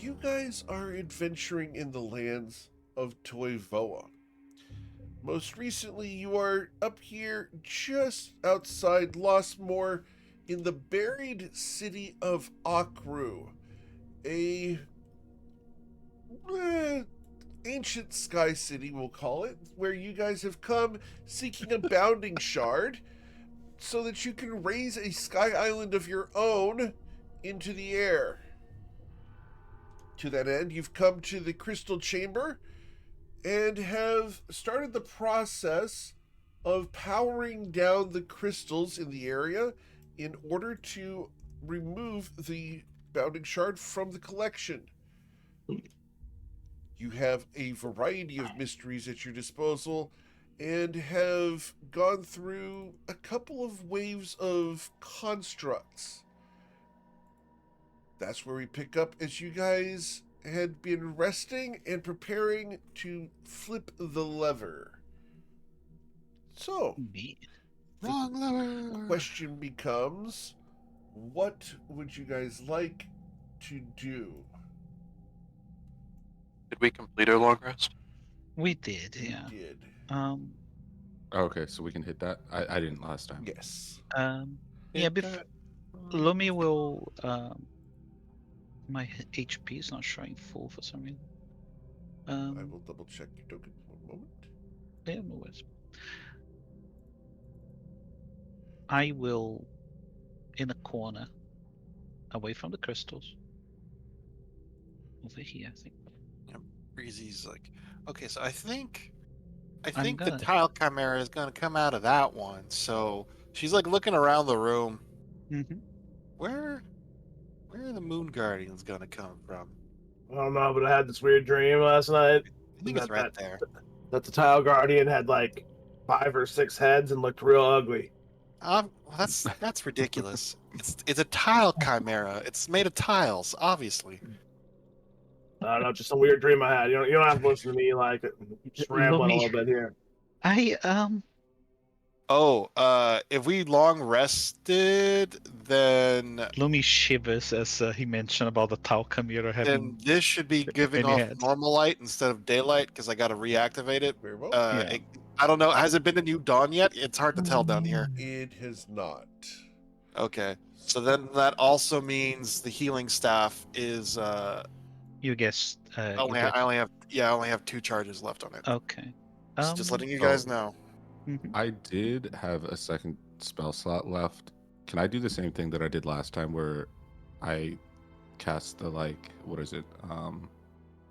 you guys are adventuring in the lands of Toivoa. Most recently, you are up here just outside Lostmore in the buried city of Akru, a ancient sky city, we'll call it, where you guys have come seeking a bounding shard so that you can raise a sky island of your own into the air. To that end, you've come to the Crystal Chamber and have started the process of powering down the crystals in the area in order to remove the bounding shard from the collection. You have a variety of mysteries at your disposal and have gone through a couple of waves of constructs. That's where we pick up as you guys had been resting and preparing to flip the lever. So, Wrong lever. question becomes, what would you guys like to do? Did we complete our long rest? We did, You yeah. did. Okay, so we can hit that. I didn't last time. Yes. Yeah, Lumi will. My HP is not showing full for some reason. I will double check your token. One moment. Yeah, no worries. I will, in a corner, away from the crystals. Over here, I think. Yeah, Breezy's like, okay, so I think I'm the gonna- tile chimera is gonna come out of that one. So she's like looking around the room. Mm-hmm. Where are the moon guardians gonna come from? I don't know, but I had this weird dream last night I think it's right there. that the tile guardian had like 5 or 6 heads and looked real ugly. Well, that's ridiculous. It's a tile chimera. It's made of tiles, obviously. I don't know, just a weird dream I had. You don't have to listen to me like just rambling a Lumi. little bit here. Oh, if we long rested, then Lumi shivers as he mentioned about the Tau Chimera having. this should be giving many off heads. normal light instead of daylight because I got to reactivate it. Very well. Yeah. I don't know. Has it been a new dawn yet? It's hard to tell down here. It has not. Okay, so then that also means the healing staff is. You guessed. I only have 2 charges left on it. Okay. Just letting you guys know. Mhm. I did have a second spell slot left. Can I do the same thing that I did last time where I cast the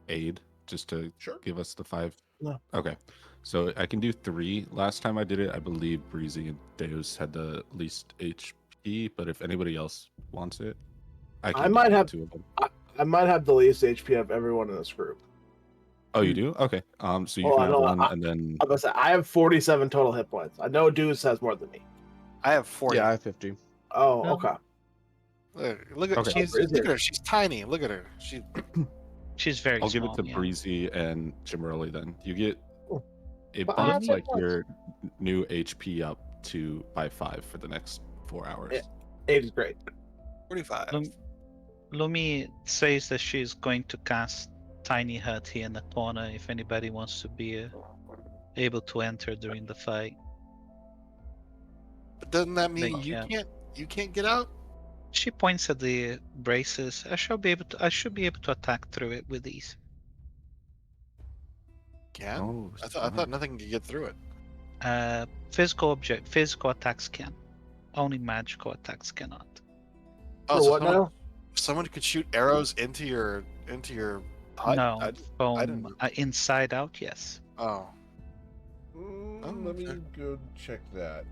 aid just to Sure. give us the 5? No. Okay. So I can do 3. Last time I did it, I believe Breezy and Deus had the least HP, but if anybody else wants it, I might have 2 of them. I might have the least HP of everyone in this group. Oh, you do? Okay. So you Oh, can I have know. one, and then I'm gonna say I have 47 total hit points. I know Deuce has more than me. I have 40. Yeah, I have 50. Oh, No. okay. Look at Okay. look at her. She's tiny. Look at her. She's very I'll give small. it to yeah. Breezy and Chimarelli then. You get it But bumps I- like your new HP up by 5 for the next 4 hours. Yeah. 8 is great. 45. Lumi says that she's going to cast Tiny Hut here in the corner if anybody wants to be able to enter during the fight. But doesn't that mean They can't. you can't get out? She points at the braces. I should be able to attack through it with these. Can? Oh, I thought nothing could get through it. Physical attacks can. Only magical attacks cannot. Oh, For so what now? someone could shoot arrows into your hut? No, I didn't from know. inside out, yes. Oh, Let me okay. go check that.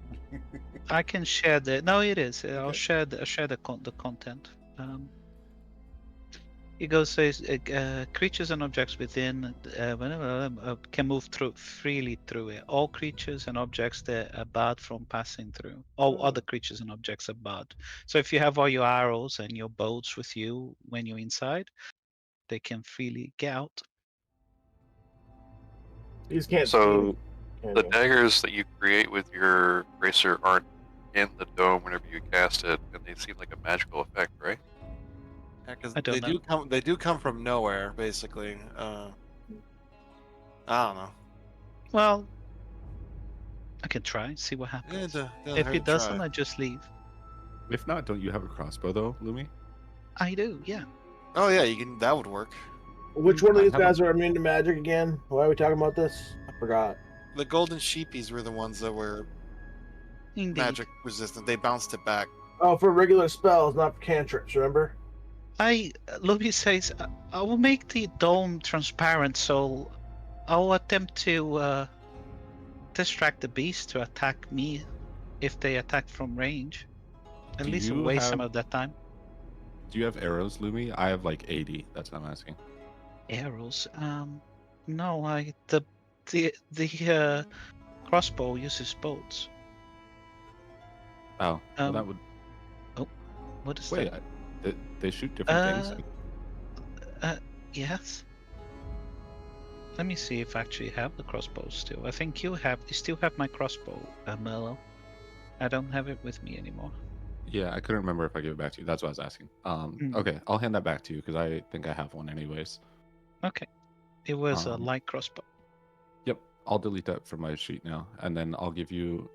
I can share the. No, it is. I'll Okay. share the content. It goes says creatures and objects within can move freely through it. All creatures and objects that are barred from passing through. All other creatures and objects are barred. So if you have all your arrows and your bows with you when you're inside, they can freely get out. These can't So see the me. daggers that you create with your bracer aren't in the dome whenever you cast it, and they seem like a magical effect, right? Because I don't know. They do come from nowhere, basically. I don't know. Well, I can try, see what Yeah, happens. doesn't If hurt it to doesn't, try. I just leave. If not, don't you have a crossbow though, Lumi? I do, yeah. Oh yeah, you can. That would work. Which one of I these have a- guys are immune to magic again? Why are we talking about this? I forgot. The golden sheepies were the ones that were Indeed. magic resistant. They bounced it back. Oh, for regular spells, not for cantrips. Remember? Luby says, I will make the dome transparent, so I'll attempt to distract the beast to attack me if they attack from range. At Do least you waste some have- of that time. Do you have arrows, Lumi? I have like 80. That's what I'm asking. Arrows. No, the crossbow uses bolts. Oh, well, that would. What is Wait, that? they shoot different things. Yes. Let me see if I actually have the crossbow still. I think you still have my crossbow, Merlo. I don't have it with me anymore. Yeah, I couldn't remember if I gave it back to you. That's what I was asking. Okay, I'll hand that back to you because I think I have one anyways. Okay. It was a Um, light crossbow. Yep, I'll delete that from my sheet now, and then I'll give you.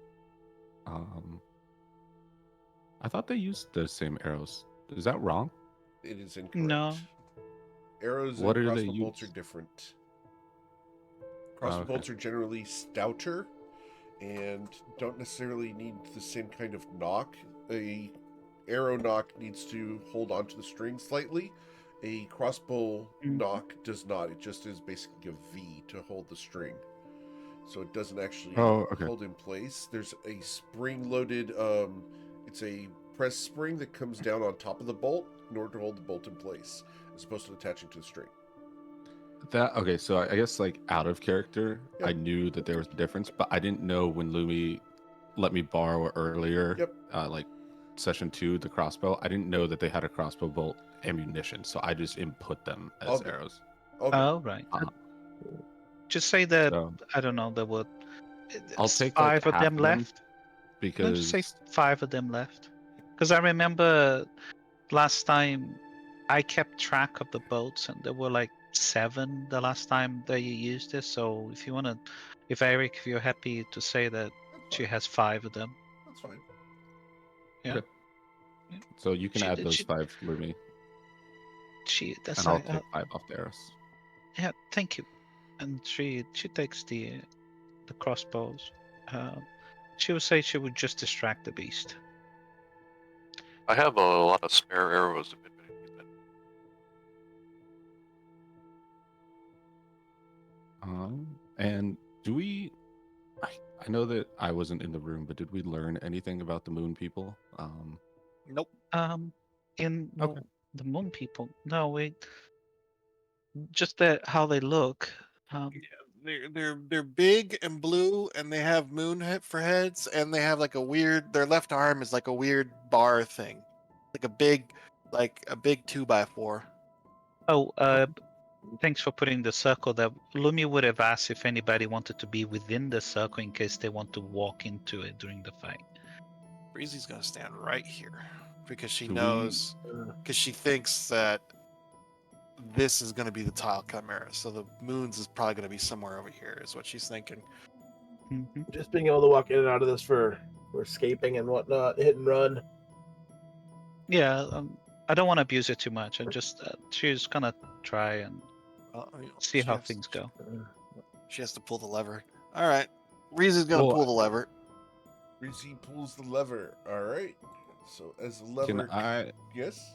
I thought they used the same arrows. Is that wrong? It is incorrect. No. Arrows What and are they crossbow bolts are used? different. Crossbow okay. bolts are generally stouter and don't necessarily need the same kind of knock. A arrow knock needs to hold onto the string slightly. A crossbow knock does not. It just is basically a V to hold the string. So it doesn't actually hold in place. There's a spring-loaded, it's a press spring that comes down on top of the bolt in order to hold the bolt in place, as opposed to attaching to the string. Okay, so I guess like out of character, Yep. I knew that there was a difference, but I didn't know when Lumi let me borrow earlier, like session 2, the crossbow. I didn't know that they had a crossbow bolt ammunition, so I just input them as arrows. Okay. Oh, right. Just say that, So, I don't know, there were I'll take 5 like of them left. because Let's say 5 of them left. Because I remember last time I kept track of the boats, and there were like 7 the last time that you used this. So if you want to, if Eric, if you're happy to say that she has 5 of them. That's fine. Yeah. Okay. So you can add those 5, Lumi, That's and I'll take 5 off the arrows. Yeah, thank you. And she takes the crossbows. She would say she would just distract the beast. I have a lot of spare arrows if anybody needs it. And do we? I know that I wasn't in the room, but did we learn anything about the moon people? Nope. In Okay. the moon people, no, we just that how they look. They're big and blue, and they have moon for heads, and they have like a weird. Their left arm is like a weird bar thing, like a big 2x4. Oh, thanks for putting the circle there. Lumi would have asked if anybody wanted to be within the circle in case they want to walk into it during the fight. Breezy's gonna stand right here because she Do knows, because she thinks that this is gonna be the tile chimera. So the moons is probably gonna be somewhere over here, is what she's thinking. Just being able to walk in and out of this for escaping and whatnot, hit and run. Yeah, I don't want to abuse it too much. I just she's gonna try and see how things go. She has to pull the lever. All right, Breezy's gonna pull the lever. Breezy pulls the lever. All right. So as the lever, Can I? Yes.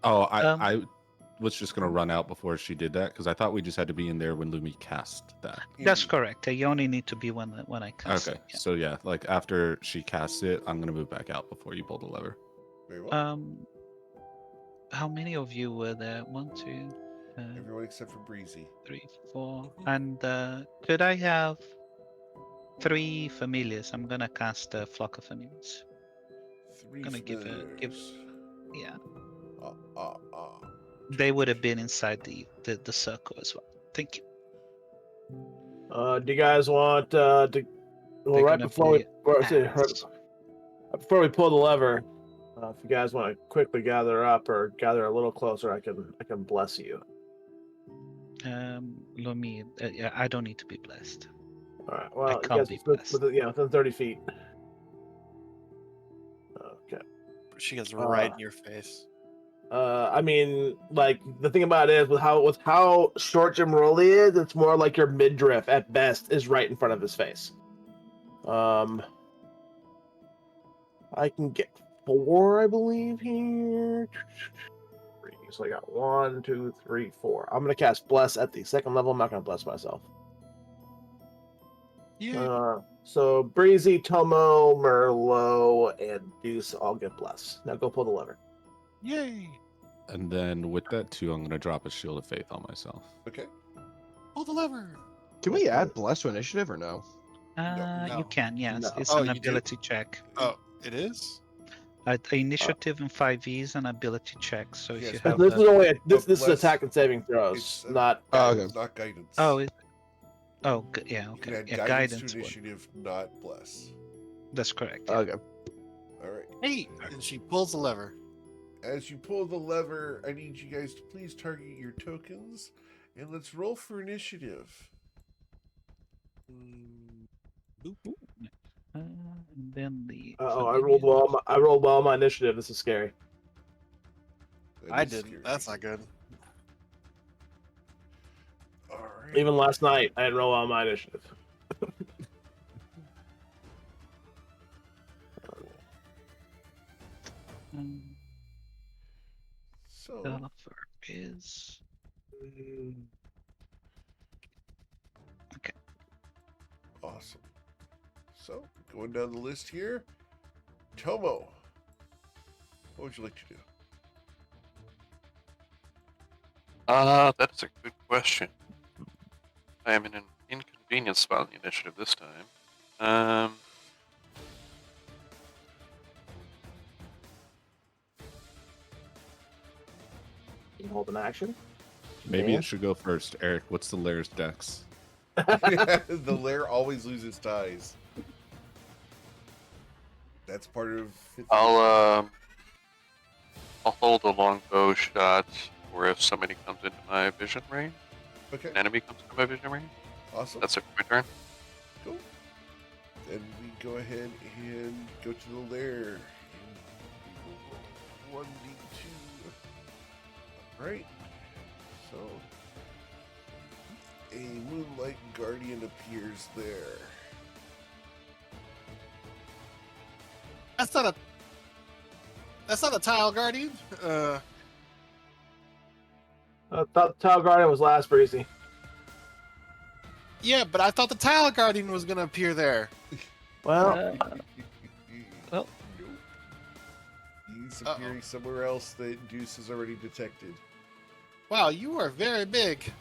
Oh, I was just gonna run out before she did that because I thought we just had to be in there when Lumi cast that. That's correct. You only need to be when I cast Okay, it. Yeah. so yeah, like after she casts it, I'm gonna move back out before you pull the lever. Very well. How many of you were there? 1, 2. Everyone except for Breezy. 3, 4. And could I have 3 familiars? I'm gonna cast a flock of familiars. 3 Gonna give familiars. Yeah. Uh. They would have been inside the circle as well. Thank you. Do you guys want to? Well, They're right gonna before be before we pull the lever, If you guys want to quickly gather up or gather a little closer, I can bless you. Lumi, yeah, I don't need to be blessed. All right. Well, you can't guys be within 30 feet. Okay. She gets right in your face. I mean, like the thing about it is with how short Jim Rowley is, it's more like your midriff at best is right in front of his face. I can get 4, I believe here. So I got 1, 2, 3, 4. I'm gonna cast Bless at the second level. I'm not gonna bless myself. Yeah. So Breezy, Tomo, Merlot, and Deuce all get Bless. Now go pull the lever. Yay. And then with that too, I'm gonna drop a shield of faith on myself. Okay. Pull the lever. Can we add bless to initiative or no? No. You can, yes. No. It's Oh, an you do? ability check. Oh, it is? Initiative in 5e is an ability check. So if Yes, you but have This that... is only this Bless- is attack and saving It's throws, not. not guidance. Oh, yeah, You can okay. add Yeah, guidance guidance to would. initiative, not bless. That's correct. Yeah. Okay. All right. Hey. And she pulls the lever. As you pull the lever, I need you guys to please target your tokens, and let's roll for initiative. And then the... I rolled well. I rolled well on my initiative. This is scary. That I is didn't. scary. That's not good. All right. Even last night, I didn't roll well on my initiative. So The offer is... awesome. So going down the list here, Tomo, what would you like to do? That's a good question. I am in an inconvenient spot in the initiative this time. You can hold an action. Maybe Yeah. it should go first. Eric, what's the lair's dex? The lair always loses ties. That's part of. I'll hold a longbow shot, or if somebody comes into my vision range, Okay. an enemy comes into my vision range. Awesome. That's it for my turn. Cool. Then we go ahead and go to the lair. And 1d2. Alright. So, a Moonlight Guardian appears there. That's not a tile guardian. I thought the Tile Guardian was last, Breezy. Yeah, but I thought the tile guardian was gonna appear there. Well, well. Nope. He's appearing somewhere else that Deuce has already detected. Wow, you are very big.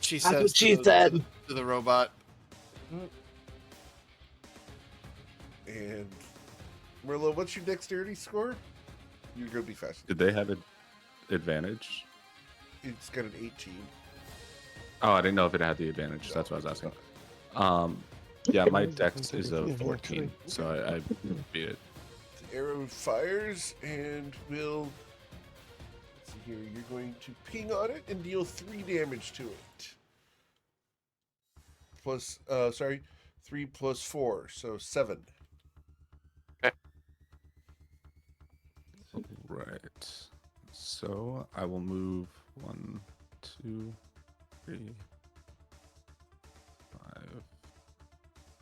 She that's says what she to said. to the robot. And Merlot, what's your dexterity score? You're gonna be fast. Did they have an advantage? It's got an 18. Oh, I didn't know if it had the advantage. That's what I was asking. Yeah, my dex is a 14, so I beat it. The arrow fires and will. Let's see here. You're going to ping on it and deal 3 damage to it. Plus, 3 plus 4, so 7. Right. So I will move 1, 2, 3, 5,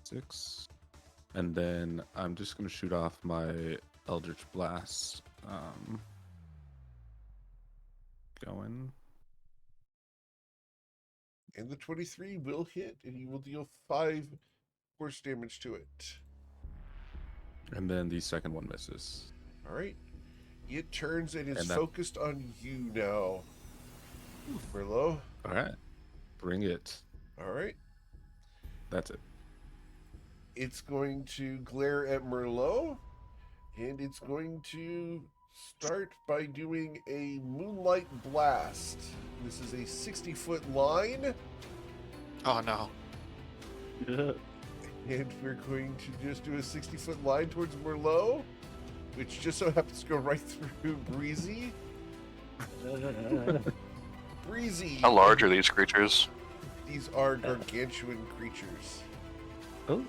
6, and then I'm just gonna shoot off my Eldritch Blast. Going. And the 23 will hit, and you will deal 5 force damage to it. And then the second one misses. All right. It turns and is And that- focused on you now. Merlot. All right. Bring it. All right. That's it. It's going to glare at Merlot, and it's going to start by doing a Moonlight Blast. This is a 60-foot line, Oh no. and we're going to just do a 60-foot line towards Merlot. which just so happens to go right through Breezy. Breezy. How large are these creatures? These are gargantuan creatures. Oh,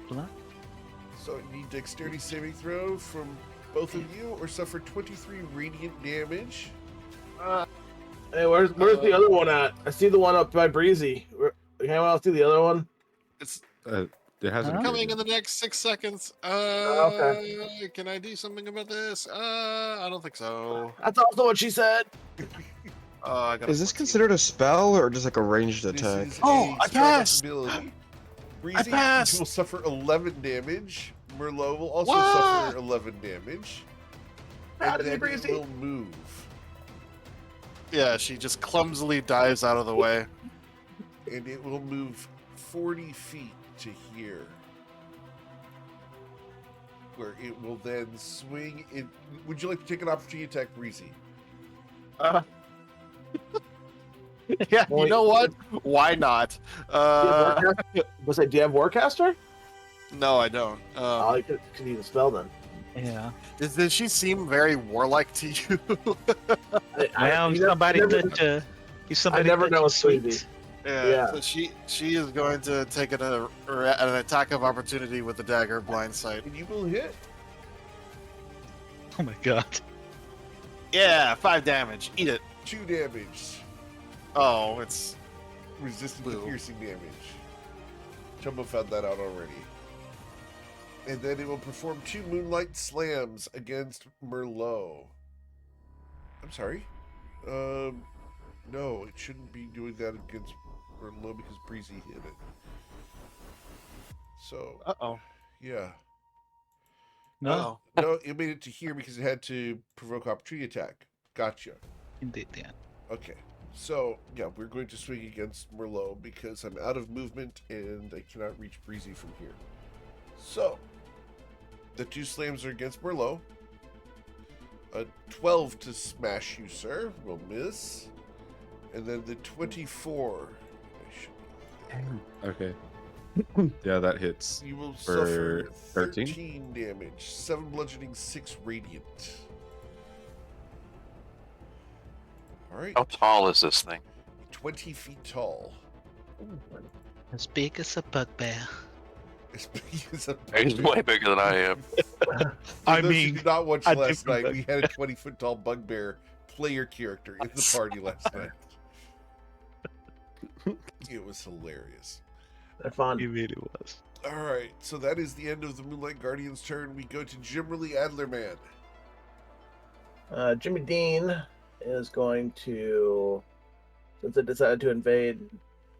blood. So you need dexterity saving throw from both of you, or suffer 23 radiant damage. Hey, where's the other one at? I see the one up by Breezy. Anyone else see the other one? It's There hasn't coming been- in the next 6 seconds. Okay. Can I do something about this? I don't think so. That's also what she said. I got a Is this 14. considered a spell or just like a ranged This attack? is Oh, a I strong passed! ability. Breezy passed! will suffer 11 damage. Merlot will also What? suffer 11 damage. Proud And of you, then it Breezy. will move. Yeah, she just clumsily dives out of the way. And it will move 40 feet to here. Where it will then swing in. Would you like to take an opportunity attack, Breezy? Yeah, Well, you know what? Why not? Do you have Warcaster? No, I don't. I could use a spell then. Yeah. Does she seem very warlike to you? Well, you somebody never- touch. If somebody never know touches what's crazy. sweet. Yeah. So she is going to take an attack of opportunity with the dagger blind sight. And you will hit. Oh my god. Yeah, 5 damage. Eat it. 2 damage. Oh, it's Resistant to Blue. piercing damage. Chumbo found that out already. And then it will perform 2 moonlight slams against Merlot. I'm sorry. No, it shouldn't be doing that against Merlot because Breezy hit it. So, uh-oh. yeah. No, Uh-oh. No, it made it to here because it had to provoke opportunity attack. Gotcha. indeed, yeah. Okay. So, yeah, we're going to swing against Merlot because I'm out of movement and I cannot reach Breezy from here. So, the 2 slams are against Merlot. A 12 to smash you, sir, will miss. And then the 24. Okay. Yeah, that hits. You will For suffer 13? 13 damage, 7 bludgeoning, 6 radiant. Alright, How tall is this thing? 20 feet tall. As big as a bugbear. As big as a He's way bigger than I am. For I those who mean, did not watch a last different night, we had a 20-foot tall bugbear player character in the party last night. It was hilarious. They're fun. It really was. All right, so that is the end of the Moonlight Guardian's turn. We go to Jimmerly Adlerman. Jimmy Dean is going to, since it decided to invade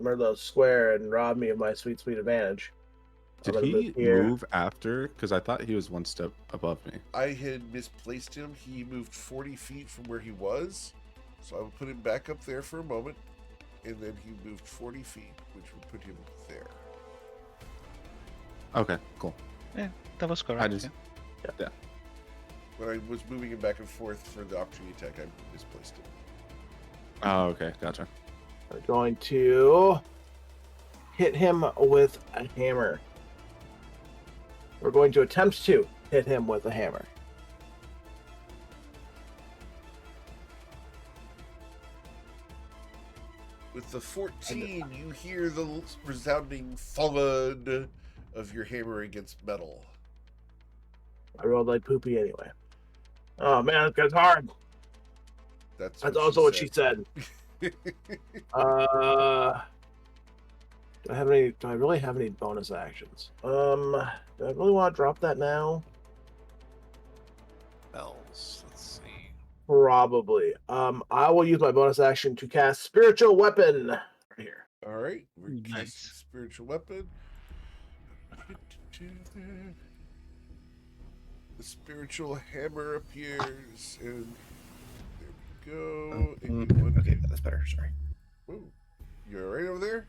Merlot's square and rob me of my sweet advantage. Did I'm gonna he move here. move after? Because I thought he was one step above me. I had misplaced him. He moved 40 feet from where he was, so I will put him back up there for a moment, and then he moved 40 feet, which would put him there. Okay, cool. Yeah, that was correct. I just, yeah. When I was moving him back and forth for the opportunity attack, I misplaced him. oh, okay, gotcha. We're going to hit him with a hammer. We're going to attempt to hit him with a hammer. With the 14, you hear the resounding thud of your hammer against metal. I rolled like poopy anyway. Oh man, this guy's hard. That's also what she said. Do I really have any bonus actions? Do I really want to drop that now? Bells. Let's see. Probably. I will use my bonus action to cast Spiritual Weapon right here. All right, we're Nice. casting spiritual weapon. The spiritual hammer appears, and there we go. And you want Okay, that's better. Sorry. Ooh, you all right over there?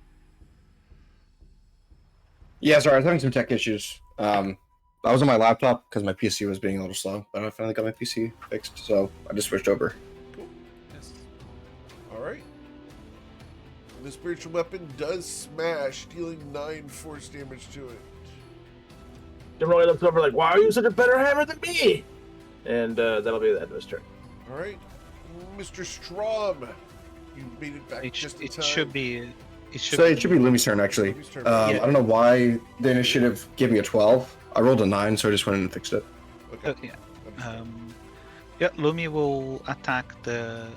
Yeah, sorry, I was having some tech issues. I was on my laptop because my PC was being a little slow, but I finally got my PC fixed, so I just switched over. Cool. Yes. All right. The spiritual weapon does smash, dealing 9 force damage to it. Jim Roy looks over like, why are you such a better hammer than me? And that'll be the end of his turn. All right, Mr. Strom, you made it back It, just in it time. should be. So it should be Lumi's turn, actually. Lumi's turn. I don't know why the initiative gave me a 12. I rolled a 9, so I just went in and fixed it. Okay. Yeah. Understand. Yeah, Lumi will attack the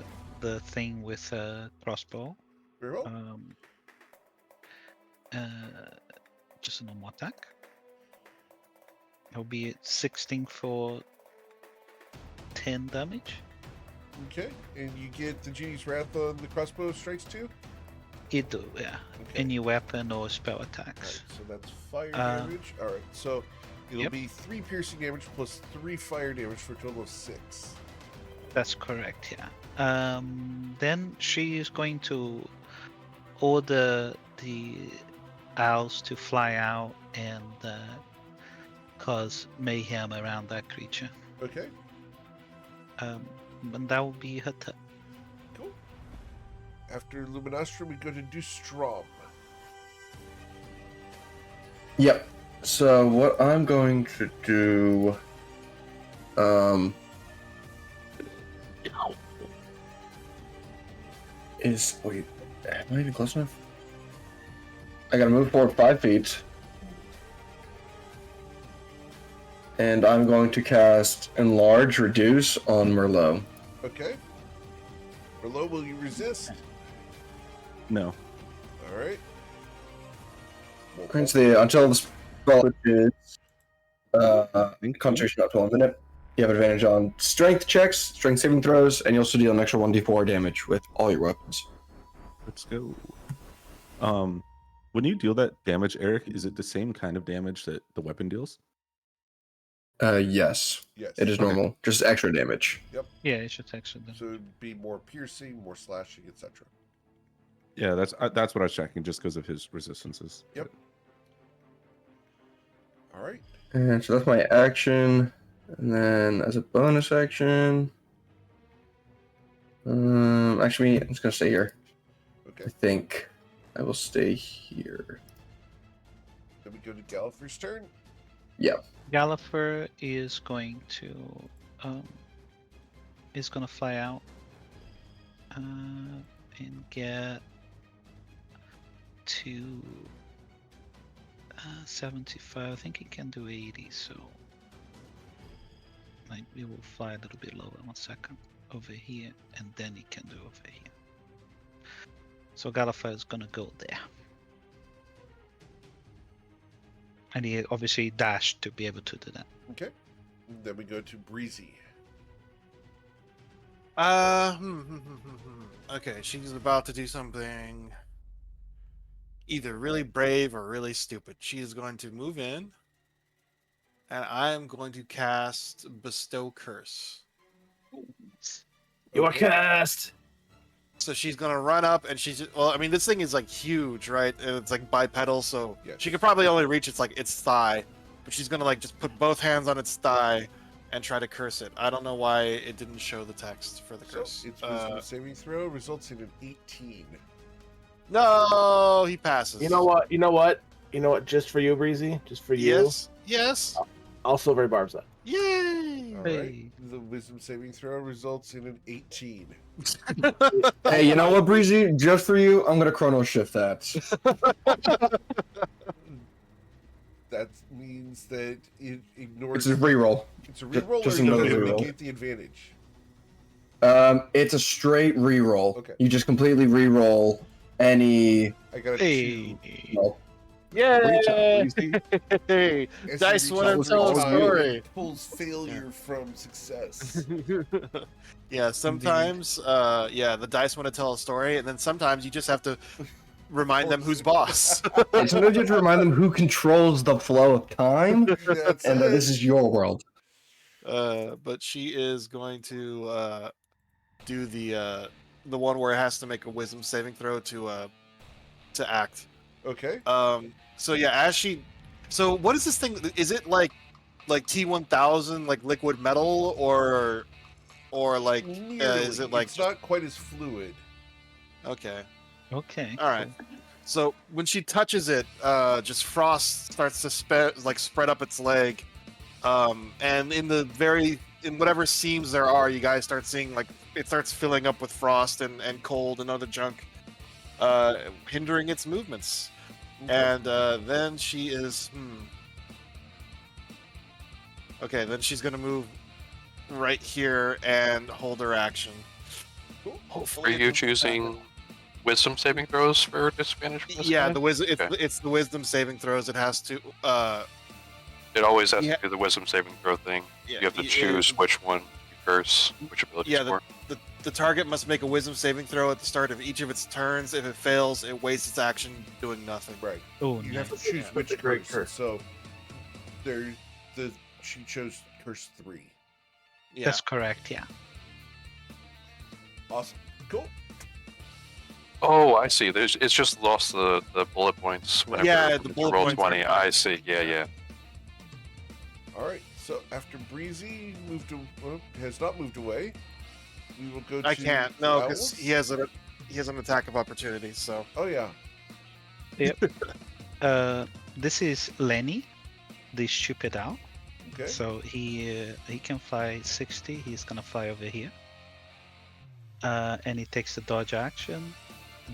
thing with a crossbow. Very well. Just a normal attack. It'll be 16 for 10 damage. Okay, and you get the Genie's Wrath on the crossbow strikes too? It do, yeah. Okay. Any weapon or spell Alright, attacks. so that's fire damage. Alright, so it'll Yep. be 3 piercing damage plus 3 fire damage for a total of 6. That's correct, yeah. Then she is going to order the owls to fly out and cause mayhem around that creature. Okay, And that will be her turn. cool. After Luminastrum, we go to Dustrom. Yep. So what I'm going to do, is wait, am I even close enough? I gotta move forward 5 feet, and I'm going to cast Enlarge Reduce on Merlot. Okay. Merlot, will you resist? No. Alright. Until the spell is concentration up to 1 minute. You have advantage on strength checks, strength saving throws, and you also deal an extra 1d4 damage with all your weapons. Let's go. When you deal that damage, Eric, is it the same kind of damage that the weapon deals? Yes. Yes. It is normal, just extra damage. Yeah, it should actually. So it'd be more piercing, more slashing, etc. Yeah, that's what I was checking, just because of his resistances. Yep. Alright. And so that's my action. And then as a bonus action, actually, I'm just gonna stay here. Okay. I think I will stay here. Then we go to Gallifrey's turn. Gallifrey is going to fly out and get to 75. I think he can do 80, so like we will fly a little bit lower. 1 second over here, and then he can do over here. So Gallifrey is gonna go there. And he obviously dashed to be able to do that. Okay. And then we go to Breezy. Okay, she's about to do something either really brave or really stupid. She is going to move in, and I am going to cast Bestow Curse. You are cast. So she's gonna run up, and she's well. I mean, this thing is like huge, right? And it's like bipedal, so Yes. she could probably only reach its thigh. But she's gonna like just put both hands on its thigh and try to curse it. I don't know why it didn't show the text for the So curse. its wisdom saving throw results in an 18. No, he passes. You know what? Just for you, Breezy. Just for you. Yes. I'll Silvery Barbs that. Yay! All right. Hey. The wisdom saving throw results in an 18. Hey, you know what, Breezy? Just for you, I'm gonna chrono shift that. That means that it ignores. It's a reroll. It's a reroll, just or another does it reroll. negate the advantage? It's a straight reroll. Okay. You just completely reroll any. I got a Hey. 2. Well, Yay! Hey, As Dice you want reach to tell a out the time, story. it pulls failure from success. Yeah, sometimes, the dice want to tell a story, and then sometimes you just have to remind them who's boss. and sometimes you have to remind them who controls the flow of time, That's and that it. this is your world. But she is going to do the one where it has to make a wisdom saving throw to act. Okay. So yeah, as she, so what is this thing? Is it like T1000, like liquid metal, or like Nearly. is it like It's not quite as fluid. okay? Okay. All right. So when she touches it, just frost starts to spread up its leg, and in the very in whatever seams there are, you guys start seeing like it starts filling up with frost and cold and other junk, hindering its movements. And then she is. Okay, then she's gonna move right here and hold her action. Hopefully, Are you choosing wisdom saving throws for disadvantage? From this Yeah, guy? it's the wisdom saving throws. It has to. It always has Yeah. to do the wisdom saving throw thing. Yeah, You have to choose which one you curse, which ability Yeah, score. the target must make a wisdom saving throw at the start of each of its turns. If it fails, it wastes its action doing nothing. Right. Oh, You nice. have to choose Yeah, which that's a great curse. curse. So she chose curse 3. Yeah. That's correct. Yeah. Awesome. Cool. Oh, I see. It's just lost the bullet points whenever Yeah, you the bullet roll points 20. are- I see. Yeah. All right. So after Breezy has not moved away, we will go to I can't. the No, because owls. he has an attack of opportunity. So Oh yeah. This is Lenny, the stupid owl. Okay. So he can fly 60. He's gonna fly over here, and he takes the dodge action.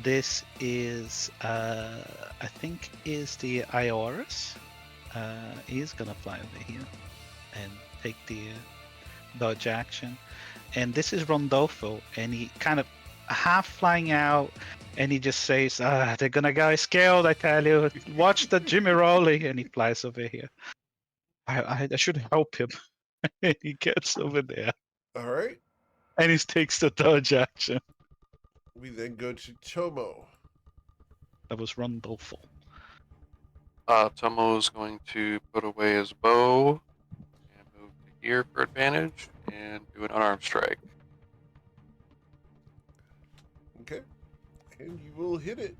This is I think is the Iorus. He's gonna fly over here and take the dodge action. And this is Rondolfo, and he kind of half flying out, and he just says, "They're gonna get scaled, I tell you. Watch the Jimmy Rowley," and he flies over here. I should help him. And he gets over there, All right. and he takes the dodge action. We then go to Tomo. That was Rondolfo. Tomo's going to put away his bow and move to here for advantage and do an unarmed strike. Okay. And you will hit it.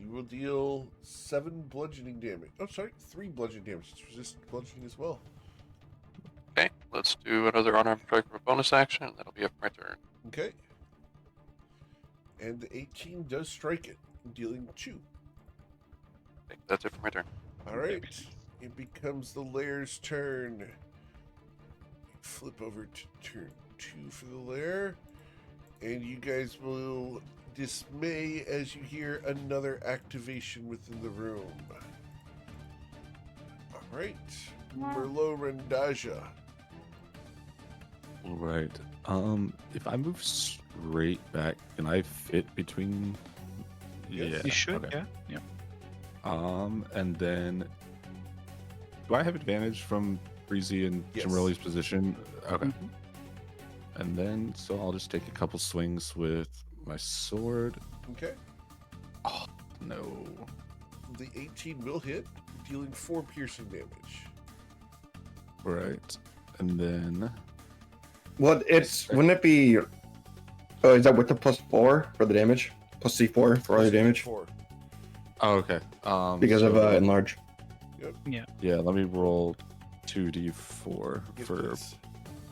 You will deal 7 bludgeoning damage. Oh, sorry, 3 bludgeoning damage. It's resist bludgeoning as well. Okay, let's do another unarmed strike for a bonus action, and that'll be up my turn. Okay. And the 18 does strike it, dealing 2. Okay, that's it for my turn. All right. It becomes the lair's turn. Flip over to turn 2 for the lair. And you guys will dismay as you hear another activation within the room. All right. Merlot Rendaja. Right. If I move straight back, can I fit between? Yes. Yeah. You should, okay. yeah. And then, do I have advantage from Breezy and Yes. Jimroli's position? Okay. Mhm. And then, so I'll just take a couple swings with my sword. Okay. Oh no! The 18 will hit, dealing 4 piercing damage. Right. And then, Well, wouldn't it be? Oh, is that with the +4 for the damage? Plus C4 for all your damage 4. oh, okay. because of so- enlarge. Yeah, let me roll 2d4 Yes, for please.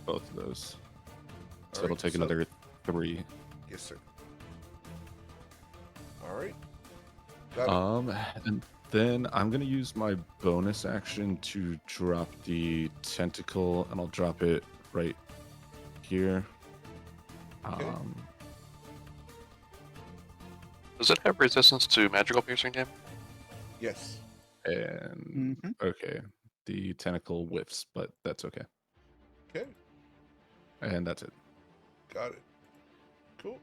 both of those. So All it'll right, take so- another 3. Yes, sir. All right. Got it. And then I'm gonna use my bonus action to drop the tentacle, and I'll drop it right here. Okay. Does it have resistance to magical piercing damage? Yes. And Mhm. okay, the tentacle whiffs, but that's okay. Okay. And that's it. Got it. Cool.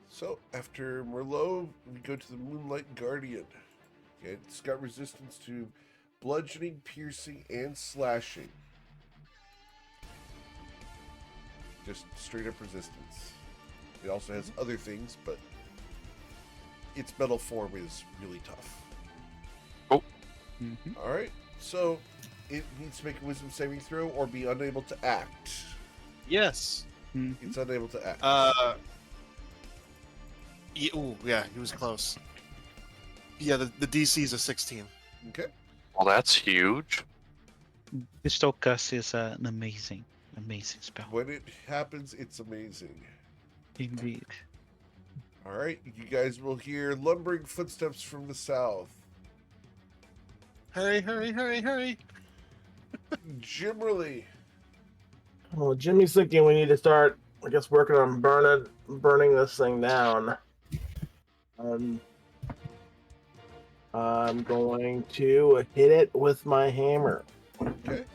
So after Merlot, we go to the Moonlight Guardian. Okay, it's got resistance to bludgeoning, piercing, and slashing. Just straight up resistance. It also has other things, but its metal form is really tough. Mhm. All right. So it needs to make a wisdom saving throw or be unable to act. yes. Mhm. It's unable to act. Yeah, he was close. Yeah, the DC is a 16. Okay. Well, that's huge. Bestow Curse is an amazing spell. When it happens, it's amazing. Indeed. All right, you guys will hear lumbering footsteps from the south. Hurry, hurry, hurry, hurry. Jimmerly, Well, Jimmy's thinking we need to start, I guess, working on burning this thing down. I'm going to hit it with my hammer. Okay.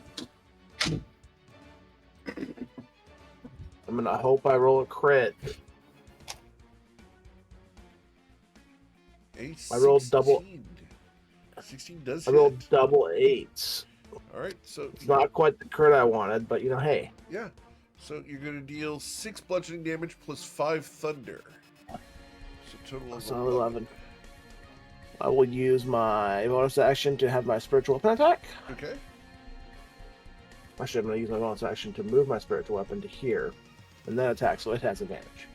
I'm gonna hope I roll a crit. A I rolled double. 16 does I hit. rolled double 8s. All right, so It's not quite the crit I wanted, but hey. yeah. So you're going to deal 6 bludgeoning damage plus 5 thunder. So total of So 11. I will use my bonus action to have my spiritual weapon attack. Okay. Actually, I'm going to use my bonus action to move my spiritual weapon to here, and then attack, so it has advantage.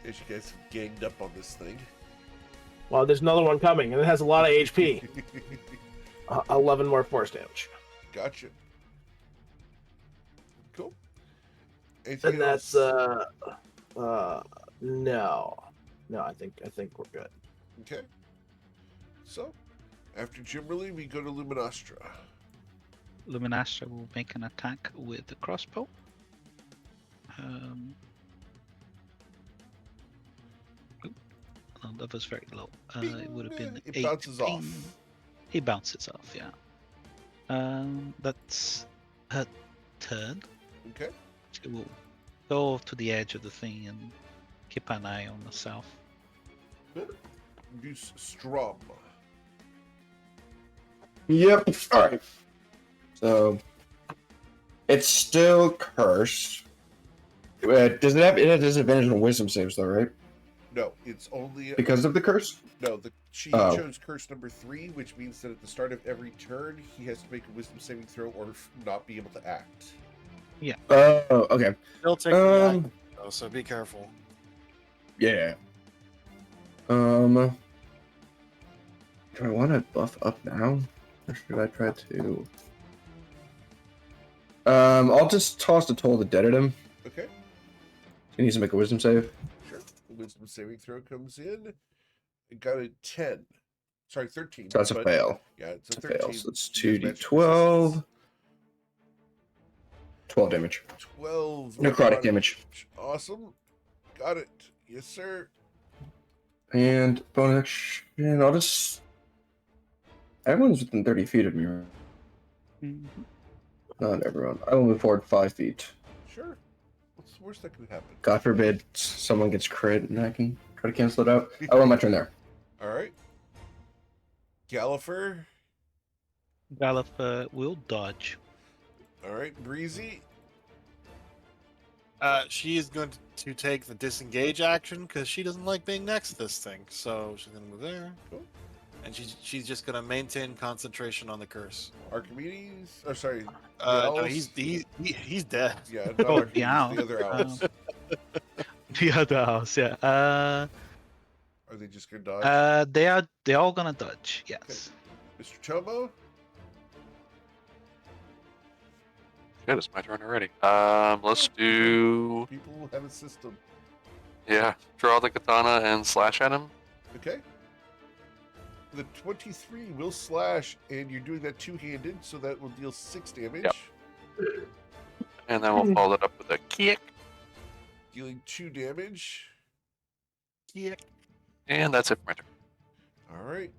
As you guys have ganged up on this thing. Well, there's another one coming, and it has a lot of HP. 11 more force damage. Gotcha. Cool. And that's no, I think we're good. Okay. So, after Jimberly, we go to Luminostra. Luminastra will make an attack with the crossbow. Oh, that was very low. It would have been It 8. bounces off. He bounces off, yeah. That's a turn. Okay. It will go to the edge of the thing and keep an eye on the south. Good. Use Strum. Yep. All right. So it's still cursed. Does it have disadvantage on wisdom saves though, right? No, it's only Because of the curse? No, she Oh. chose curse number 3, which means that at the start of every turn, he has to make a wisdom saving throw or not be able to act. Oh, okay. Still take the action, though, so be careful. Yeah. Do I want to buff up now, or should I try to? I'll just toss the Toll of the Dead at him. Okay, He needs to make a wisdom save. sure. The wisdom saving throw comes in. It got a 10. Sorry, 13. So that's a but- fail. Yeah, it's a It's a 13. fail. So it's He has magic 2d12. resistance. 12 damage. 12. Necrotic damage. Awesome. Got it. Yes, sir. And bonus action, I'll just... Everyone's within 30 feet of me, right? Mhm. Not everyone. I will move forward 5 feet. Sure. What's the worst that could happen? God forbid someone gets crit and I can try to cancel it out. I want my turn there. All right. Galliffer. Gallop will dodge. All right. Breezy. She is going to take the disengage action because she doesn't like being next to this thing. So she's gonna move there. Cool. And she's just gonna maintain concentration on the curse. Archimedes. Oh, sorry. No, Owls? he's dead. Yeah, not Oh, Archimedes, the owl. the other owls. The other house, yeah. Are they just gonna dodge? They're all gonna dodge. Yes. Mr. Chomo? Good, it's my turn already. Let's do People have a system. draw the katana and slash at him. Okay. The 23 will slash, and you're doing that two-handed, so that will deal 6 damage. Yep. And then we'll follow that up with a kick. Dealing 2 damage. Kick. And that's it for my turn. All right.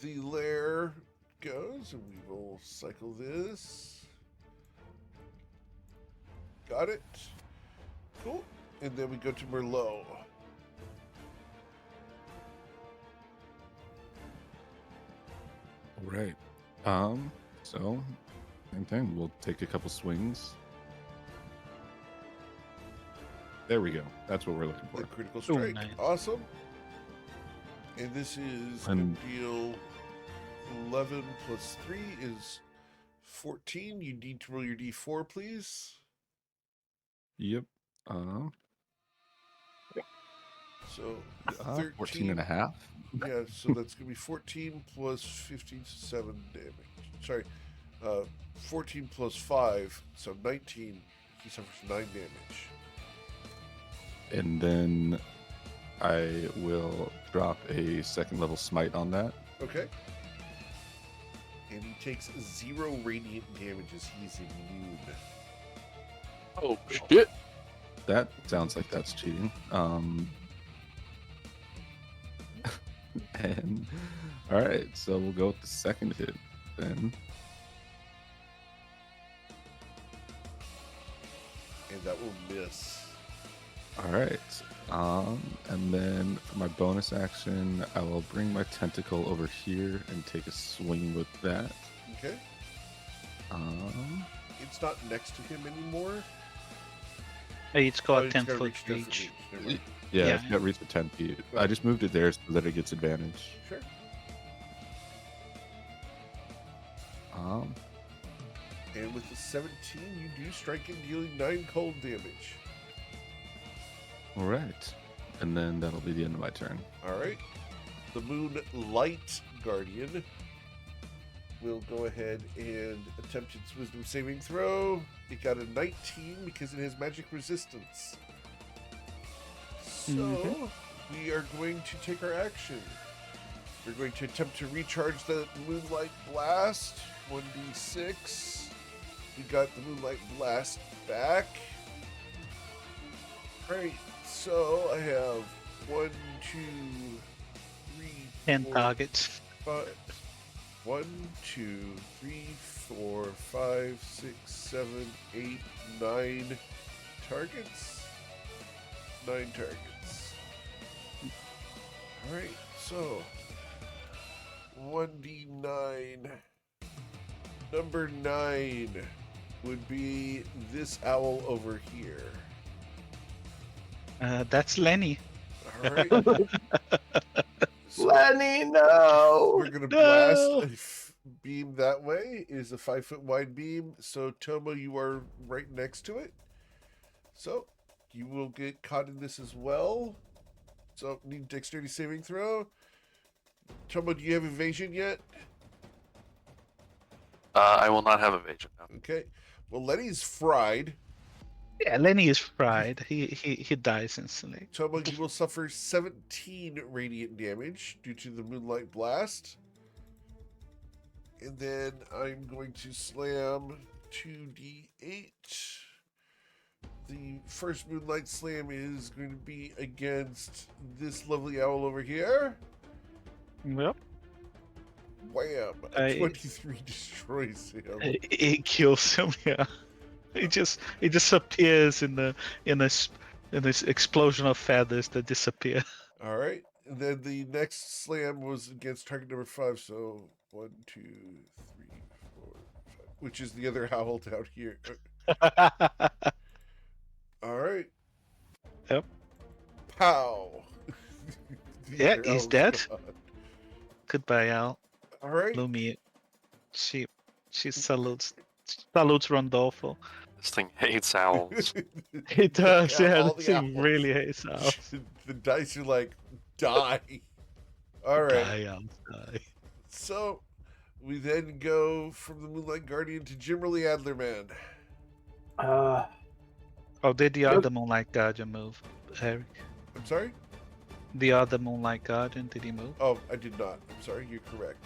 The lair goes, and we will cycle this. Got it. Cool. And then we go to Merlot. All right. So same thing. We'll take a couple swings. There we go. That's what we're looking for. The critical strike. nice. Awesome. And this is going to deal 11 plus 3 is 14. You need to roll your d4, please. Yep. So 13. 14 and a half. Yeah, so that's going to be 14 plus 15, 7 damage. Sorry, 14 plus 5, so 19. He suffers 9 damage. And then I will drop a second level smite on that. Okay. and he takes 0 radiant damage as he's immune. Oh shit! That sounds like that's cheating. And all right, so we'll go with the second hit then. And that will miss. All right. And then for my bonus action, I will bring my tentacle over here and take a swing with that. Okay. It's not next to him anymore. It's Oh, got it's 10 gotta foot reach 10 reach. feet. Never mind. Yeah, Yeah. it's got reach of 10 feet. I just moved it there so that it gets advantage. Sure. And with the 17, you do strike him, dealing 9 cold damage. All right. And then that'll be the end of my turn. All right. The Moonlight Guardian will go ahead and attempt its wisdom saving throw. It got a 19 because it has magic resistance. So we are going to take our action. We're going to attempt to recharge the Moonlight Blast. 1d6. We got the Moonlight Blast back. Alright, so I have 1, 2, 3, 10 4, targets. 5. 1, 2, 3, 4, 5, 6, 7, 8, 9 targets. 9 targets. Alright, so 1d9. Number 9 would be this owl over here. That's Lenny. Alright. So Lenny, no. we're gonna blast a beam that way. It is a 5-foot wide beam. So Tomo, you are right next to it. So you will get caught in this as well. So need dexterity saving throw. Tomo, do you have evasion yet? I will not have evasion now. Okay. Well, Lenny's fried. Yeah, Lenny is fried. He dies instantly. Tomo, you will suffer 17 radiant damage due to the Moonlight Blast. And then I'm going to slam 2d8. The first Moonlight Slam is going to be against this lovely owl over here. Yep. Wham! A 23 destroys him. It kills him. Yeah. He just appears in this explosion of feathers that disappear. All right. And then the next slam was against target number 5. So 1, 2, 3, 4, 5, which is the other owl down here. All right. Yep. Pow. The Yeah, other he's owl's dead. gone. Goodbye, Al. All right. Lumi. She salutes Rondolfo. This thing hates owls. He does. Yeah, all this the thing owls. really hates owls. The dice are like, die. All right. Die, owls, die. So we then go from the Moonlight Guardian to Jimmerly Adlerman. Oh, did the other Moonlight Guardian move, Harry? I'm sorry? The other Moonlight Guardian, did he move? Oh, I did not. I'm sorry. You're correct.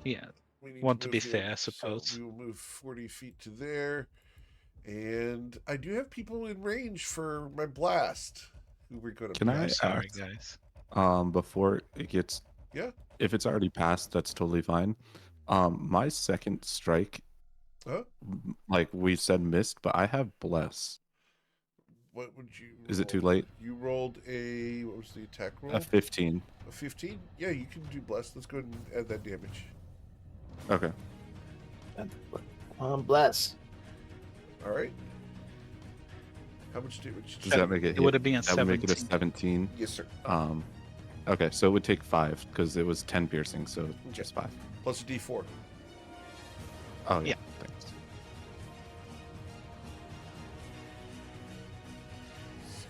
Yeah. We need Want to move be here. fair, I So suppose. we will move 40 feet to there. And I do have people in range for my blast who we're going to Can I I'm sorry, ask, guys. before it gets, Yeah. if it's already passed, that's totally fine. My second strike, Huh? like we said, missed, but I have bless. What would you Is it too roll? late? You rolled a, what was the attack roll? A 15. A 15? Yeah, you can do bless. Let's go ahead and add that damage. Okay. Bless. All right. How much damage? Does that make it? It would have been That would make it a 17. 17. Yes, sir. Okay, so it would take 5 because it was 10 piercing, so just 5. Plus a d4. Oh yeah. Yeah. Thanks. So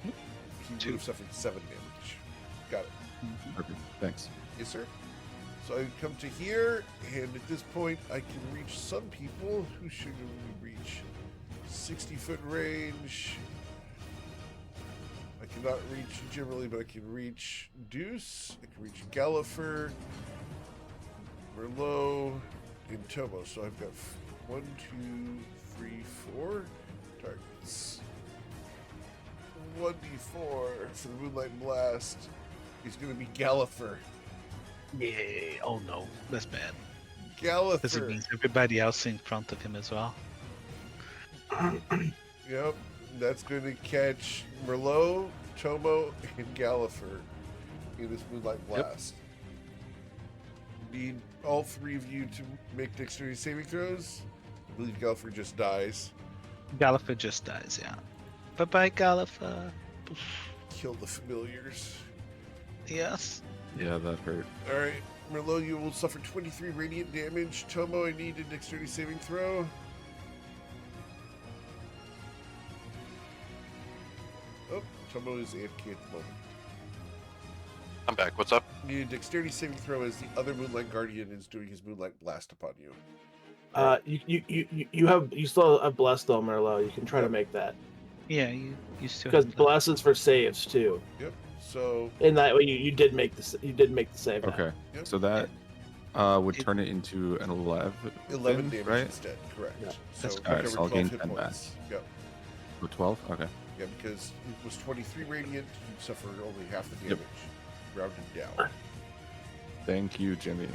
he would Two. have suffered 7 damage. Got it. Okay. Thanks. Yes, sir. So I come to here, and at this point, I can reach some people. Who should we reach? 60-foot range. I cannot reach Jimmerly, but I can reach Deuce. I can reach Galliffer. Merlot, and Tomo. So I've got 1, 2, 3, 4 targets. 1d4 for the Moonlight Blast is going to be Gallifrey. Yeah. Oh no, that's bad. Gallifrey. Because it means everybody else in front of him as well. Yep, that's going to catch Merlot, Tomo, and Gallifrey in this Moonlight Blast. Need all 3 of you to make dexterity saving throws. I believe Gallifrey just dies. Gallifrey just dies, yeah. Bye-bye, Gallifrey. Kill the familiars. Yes. Yeah, that hurt. Alright, Merlot, you will suffer 23 radiant damage. Tomo, I need a dexterity saving throw. Oh, Tomo is AFK at the moment. I'm back. What's up? You need a dexterity saving throw as the other Moonlight Guardian is doing his Moonlight Blast upon you. You still have bless though, Merlot. You can try to make that Yeah, you still because have that. bless is for saves too. Yep. So In that way, you did make the save. now. Okay. Yep. So that would turn it into an 11. 11 damage right? instead, correct. Yeah. So That's Alright, recover so I'll 12 gain hit 10 back. points. Yep. Oh, 12? Okay. Yeah, because it was 23 radiant, you suffer only half the Yep. damage. Rounded down. Thank you, Jimmy.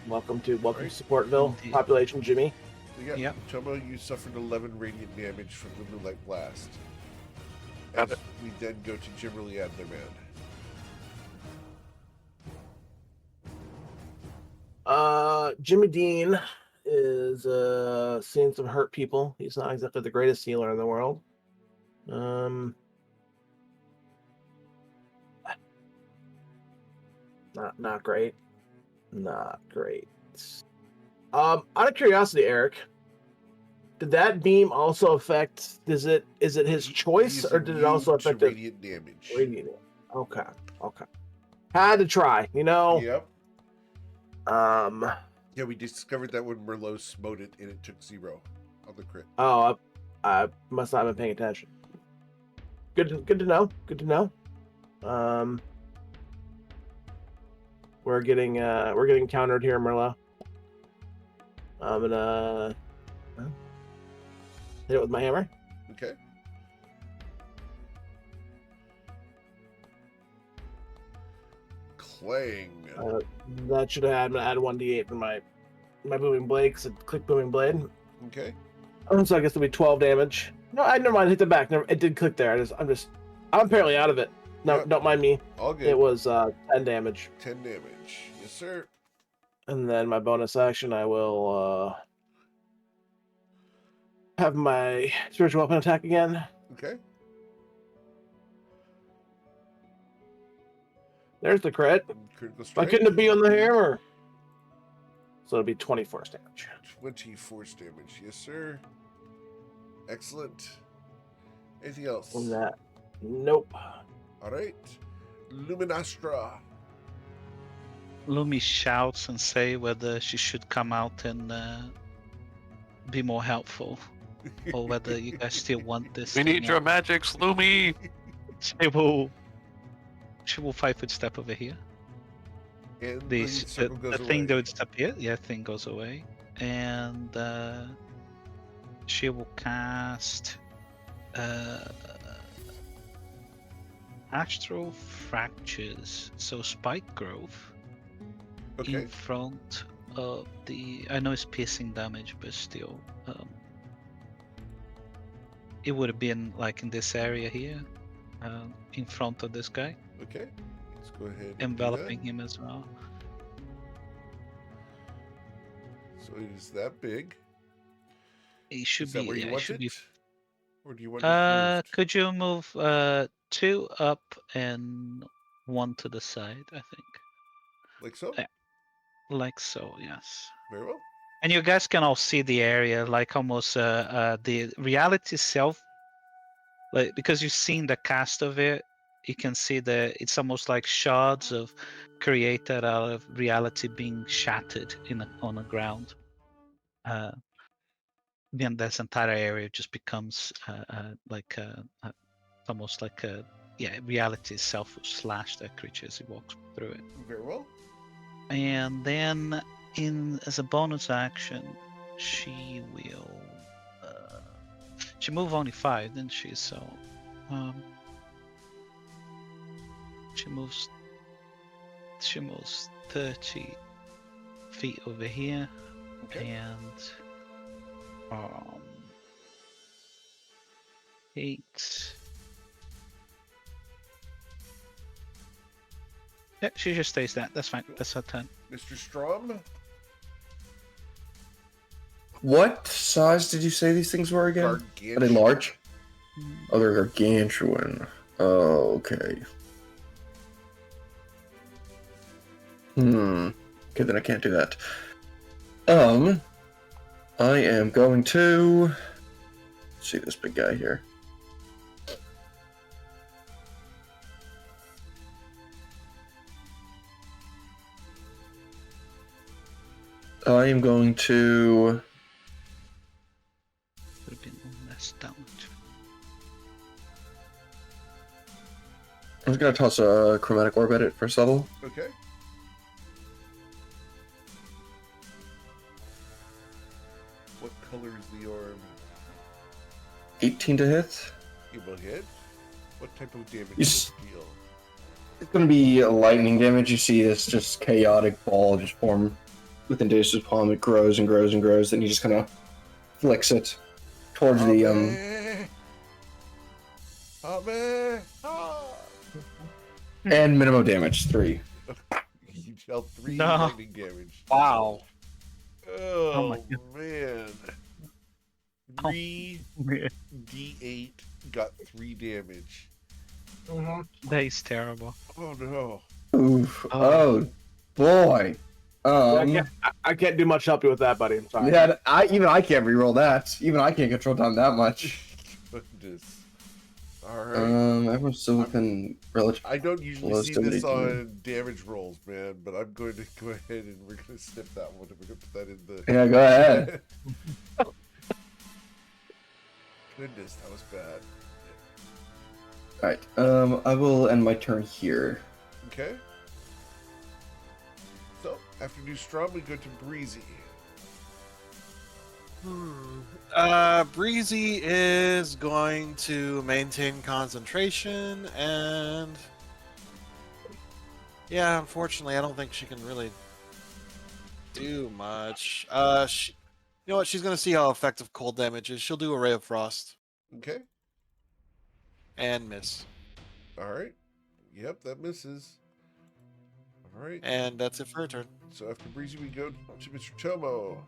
Welcome to Right. Supportville Indeed. population, Jimmy. So yeah, Yep. Tomo, you suffered 11 radiant damage from the Moonlight Blast. Got As it. we then go to Jimmerly Adlerman. Jimmy Dean is seeing some hurt people. He's not exactly the greatest healer in the world. Not great. Not great. Out of curiosity, Eric, did that beam also affect? Is it his choice, He's or did it also immune to affect his radiant damage? radiant? Okay. Had to try, Yep. Um. Yeah, we discovered that when Merlot smote it and it took 0 on the crit. Oh, I must not have been paying attention. Good to know. Good to know. We're getting countered here, Merlot. I'm gonna hit it with my hammer. Okay. Clang. That should have I'm gonna add 1d8 for my booming blade because it clicked booming blade. Okay. So I guess it'll be 12 damage. No, I never mind. Hit the back. Never, it did click there. I'm apparently out of it. No, Yep. don't mind me. All good. It was 10 damage. 10 damage. Yes, sir. And then my bonus action, I will have my spiritual weapon attack again. Okay. There's the crit. Critical Why strike. couldn't it be on the hammer? So it'll be 20 force damage. 20 force damage. Yes, sir. Excellent. Anything else? And that. Nope. All right. Luminastra. Lumi shouts and say whether she should come out and be more helpful, or whether you guys still want this. We thing need your out. magics, Lumi. She will 5-foot step over here. And The the circle goes thing away. goes up here. Yeah, thing goes away, and she will cast Astral Fractures. So Spike Growth Okay. in front of the. I know it's piercing damage, but still, it would have been like in this area here, in front of this guy, Okay. Let's go ahead and enveloping do him as well. that. So it is that big. It should Is that be. where you Yeah, it want should it? be. Or do you want it moved? Could you move 2 up and 1 to the side? I think, Like so? like so. Yes. Very well. And you guys can all see the area, like almost the reality itself, like because you've seen the cast of it. You can see that it's almost like shards of created out of reality being shattered on the ground. Then this entire area just becomes almost like a reality itself will slash that creature as he walks through it. Very well. And then as a bonus action, she will. She moved only 5, didn't she? So, she moves 30 feet over here, and 8. Yeah, she just stays there. That's fine. That's her turn. Mr. Strom? What size did you say these things were again? Are they Gargantuan. large? Oh, they're gargantuan. Oh, okay. Okay, then I can't do that. I am going to see this big guy here. I am going to. Would have been less damage. I'm just gonna toss a chromatic orb at it first level. Okay. What color is the orb? 18 to hit. It will hit. What type of damage You does it deal? It's gonna be lightning damage. You see this just chaotic ball just form within Dace's palm. It grows and grows and grows, then he just kind of flicks it towards the and minimum damage 3. You dealt 3 No. lightning damage. Wow. Oh, my man. 3 D8 got 3 damage. That is terrible. Oh no. Oof. Oh boy. I can't do much to help you with that, buddy. I'm sorry. Yeah, I can't reroll that. Even I can't control down that much. Goodness. Alright. Everyone's still within relative. I don't usually Well, see it's this 18. on damage rolls, man, but I'm going to go ahead and we're going to snip that one and we're going to put that in the... Yeah, go ahead. Goodness, that was bad. Alright, I will end my turn here. Okay. So, after New Strum, we go to Breezy. Breezy is going to maintain concentration, and yeah, unfortunately, I don't think she can really do much. You know what? She's gonna see how effective cold damage is. She'll do a Ray of Frost Okay. and miss, Alright. Yep, that misses. Alright. and that's it for her turn. So after Breezy, we go to Mr. Tomo.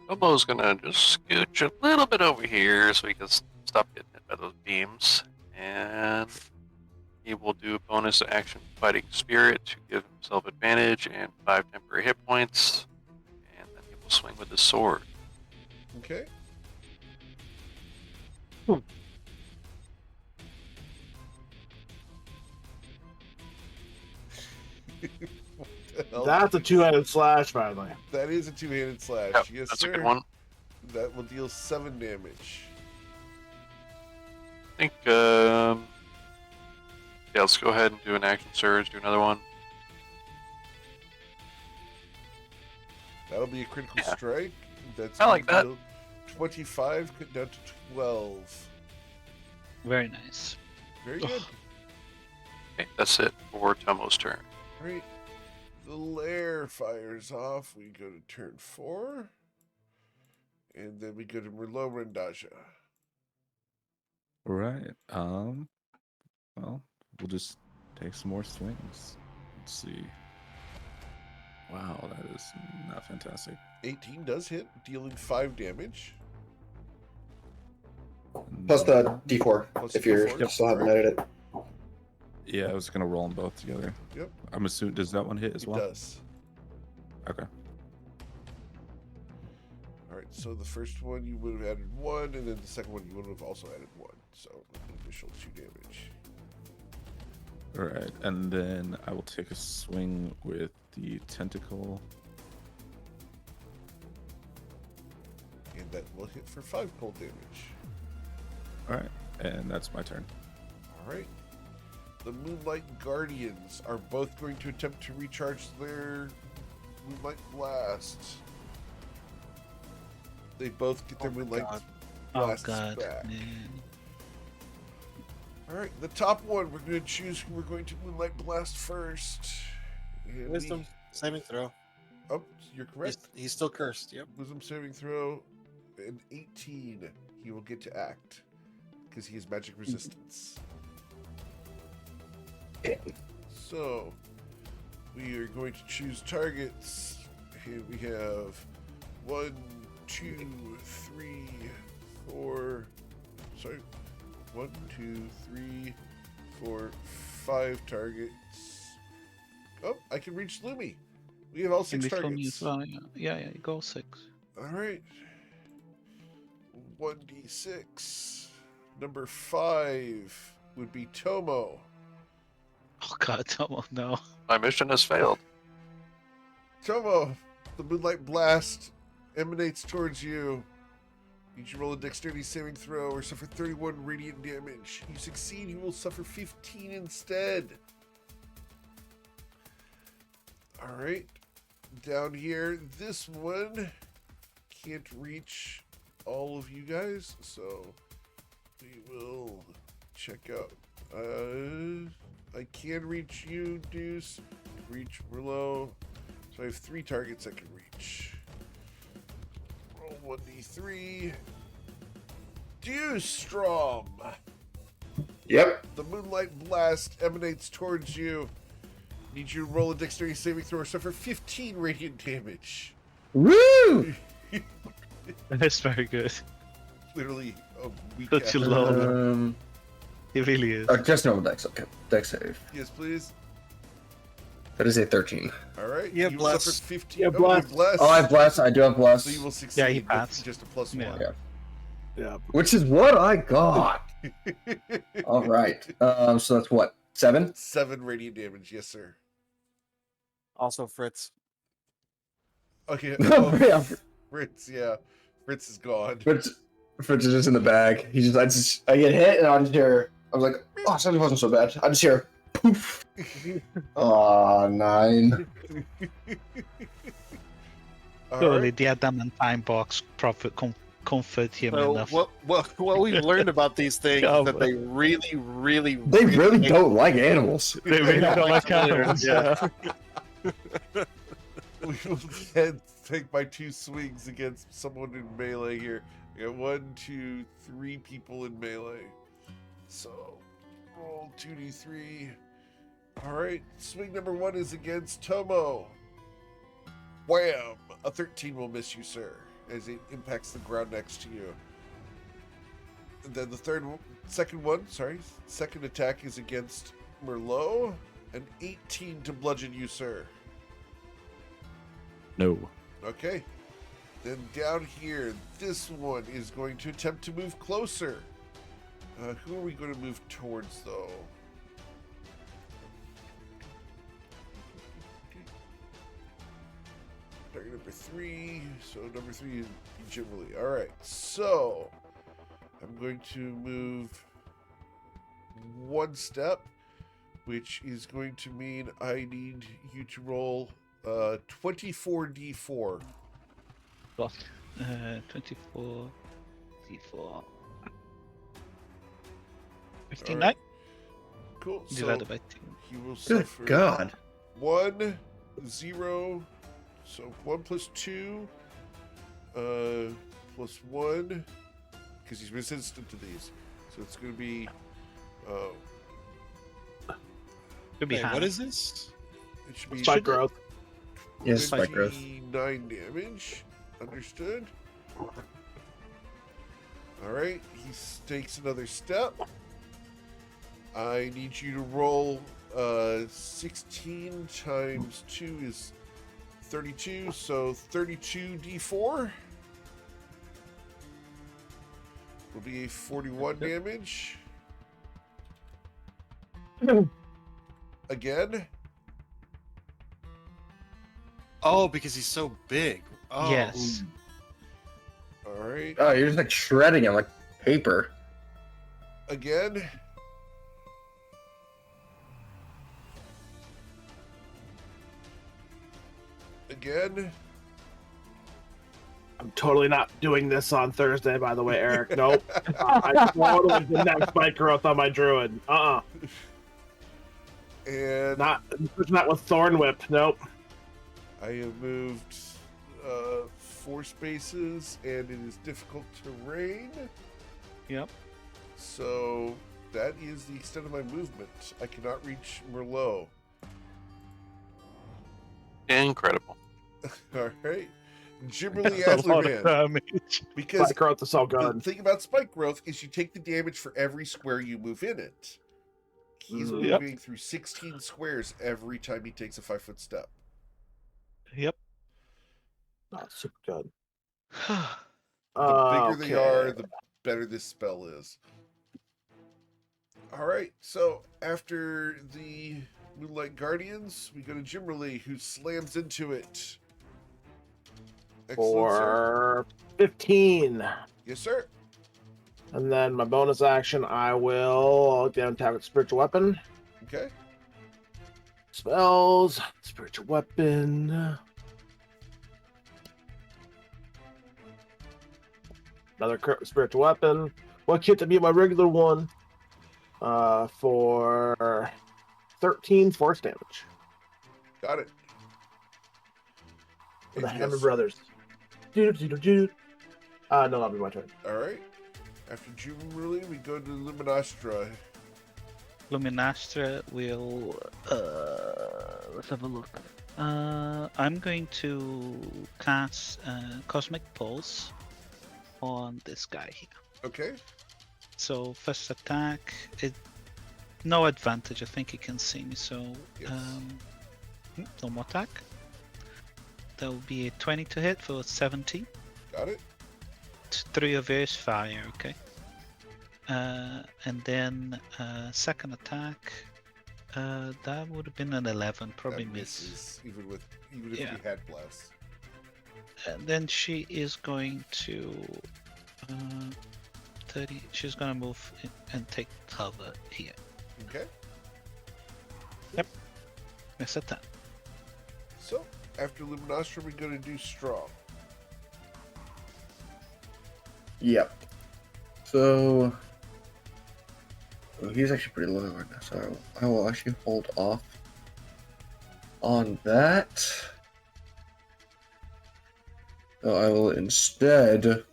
Tomo's gonna just scooch a little bit over here so he can stop getting hit by those beams. And he will do a bonus action Fighting Spirit to give himself advantage and 5 temporary hit points. And then he will swing with his sword. Okay. What the hell? That's a two-handed slash, by the way. That is a two-handed slash. Yep, Yes, that's sir. a good one. That will deal 7 damage. I think, yeah, let's go ahead and do an action surge, do another one. That'll be a critical Yeah. strike. That's I like gonna deal 25 cut down to 12. Very nice. Very good. Okay, that's it for Tomo's turn. Right. The lair fires off. We go to turn 4. And then we go to Merlot Rendaja. All right. Well, we'll just take some more swings. Let's see. Wow, that is not fantastic. 18 does hit, dealing 5 damage. Plus the D4, Plus if you're D4. still haven't edited it. Yeah, I was gonna roll them both together. Yep. I'm assuming, does that one hit as It well? does. Okay. Alright, so the first one you would have added 1, and then the second one you would have also added 1. So, an initial 2 damage. All right, and then I will take a swing with the tentacle. And that will hit for 5 cold damage. All right, and that's my turn. Alright. The Moonlight Guardians are both going to attempt to recharge their Moonlight Blast. They both get their Moonlight God. Oh Blasts god. back. Man. Alright, the top one, we're going to choose who we're going to Moonlight Blast first. And Wisdom saving throw. Oh, you're correct. He's still cursed. Yep. Wisdom saving throw. An 18. He will get to act. Because he has magic resistance. So, we are going to choose targets. Here we have 1, 2, 3, 4. Sorry. 1, 2, 3, 4, 5 targets. Oh, I can reach Lumi. We have all 6 Before me targets. as well, yeah, go 6. Alright. 1d6. Number 5 would be Tomo. Oh god, Tomo, no. My mission has failed. Tomo, the Moonlight Blast emanates towards you. You should roll a dexterity saving throw or suffer 31 radiant damage. You succeed, you will suffer 15 instead. Alright. Down here, this one can't reach all of you guys, so we will check out. I can reach you, Deuce. Reach Merlot. So I have 3 targets I can reach. Roll 1d3. Deuce Strom. Yep. The Moonlight Blast emanates towards you. Need you to roll a dexterity saving throw or suffer 15 radiant damage. Woo! That's very good. Literally a week Such a after. low. It really is. Just normal dex. Okay, dex save. Yes, please. That is a 13. Alright. You have bless. suffered 15. You have Oh, you have bless. bless. Oh, I have bless. I do have bless. So you will succeed. Yeah, he with passed. Just a plus Yeah. 1. Yeah. Yeah. Which is what I got. All right. So that's what 7. 7 radiant damage. Yes, sir. Also Fritz. Okay. Yeah. Fritz, yeah. Fritz is gone. Fritz is just in the bag. I get hit and I just hear. I was like, oh, something wasn't so bad. I just hear poof. Aw, 9. Surely Alright. the adamantine box comfort him So enough. what we've learned about these things Yeah, is that they really, really, They really don't like animals. They really don't like animals. Yeah. We will then take my 2 swings against someone in melee here. I got 1, 2, 3 people in melee. So, roll 2d3. Alright, swing number 1 is against Tomo. Wham! A 13 will miss you, sir, as it impacts the ground next to you. And then the second attack is against Merlot. An 18 to bludgeon you, sir. No. Okay. Then down here, this one is going to attempt to move closer. Who are we going to move towards, though? Target number 3. So number 3 is generally. Alright, so I'm going to move 1 step, which is going to mean I need you to roll 24d4. 24 d4. 59 Alright. Cool. divided by 2. He will Good suffer God. 1, 0. So 1 plus 2, plus 1, because he's resistant to these. So it's going to be, Could be Wait, half. what is this? it should be Spike growth. Yes, spike growth. 29 damage. Understood? Alright, he takes another step. I need you to roll 16 times 2 is 32, so 32d4 will be a 41 damage. Again. Oh, because he's so big. Oh. Yes. Alright. Oh, you're just like shredding him like paper. Again. again. I'm totally not doing this on Thursday, by the way, Eric. Nope. I totally did not spike growth on my druid. And Not with Thorn Whip. Nope. I have moved 4 spaces, and it is difficult terrain. Yep. So that is the extent of my movement. I cannot reach Merlot. Incredible. All right. Gibberly That's a lot of Adlerman. damage. Because Spike growth is all the good. thing about spike growth is you take the damage for every square you move in it. He's Yep. moving through 16 squares every time he takes a 5-foot step. Yep. Not super good. The bigger they are, the better this spell is. All right, so after the Moonlight Guardians, we go to Gimmerly, who slams into it. Excellent, sir. For 15. Yes, sir. And then my bonus action, I'll down tap with Spiritual Weapon. Okay. Spells, Spiritual Weapon. Another Spiritual Weapon. What kit to be my regular one? For 13 force damage. Got it. For the Anything Hammer else? Brothers. No, that'll be my turn. All right. After Gimmerly, we go to Luminostra. Luminastra will. Let's have a look. I'm going to cast Cosmic Pulse on this guy here. Okay. So first attack, no advantage. I think he can see me. So Yes. no more attack. That will be a 20 to hit for 17. Got it. 3 of yours fire. Okay. And then second attack. That would have been an 11. Probably That miss. misses, even if Yeah. you had bless. And then she is going to 30. She's gonna move and take cover here. Okay. Miss at that. So after Luminostra, we go to do Strong. Yep. So he's actually pretty low right now, so I will actually hold off on that. So I will instead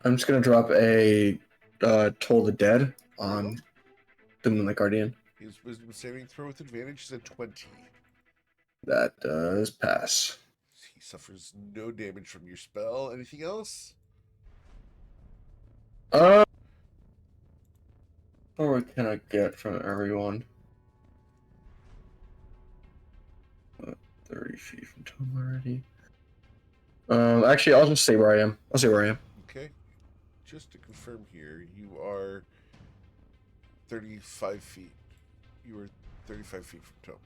I'm just gonna drop a Toll the Dead on the Moonlight Guardian. His wisdom saving throw with advantage is a 20. That does pass. He suffers no damage from your spell. Anything else? What can I get from everyone? 30 feet from Tom already. Actually, I'll just stay where I am. I'll stay where I am. Okay. Just to confirm here, you are 35 feet. You are 35 feet from Tomo.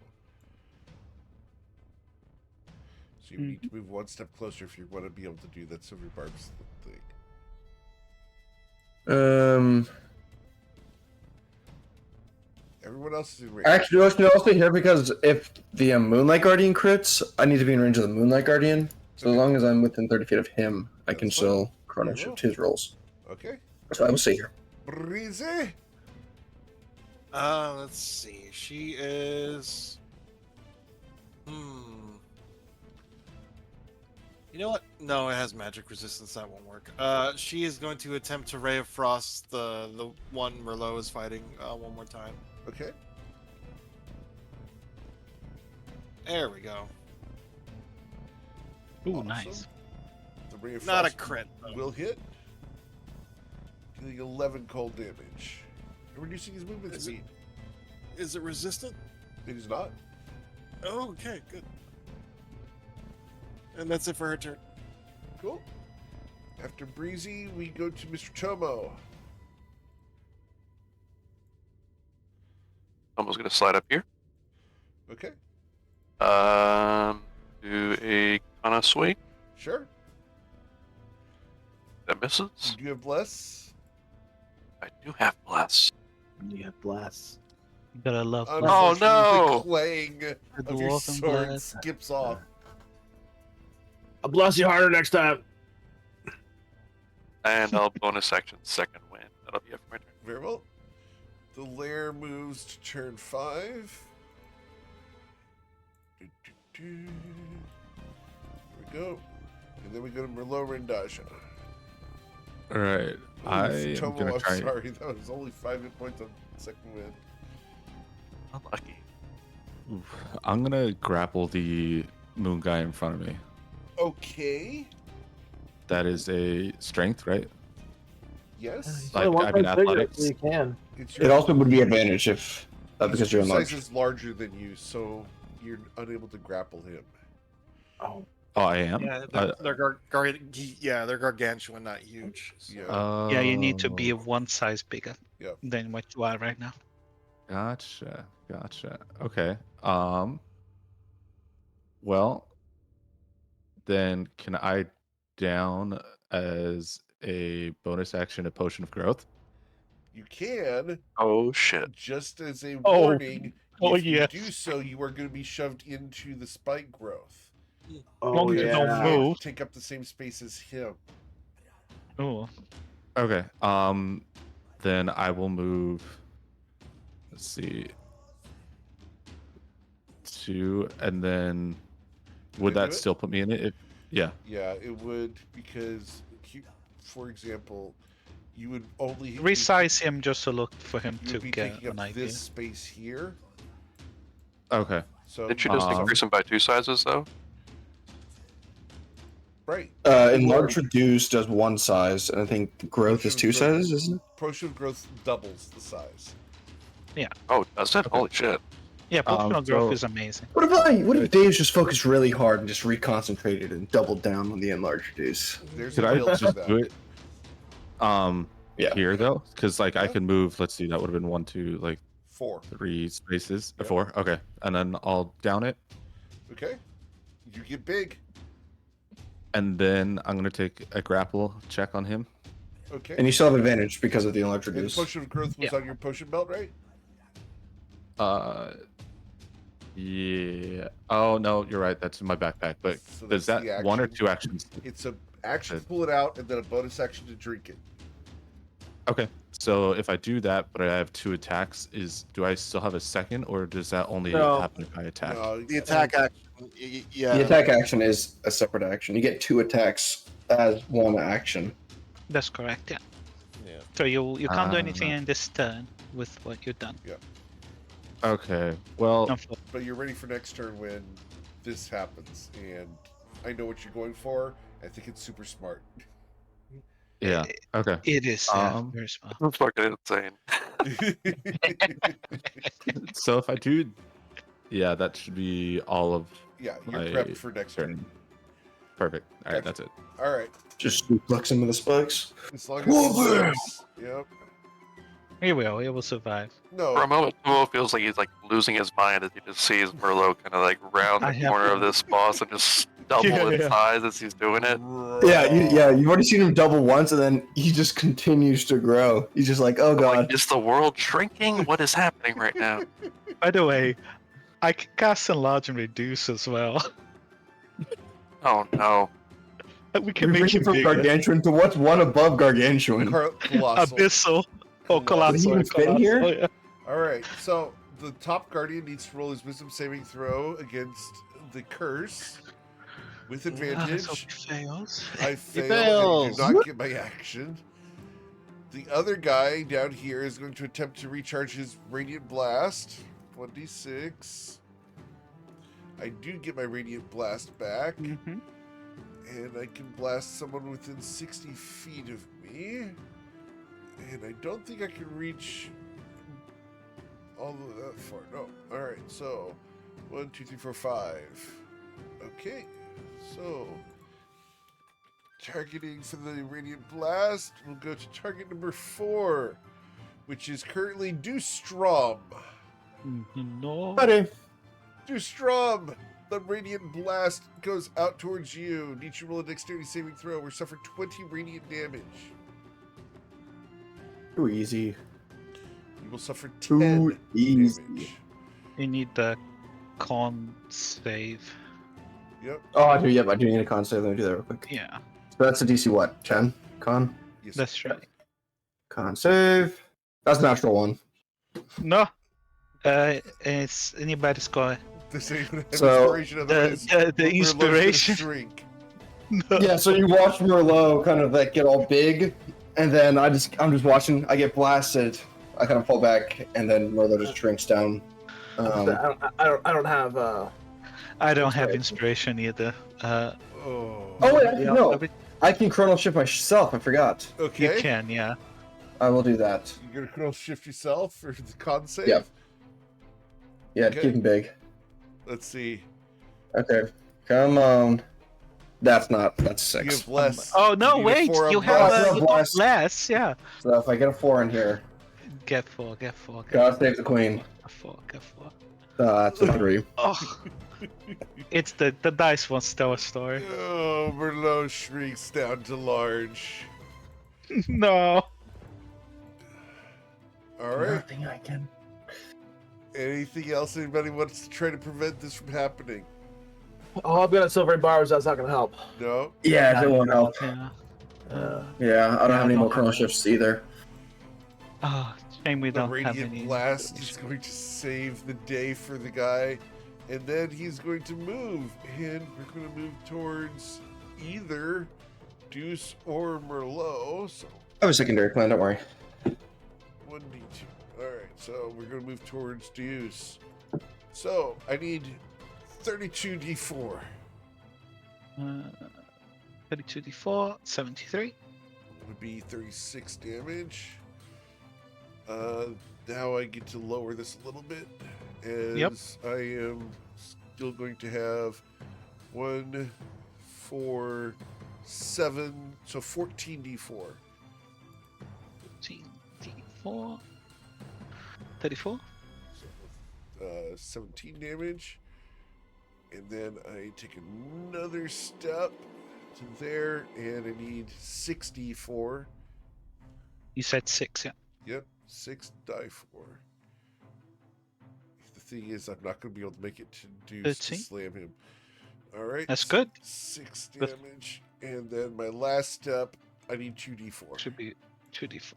So you need to move one step closer if you want to be able to do that Silver Barb's thing. Everyone else is in range. Actually, I'll stay here because if the Moonlight Guardian crits, I need to be in range of the Moonlight Guardian. So as long as I'm within 30 feet of him, I can That's still chrono Very well. shift his rolls. Okay. So I will stay here. Breeze. Let's see. She is. You know what? No, it has magic resistance. That won't work. She is going to attempt to Ray of Frost the one Merlot is fighting one more time. Okay. There we go. Ooh, Awesome. nice. The Ray of Not a Frost crit, though. will hit. Dealing 11 cold damage. And reducing his movement Is it- speed. Is it resistant? It is not. Oh, okay, good. And that's it for her turn. Cool. After Breezy, we go to Mr. Tomo. Almost gonna slide up here. Okay. Do a Kana swing. Sure. That misses. You do have Bless. I do have bless. Yeah, bless. You gotta love Oh, bless. Unfortunately, no! the clang The of your dwarven sword bless. skips off. I'll bless you harder next time. And I'll bonus action second wind. That'll be it for my turn. Very well. The lair moves to turn 5. Here we go. And then we go to Merlot Rendasha. All right. I am Tomo, gonna I'm try. sorry. That was only 5 hit points on second wind. Unlucky. Oof. I'm gonna grapple the moon guy in front of me. Okay. That is a strength, right? Yes. Like, One I mean, size bigger, athletics. so you can. It's It also would be advantage if he's because you're 2 enlarged. sizes larger than you, so you're unable to grapple him. Oh, Oh, I am. Yeah, they're gargantuan, not huge. So. Yeah. Yeah, you need to Oh, be one size bigger Yep. than what you are right now. Gotcha. Okay. Well, then can I down as a bonus action a potion of growth? You can, Oh shit. just as a Oh. warning, Oh, if you yes. do so, you are going to be shoved into the spike growth. oh Because You don't yeah. can't move. take up the same space as him. Oh, Okay. Then I will move. Let's see. 2, and then would Gonna that do it? still put me in it? Yeah. Yeah, it would, because, for example, you would only resize him just to look for him You to would be get taking an up idea. this space here. Okay. So Did you just increase them by 2 sizes though? right. Enlarge reduce does one size, and I think growth is Potion 2 of growth- sizes, isn't it? Potion of growth doubles the size. Oh, does it? Okay. Holy shit. Yeah, potion of growth so- is amazing. What if Dave's just focused really hard and just reconcentrated and doubled down on the enlarge reduce? There's Could a I build to just that. do it? Yeah. Here though, because like I Yeah. can move. Let's see, that would have been 1, 2, like 4. 3 spaces. Yep. 4. Okay, and then I'll down it, Okay. You get big. and then I'm gonna take a grapple check on him. Okay. And you still have advantage because of the enlarge And the reduce. potion of growth was Yeah. on your potion belt, right? Yeah. Oh no, you're right. That's in my backpack. But So does that's that the 1 or action. 2 actions? It's a action to pull it out, and then a bonus action to drink it. Okay. So if I do that, but I have 2 attacks, do I still have a second, or does that only No. happen if I attack? No, The attack action, yeah. The attack action is a separate action. You get 2 attacks as one action. That's correct. Yeah. Yeah. So you can't do anything Ah. in this turn with what you've done. Okay. Well, Unfortunately. But you're ready for next turn when this happens, and I know what you're going for. I think it's super smart. yeah. Okay. It is Um, very smart. That's fucking insane. So if I do, yeah, that should be all of Yeah, you're my prepped for next turn. turn. Perfect. All right, Excellent. that's it. All right, Just suplex him with the spikes. as long as Whoa, it's yep. He will survive. No, For a moment, Tuo feels like he's like losing his mind as he just sees Merlot kind of like round I the have- corner of this boss and just double in Yeah. size as he's doing it. You've already seen him double once, and then he just continues to grow. He's just like, oh I'm god. like, is the world shrinking? What is happening right now? By the way, I can cast enlarge and reduce as well. Oh no. We can You're make thinking it from bigger. gargantuan to what's one above gargantuan? Colossal. Abyssal. Oh, Colossal. Would he colossal. even fit colossal, here? yeah. All right, so the top guardian needs to roll his wisdom saving throw against the curse with Let's advantage. hope he fails. I fail and do fails. not get my action. The other guy down here is going to attempt to recharge his radiant blast. 1d6. I do get my radiant blast back, Mm-hmm. and I can blast someone within 60 feet of me. And I don't think I can reach all of that far. No. All right. So 1, 2, 3, 4, 5. Okay. So targeting for the radiant blast, we'll go to target number 4, which is currently Dustrom. No. Buddy. Dustrom, the radiant blast goes out towards you. Need you roll a dexterity saving throw or suffer 20 radiant damage. Too easy. You will suffer 10 Too easy. damage. You need the con save. Yep. Oh, I do. Yep, I do need a con save. Let me do that real quick. Yeah, So that's a DC what? 10 con. Yes. that's right. Con save. That's a natural one. No, it's anybody's got This ain't gonna have So, inspiration, the otherwise the Merlot's inspiration. gonna shrink. No. Yeah. So you watch Merlot kind of like get all big, and then I'm just watching. I get blasted. I kind of fall back, and then Merlot just shrinks down. I don't have. I don't have inspiration either. Oh. Oh wait, Yeah, no. every- I can chrono shift myself. I forgot. Okay. You can, yeah. I will do that. You're gonna control shift yourself for the con save? Yep. Yeah, Okay. keep him big. Let's see. Okay, come on. That's You 6. have less. Oh no, need a wait! 4 on You bless. have bless. you got less, yeah. So if I get a 4 in here, Get 4, get 4, get gotta save the queen. 4, get 4. That's a 3. Oh, it's the dice wants to tell a story. Oh, Merlot shrinks down to large. No. All right. Nothing I can. Anything else anybody wants to try to prevent this from happening? Oh, I've got a silvery bars. That's not gonna help. No? Yeah, it won't help. Yeah. Yeah, I don't have any more don't chrono have shifts either. Oh, shame we The don't have Radiant any. Blast is going to save the day for the guy. And then he's going to move. And we're going to move towards either Deuce or Merlot. So I have a secondary plan, don't worry. 1d2. Alright, so we're going to move towards Deuce. So I need 32d4. 32d4, 73. Would be 36 damage. Now I get to lower this a little bit, as I am still going to have 1, 4, 7, so 14d4. 14d4. 34. So 17 damage, and then I take another step to there, and I need 6d4. You said 6, yeah. Yep, 6 die 4. The thing is, I'm not going to be able to make it to Deuce to 13. slam him. All right. That's good. 6 Good. damage. And then my last step, I need 2d4. Should be 2d4.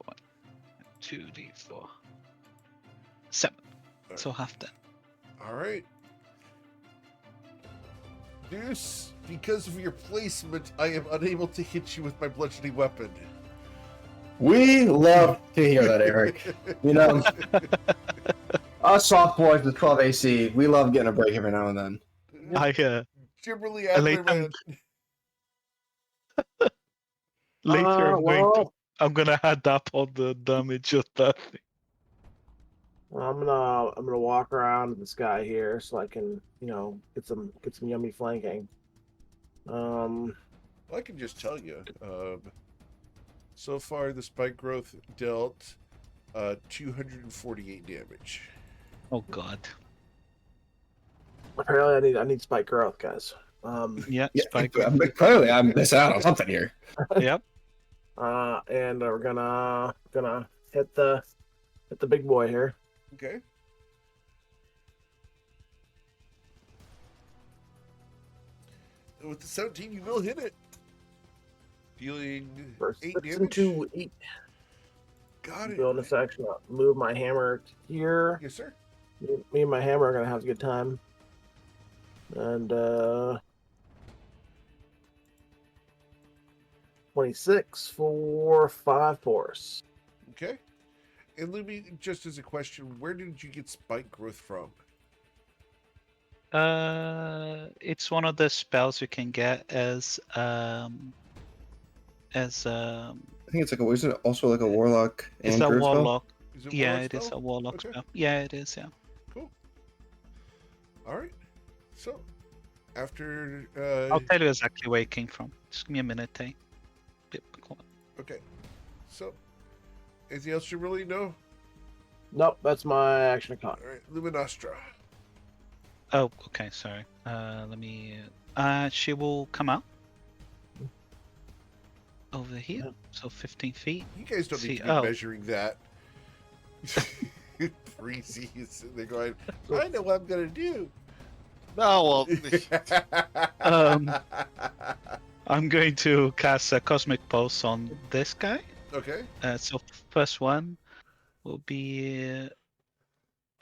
2d4. 7. Alright. So half that. All right. Deuce, because of your placement, I am unable to hit you with my bludgeoning weapon. We love to hear that, Eric. You know, us soft boys with 12 AC, we love getting a break every now and then. Kimberly later- Adler, Later, well, I'm gonna add up all the damage of that thing. I'm gonna walk around this guy here so I can, get some yummy flanking. Well, I can just tell you. So far, the spike growth dealt 248 damage. Oh god. Apparently, I need spike growth, guys. Yeah, Yeah, spike. clearly I'm missing out on something here. Yep. And we're gonna hit the big boy here. Okay. And with the 17, you will hit it. Dealing First 8 six damage. into 8. Got it. Bonus action. I'll move my hammer here. Yes, sir. Me and my hammer are gonna have a good time. And 26 for 5 force. Okay. And Lumi, just as a question, where did you get spike growth from? It's one of the spells you can get as I think it's like isn't it also like a warlock it's and a druid spell? warlock. Is it Yeah, warlock it is spell? a warlock Okay. spell. Yeah, it is. Yeah. Cool. All right. So, after I'll tell you exactly where it came from. Just give me a minute, eh? okay. So, anything else you really know? Nope, that's my action con. All right, Luminostra. Oh, okay. Sorry. Let me. She will come out over here. Yeah. So 15 feet. You guys don't need See, to be oh. measuring that. Breezy is sitting there going, I know what I'm going to do. No, well, I'm going to cast a Cosmic Pulse on this guy. Okay. So first one will be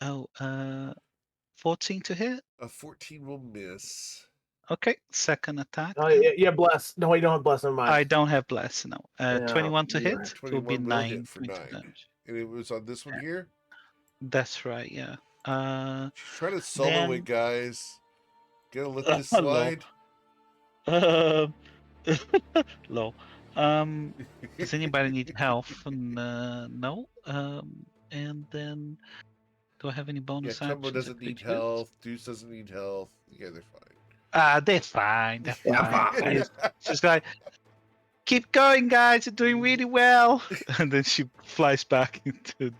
14 to hit. A 14 will miss. Okay, second attack. Oh, then. yeah, bless. No, you don't have bless. Never mind. I don't have bless now. Yeah, 21 to you're hit. right. It will be 21 will 9 hit for points of 9. damage. And it was on this one here? That's right, yeah. Try to solo then- it, guys. Gonna let this Hello. slide. Low. Does anybody need health? No. And then, do I have any Yeah, bonus Kumbo actions? doesn't need Crit hit? health. Deuce doesn't need health. Yeah, they're fine. They're fine. They're Yeah, fine. fine. She's like, keep going, guys. You're doing really well. And then she flies back to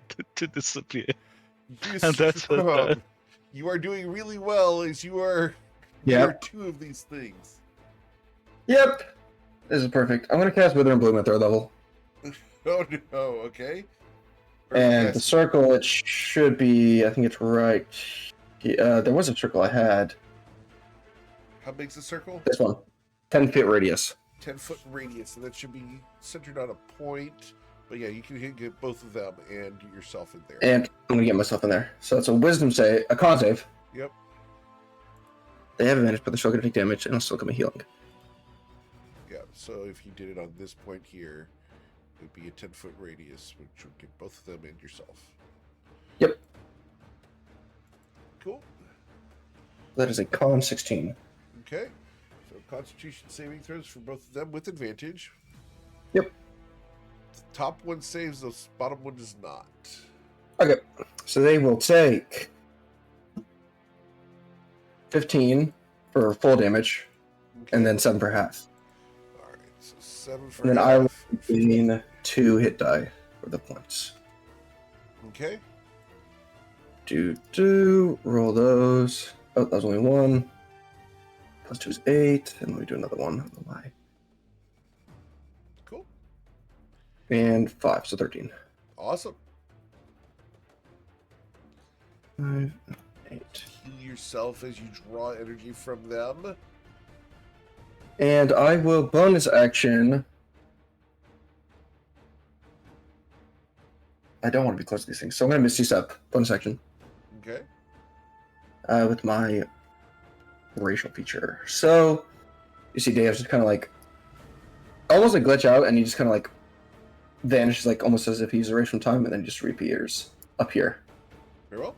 disappear. Deuce, And that's her turn. you are doing really well as you are Yep. near 2 of these things. Yep. This is perfect. I'm gonna cast Wither and Bloom at 3rd level. Oh no, okay. And the circle, it should be, I think it's right. There was a circle I had. How big's the circle? This one. 10-foot radius. 10-foot radius, and that should be centered on a point. But yeah, you can get both of them and yourself in there. And I'm gonna get myself in there. So it's a wisdom save, a con save. Yep. They have advantage, but they're still gonna take damage, and I'll still get my healing. Yeah, so if you did it on this point here, it would be a 10-foot radius, which would get both of them and yourself. Yep. Cool. That is a con 16. Okay. So Constitution saving throws for both of them with advantage. Yep. The top one saves, the bottom one does not. Okay. So they will take 15 for full damage, Okay. and then 7 for half. Alright, so 7 for And then I will half. gain 2 hit die for the points. Okay. Roll those. Oh, that was only 1. Plus 2 is 8. And let me do another one. I don't know why. Cool. And 5, so 13. Awesome. 5, 8. Heal yourself as you draw energy from them. And I will bonus action. I don't want to be close to these things, so I'm going to Misty Step. Bonus action. Okay. With my racial feature. So, you see Dave's just kind of like, almost like glitch out, and he just kind of like vanishes, like almost as if he's erased from time, and then just reappears up here. Very well.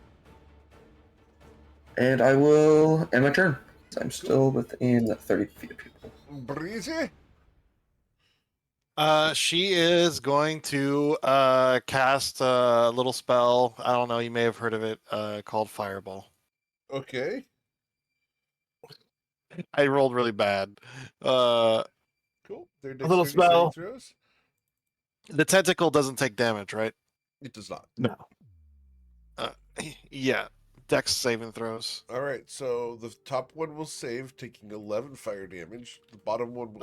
And I will end my turn. I'm still within 30 feet of people. Breezy? She is going to cast a little spell. I don't know. You may have heard of it. Called Fireball. Okay. I rolled really bad. Cool. Their A little dexterity spell. saving throws? The tentacle doesn't take damage, right? It does not. No. Yeah. Dex saving throws. All right, so the top one will save, taking 11 fire damage. The bottom one will.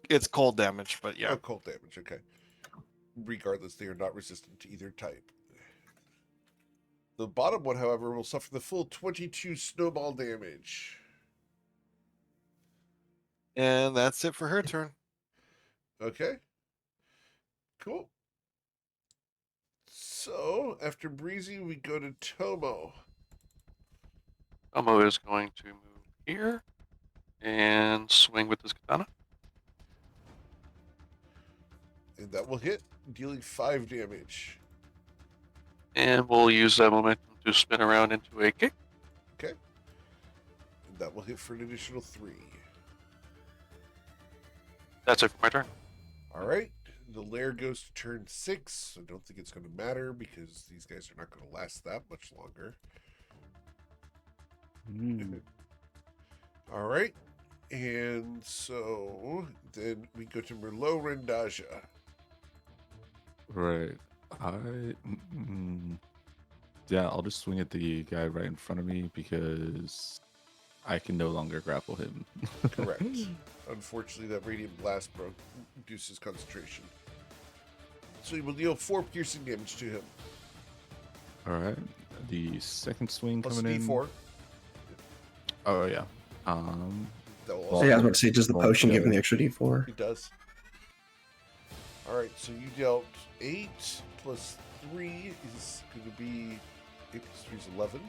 It's cold damage, but yeah. Oh, cold damage. Okay. Regardless, they are not resistant to either type. The bottom one, however, will suffer the full 22 snowball damage. And that's it for her turn. Okay. Cool. So after Breezy, we go to Tomo. Tomo is going to move here and swing with his katana. And that will hit, dealing 5 damage. And we'll use that momentum to spin around into a kick. Okay. And that will hit for an additional 3. That's it for my turn. All right. The lair goes to turn 6. I don't think it's going to matter because these guys are not going to last that much longer. All right. And so then we go to Merlot Rendaja. Right. Yeah, I'll just swing at the guy right in front of me because I can no longer grapple him. Correct. Unfortunately, that Radiant Blast reduces concentration. So you will deal 4 piercing damage to him. All right. The second swing Plus coming in. D4. Oh yeah. That will Well, also Yeah, I was about to say, does the Well, potion give yeah. him the extra D4? It does. Alright, so you dealt 8 plus 3 is going to be 8 plus 3 is 11.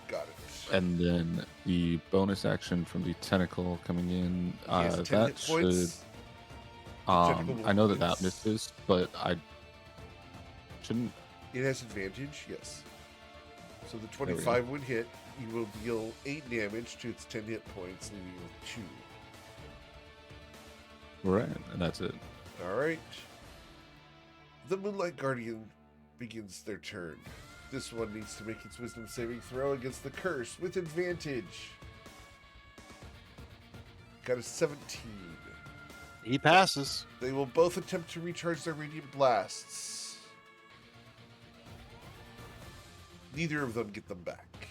Got it. And then the bonus action from the tentacle coming in. He has 10 That hit should. points. Tentacle I know that hits. misses, but I shouldn't. It has advantage, yes. So the we go. 25 would hit. You will deal 8 damage to its 10 hit points, leaving you with 2. Right, and that's it. Alright. The Moonlight Guardian begins their turn. This one needs to make its wisdom saving throw against the curse with advantage. Got a 17. He passes. They will both attempt to recharge their radiant blasts. Neither of them get them back.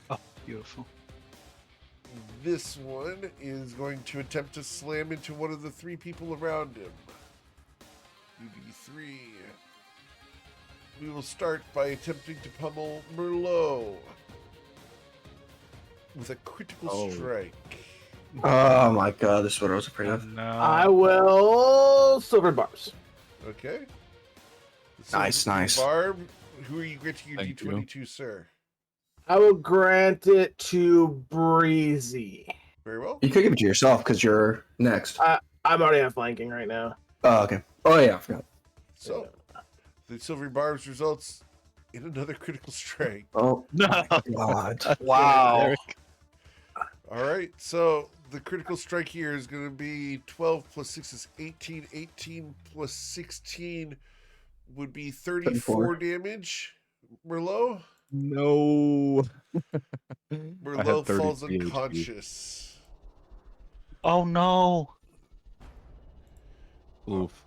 Oh, beautiful. This one is going to attempt to slam into one of the 3 people around him. UD3. We will start by attempting to pummel Merlot with a critical strike. Oh my god, this is what I was afraid of. No. I will silver bars. Okay. Nice, nice. Barb, who are you granting your Thank you. D22, sir? I will grant it to Breezy. Very well. You could give it to yourself because you're next. I'm already on flanking right now. Oh, okay. Oh yeah, I forgot. So, the Silvery Barbs results in another critical strike. Oh No. god. Wow. All right, so the critical strike here is going to be 12 plus 6 is 18. 18 plus 16 would be 34 damage. Merlot? No. Merlot falls unconscious. Oh no. Oof.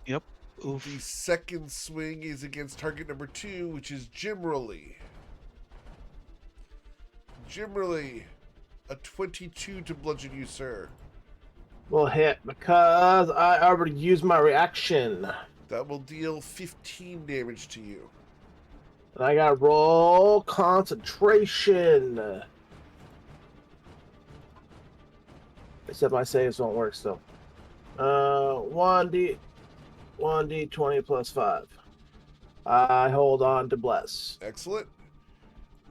Oof. The second swing is against target number 2, which is Jimmerly. Jimmerly, a 22 to bludgeon you, sir. Will hit because I already used my reaction. That will deal 15 damage to you. And I got roll concentration. Except my saves won't work still. 1d20 plus 5. I hold on to bless. Excellent.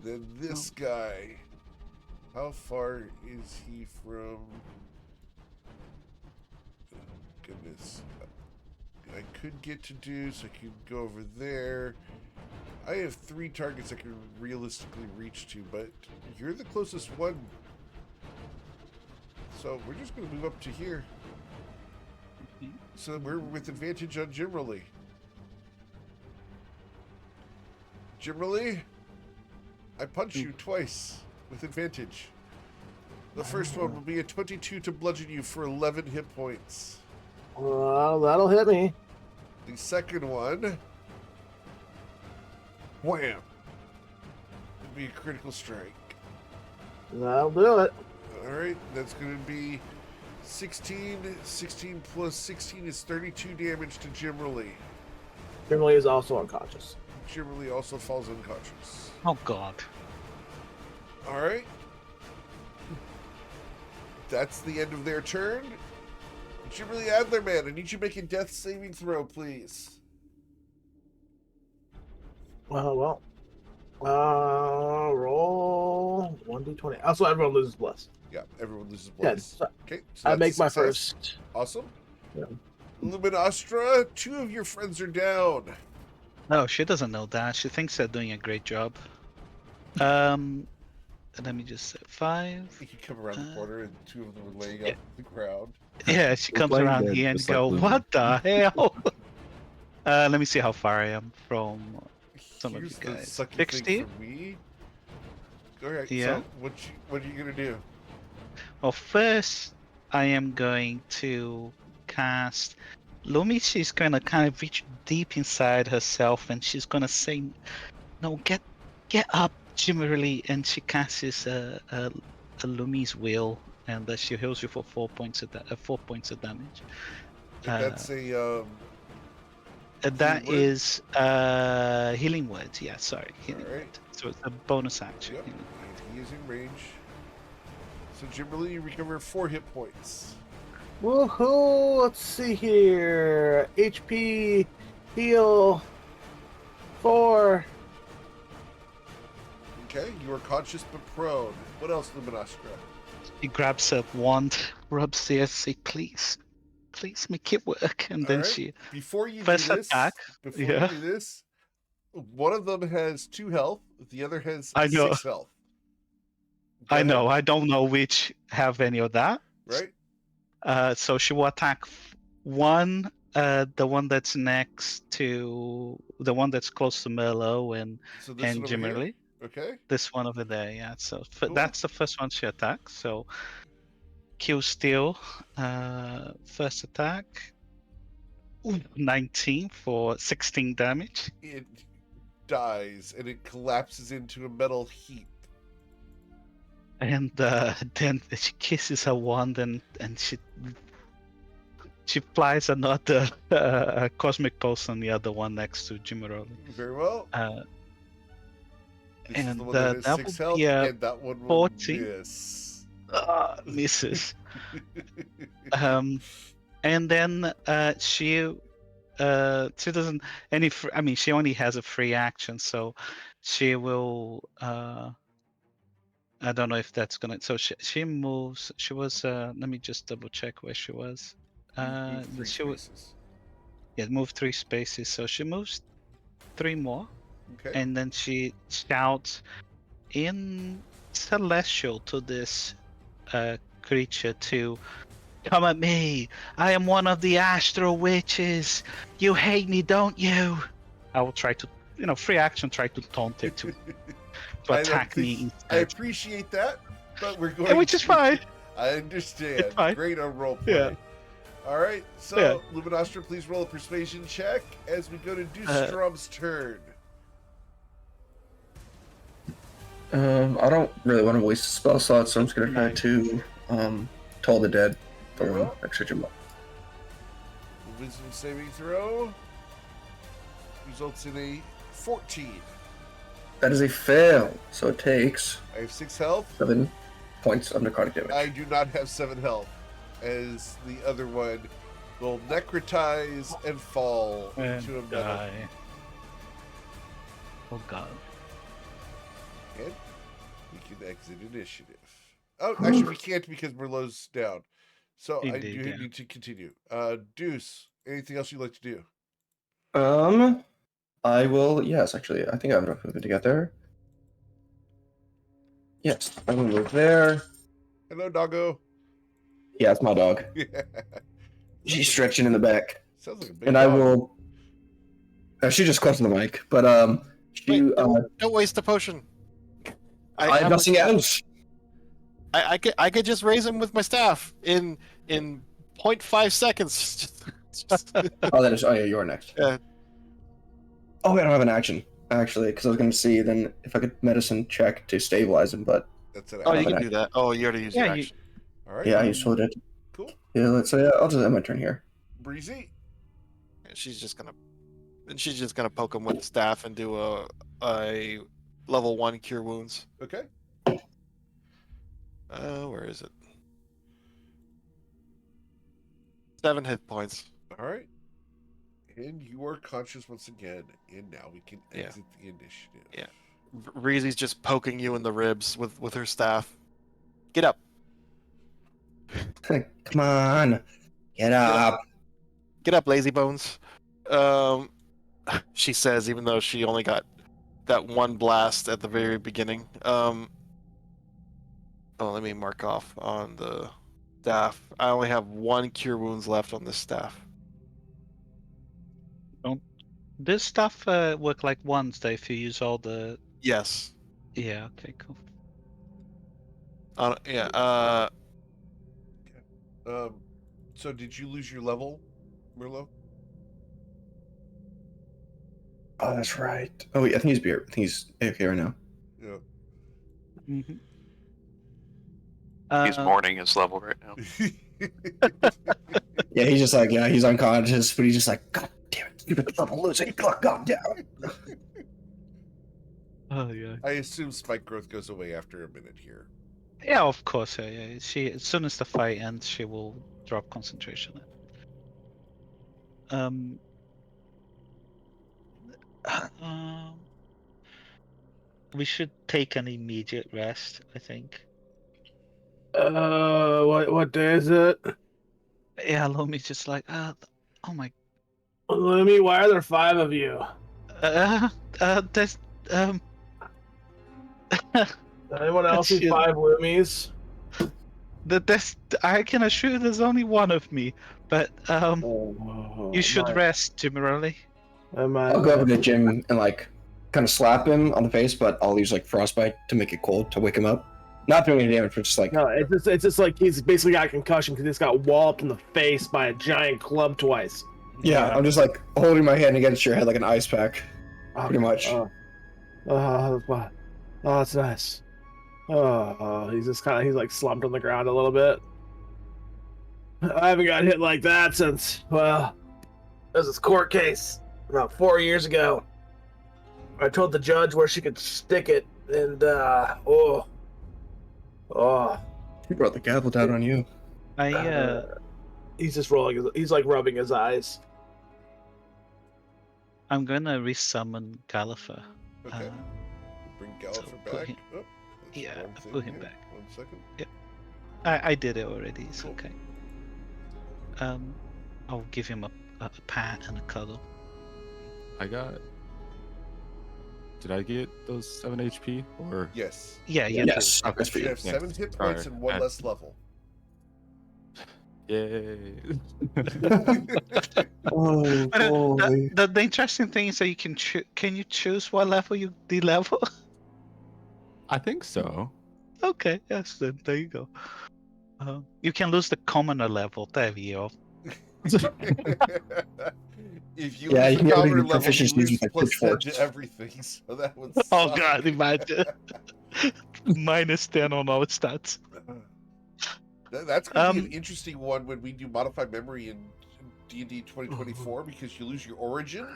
Then this guy. How far is he from... Oh, goodness. I could get to do, so I could go over there. I have 3 targets I can realistically reach to, but you're the closest one. So we're just going to move up to here. So we're with advantage on Jimmerly. Jimmerly, I punch you twice with advantage. The first one will be a 22 to bludgeon you for 11 hit points. Well, that'll hit me. The second one, wham, will be a critical strike. That'll do it. All right, that's going to be 16. 16 plus 16 is 32 damage to Jimmerly. Jimmerly is also unconscious. Jimmerly also falls unconscious. Oh god. All right. That's the end of their turn. Jimmerly Adlerman, I need you to make a death saving throw, please. Well. Roll 1d20. Also, everyone loses bless. Yeah, everyone loses Yeah, bless. so Okay, so I that's make a my success. first. Awesome. Yeah. Luminostra, 2 of your friends are down. No, she doesn't know that. She thinks they're doing a great job. Let me just say 5. You come around the corner and 2 of them are laying Yeah. on the ground. Yeah, she We're comes playing around dead, here and just like go, Lumi. what the hell? Let me see how far I am from some of Here's you the guys. sucky 60? thing for me. Alright, Yeah. so what are you gonna do? Well, first, I am going to cast. Lumi, she's gonna kind of reach deep inside herself, and she's gonna say, "No, get up, Jimmerly," and she casts a Lumi's will, and she heals you for 4 points of 4 points of damage. And that's a That Healing word? is healing word. Yeah, sorry, healing Alright. word. So it's a bonus action. Yep. Healing word. And he is in range. So Jimberly, you recover 4 hit points. Woohoo! Let's see here. HP, heal, 4. Okay, you are conscious but prone. What else, Luminostra? He grabs a wand, rubs the earth, say, please make it work. And then Alright. she Before you do first this, attack. Yeah. one of them has 2 health, the other has I know. 6 health. Go I ahead. know. I don't know which have any of that. Right? So she will attack one, the one that's next to the one that's close to Merlot and So this one over here? Jimmerly. Okay. This one over there, yeah. So Cool. that's the first one she attacks. So kill steal, first attack, 19 for 16 damage. It dies and it collapses into a metal heap. And then she kisses her wand and she flies another cosmic pulse on the other one next to Jimmeroli. Very well. This is And the one that has that 6 will health, be a and that one will 14. miss. Misses. And then she doesn't any. I mean, she only has a free action, so she will. I don't know if that's gonna. So she moves. She was. Let me just double check where she was. Move 3 She was. spaces. Yeah, move 3 spaces. So she moves 3 more, Okay. and then she shouts in celestial to this creature to come at me. I am one of the astral witches. You hate me, don't you? I will try to, free action, try to taunt it to attack me instead. I appreciate that, but we're going Which is fine. I understand. It's fine. Great on roleplay. Yeah. All right, so Yeah. Luminostra, please roll a persuasion check as we go to Dewstrom's turn. I don't really want to waste a spell slot, so I'm just gonna try Right. to Toll the Dead, the Very one well. extra gem. Wisdom saving throw results in a 14. That is a fail, so it takes I have 6 health. 7 points of necrotic damage. I do not have 7 health, as the other one will necrotize and fall into a metal. Die. Oh god. And we can exit initiative. Oh, actually, we can't because Merlot's down. So I Indeed, do yeah. need to continue. Deuce, anything else you'd like to do? I will. Yes, actually, I think I have enough movement to get there. Yes, I'm gonna move there. Hello, doggo. Yeah, it's my dog. She's stretching in the back, Sounds like a big and dog. I will. She just close to the mic, but Wait, she. don't waste the potion. I have nothing else. I could just raise him with my staff in 0.5 seconds. Oh, that is. Oh yeah, you're next. Yeah. Oh, I don't have an action actually, because I was gonna see then if I could medicine check to stabilize him, but That's an Oh, action. you can do that. Oh, you already used your action. All right. yeah, I used it. Cool. Yeah, let's say I'll just end my turn here. Breezy. She's just gonna poke him with the staff and do a level 1 cure wounds. Okay. Where is it? 7 hit points. All right. And you are conscious once again, and now we can Yeah. exit the initiative. Yeah. Reezy's just poking you in the ribs with her staff. Get up. Come on, get up. Get up, lazy bones. She says, even though she only got that one blast at the very beginning. Oh, let me mark off on the staff. I only have 1 cure wounds left on this staff. This stuff work like once though if you use all the. Yes. Yeah. Okay. Cool. Yeah. So did you lose your level, Merlot? Oh, that's right. Oh, wait, I think he's AFK right now. Yeah. Mm-hmm. He's mourning his level right now. Yeah, he's just like, yeah, he's unconscious, but he's just like, God damn it. Stupid purple losing. God damn. Oh yeah. I assume spike growth goes away after a minute here. Yeah, of course. Yeah. She, as soon as the fight ends, she will drop concentration. Um. um, we should take an immediate rest, I think. What day is it? Yeah, Lomi's just like, oh my. Lumi, why are there 5 of you? There's Anyone else see Shit. 5 Lumis? there's. I can assure you there's only one of me, but Oh, you should rest, Jimirali. I'll go over to Jim and like kind of slap him on the face, but I'll use like frostbite to make it cold to wake him up. Not doing any damage, but just like No, it's just like he's basically got a concussion because he's got walloped in the face by a giant club twice. yeah. I'm just like holding my hand against your head like an ice pack, pretty much. That's nice. He's like slumped on the ground a little bit. I haven't got hit like that since, well, there's this court case about 4 years ago. I told the judge where she could stick it, and He brought the gavel down on you. he's just he's like rubbing his eyes. I'm gonna resummon Galliffer. Okay. Bring Galliffer put back. him- Oh, that's yeah, one thing put him here. back. 1 second. I did it already. It's Cool. okay. I'll give him a pat and a cuddle. I got. Did I get those 7 HP or? Yes. Yeah, you Yes, Okay. that's for You you. have Yeah. 7 hit points Alright, and 1 and- less level. Yay! Oh boy. The interesting thing is that you can you choose what level you de-level? I think so. Okay, yes, then there you go. You can lose the commoner level. There we go. If you Yeah, lose you the can get rid commoner of your level, you proficiencies lose with, like, plus 10 pitchforks. to everything, so that would Oh suck. god, imagine. Minus 10 on all stats. That's going to be an Um, interesting one when we do modified memory in D&D 2024 because you lose your origin.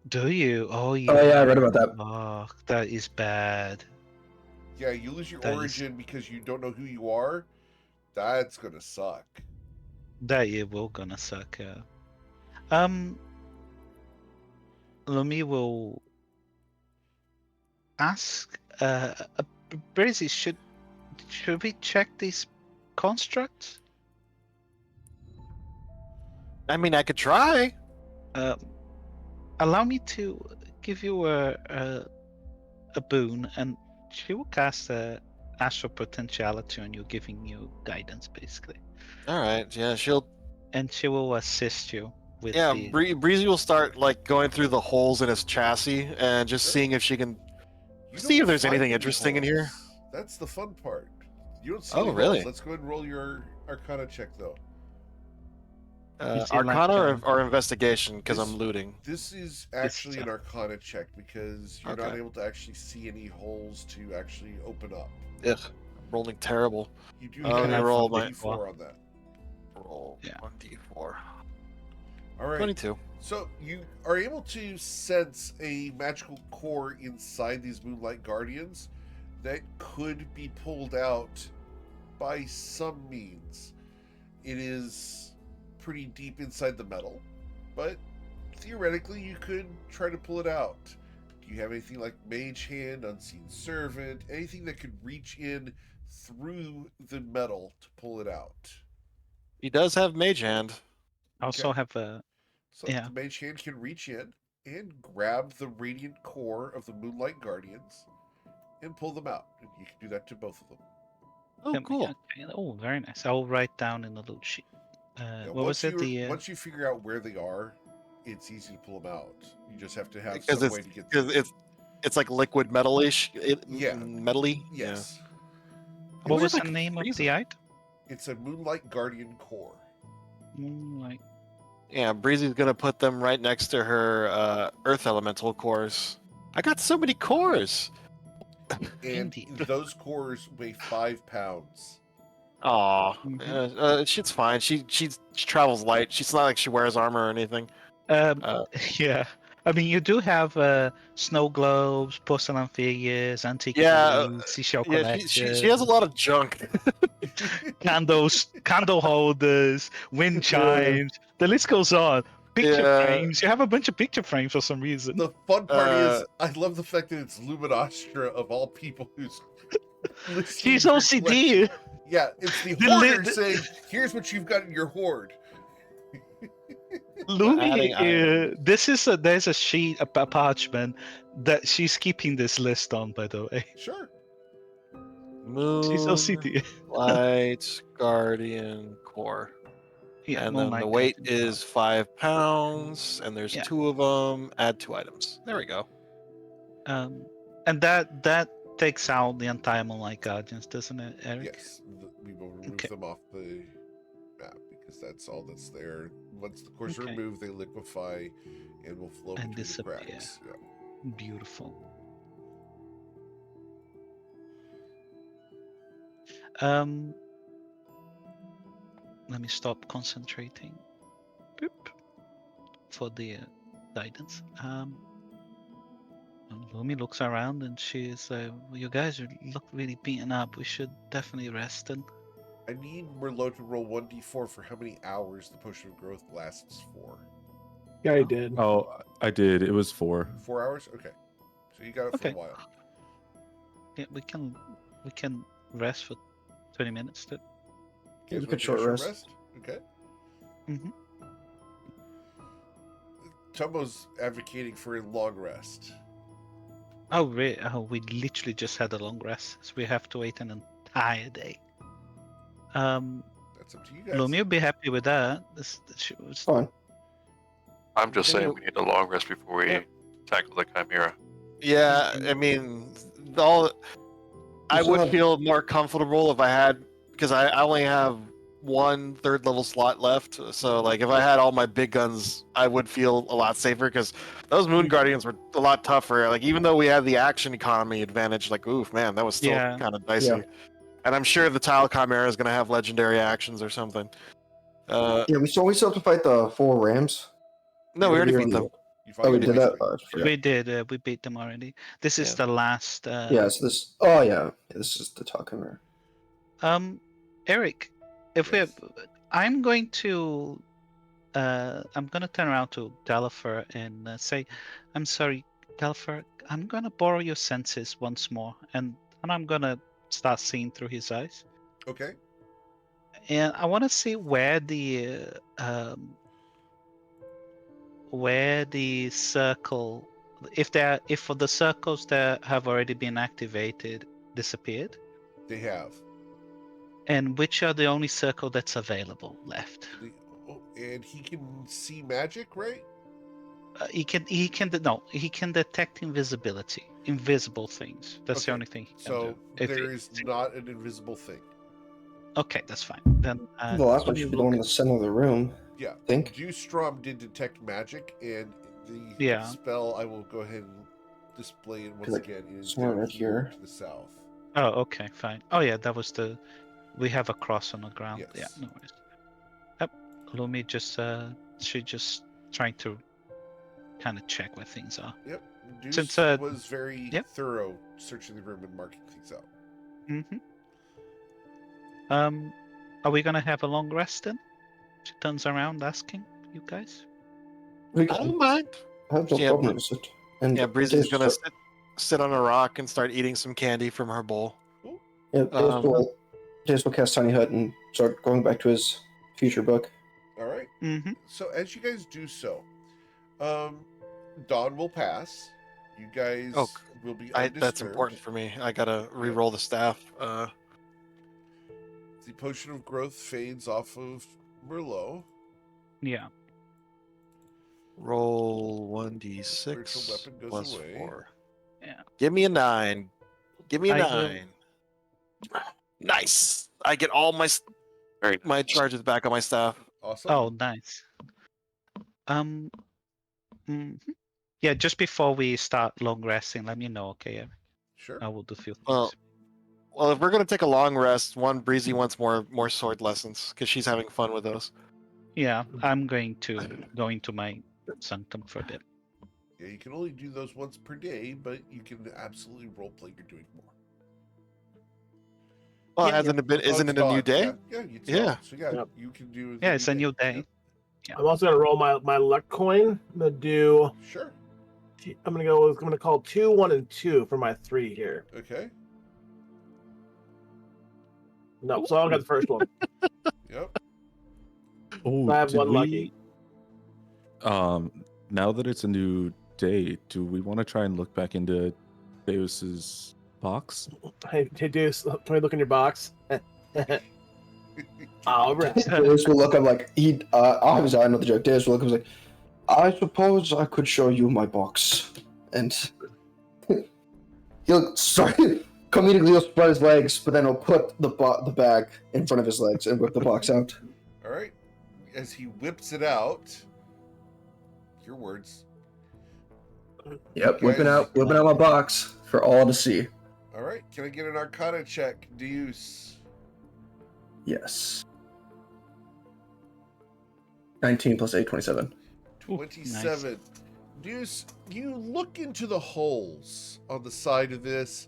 Do you? Oh yeah. Oh yeah, I read about that. Oh, that is bad. Yeah, you lose your That is- origin because you don't know who you are. That's going to suck. That you will gonna suck. Lumi will ask. Brizzy, should we check these constructs? I mean, I could try. Allow me to give you a boon, and she will cast a astral potentiality on you, giving you guidance, basically, All right. Yeah, she'll. and she will assist you with Yeah, the. Breezy will start like going through the holes in his chassis and just seeing if she can. You See don't if there's find anything any interesting in here. holes. That's the fun part. You don't see Oh, any really? holes. Let's go ahead and roll your Arcana check, though. You see, like, Arcana or investigation because This- I'm looting. This is actually an a- Arcana check because you're not Okay. able to actually see any holes to actually open up. Ugh, I'm rolling terrible. You do I'm have gonna roll a my- D4 on that. Roll Yeah. 1d4. All right. 22. So you are able to sense a magical core inside these Moonlight Guardians that could be pulled out by some means. It is pretty deep inside the metal, but theoretically you could try to pull it out. Do you have anything like Mage Hand, Unseen Servant, anything that could reach in through the metal to pull it out? He does have Mage Hand. Also have a. So Yeah. the Mage Hand can reach in and grab the radiant core of the Moonlight Guardians and pull them out. And you can do that to both of them. Oh, cool. Okay. Oh, very nice. I'll write down in the loot sheet. Now, What was it? once you figure out where they are, it's easy to pull them out. You just have to have Because some it's way to get because them. it's like liquid metalish. Yeah. Metally. Yes. I What wonder was if I the could name of freeze the them. item? It's a Moonlight Guardian core. Moonlight. Yeah, Breezy's gonna put them right next to her Earth Elemental cores. I got so many cores. And Indeed. those cores weigh 5 pounds. Aw, Mhm. shit's fine. She travels light. She's not like she wears armor or anything. Uh, Yeah. I mean, you do have snow globes, porcelain figures, antique yeah, keys, seashell yeah. She has a collection, lot of junk. candles, candle holders, wind Yeah. chimes. The list goes on. Picture Yeah. frames. You have a bunch of picture frames for some reason. The fun part Uh, is, I love the fact that it's Luminostra of all people who's listing She's your OCD. collection. Yeah, it's the The hoarder li- saying, "Here's what you've got in your hoard." Lumi, adding items. this is there's a sheet, a parchment that she's keeping this list on. By the way, Sure. she's Moon, OCD. Light, Guardian, Core. Yeah, And then the Moonlight weight Guardian. is 5 pounds, and there's Yeah. 2 of them. Add 2 items. There we go. And that takes out the entire Moonlight Guardians, doesn't it, Eric? Yes, we will remove Okay. them off the map because that's all that's there. Once the cores are Okay. removed, they liquefy and will flow And between disappear. the cracks. Yeah. Beautiful. Let me stop concentrating. Boop. For the guidance. Lumi looks around and she's you guys look really beaten up. We should definitely rest. And I need Merlot to roll 1d4 for how many hours the potion of growth lasts for. Yeah, I did. Oh, I did. It was 4. 4 hours? Okay. So you got it for Okay. a while. yeah, we can rest for 20 minutes. Okay, You so could we'll short do a rest. Okay. Mhm. Tumbo's advocating for a long rest. Oh, really? Oh, we literally just had a long rest, so we have to wait an entire day. That's up to you guys. Lumi will be happy with that. Fine. I'm just Can saying you- we need a long rest before we Yep. tackle the Chimera. Yeah, Mhm. I mean, all I still would have- feel more comfortable if I had, because I only have 1 third level slot left. So like, if I had all my big guns, I would feel a lot safer. Because those Moon Guardians were a lot tougher. Like, even though we had the action economy advantage, like, oof, man, that was still Yeah. kind of dicey. Yeah. And I'm sure the Tile Chimera is going to have legendary actions or something. Yeah, we still have to fight the 4 Rams. No, we already beat them. You Oh, we find did it that. eventually. Oh, I forgot. We did. We beat them already. This is Yeah. the last. Yeah, so this. Oh yeah, this is the Talcomer. Eric, if Yes. I'm going to turn around to Galliffer and say, I'm sorry, Galliffer, I'm gonna borrow your senses once more, and I'm gonna start seeing through his eyes, Okay. and I want to see where the circle, if for the circles that have already been activated disappeared, They have. and which are the only circle that's available left. And he can see magic, right? He can detect invisible things. That's the Okay, only thing he can So do. If there he- is not an invisible thing. Okay, that's fine. Then The last one let me should be the one in the center of the room. Yeah. I think. Dewstrom did detect magic, and the Yeah. spell I will go ahead and display it once Like, again is somewhere down right here. to the south. Oh, okay, fine. Oh yeah, that was we have a cross on the ground. Yes. Yeah, no worries. Yep. Lumi she just trying to kind of check where things are. Yep. Deuce Since, was very yep. thorough searching the room and marking things out. Mm-hmm. Are we gonna have a long rest then? She turns around asking you guys. We I can don't mind. have no Yeah, problem with it. And Yeah, Breezy's Jace gonna will sit on a rock and start eating some candy from her bowl. Yeah, Um, Jace will cast Tiny Hut and start going back to his future book. All right. Mm-hmm. So as you guys do so, dawn will pass. You guys Oh, will be That's undisturbed. important for me. I gotta re-roll the staff. The potion of growth fades off of Merlot. Yeah. Roll Spiritual 1d6 weapon goes plus away. 4. Yeah. Give me a 9. Give me a I will- 9. Nice. I get all Very my nice. charges back on my staff. Awesome. Oh, nice. Mhm. Yeah, just before we start long resting, let me know, okay? Eric? Sure. I will do few things. Well, if we're gonna take a long rest, Breezy wants more sword lessons because she's having fun with those. Yeah, I'm going to go into my Sanctum for a bit. Yeah, you can only do those once per day, but you can absolutely roleplay you're doing more. Well, Yeah, hasn't it been? Oh, Isn't it's it a new dawn. day? Yeah, it's Yeah. dawn. So yeah, Yep. you can do. Yeah, it's a new day. Yep. I'm also gonna roll my luck coin. I'm gonna do. Sure. I'm gonna call 2, 1, and 2 for my 3 here. Okay. No, so I got the first one. Yep. Oh, I have did one we, lucky. Now that it's a new day, do we want to try and look back into Deus's box? Hey, Deuce, can we look in your box? All right. Deus will look up like obviously I know the joke. Deus will look up like, I suppose I could show you my box, and he'll start comedically he'll spread his legs, but then he'll put the bag in front of his legs and whip the box out. All right. As he whips it out, your words. Yep, You whipping guys- out my box for all to see. All right. Can I get an Arcana check, Deuce? Yes. 19 plus 8, 27. 27. Deuce, you look into the holes on the side of this,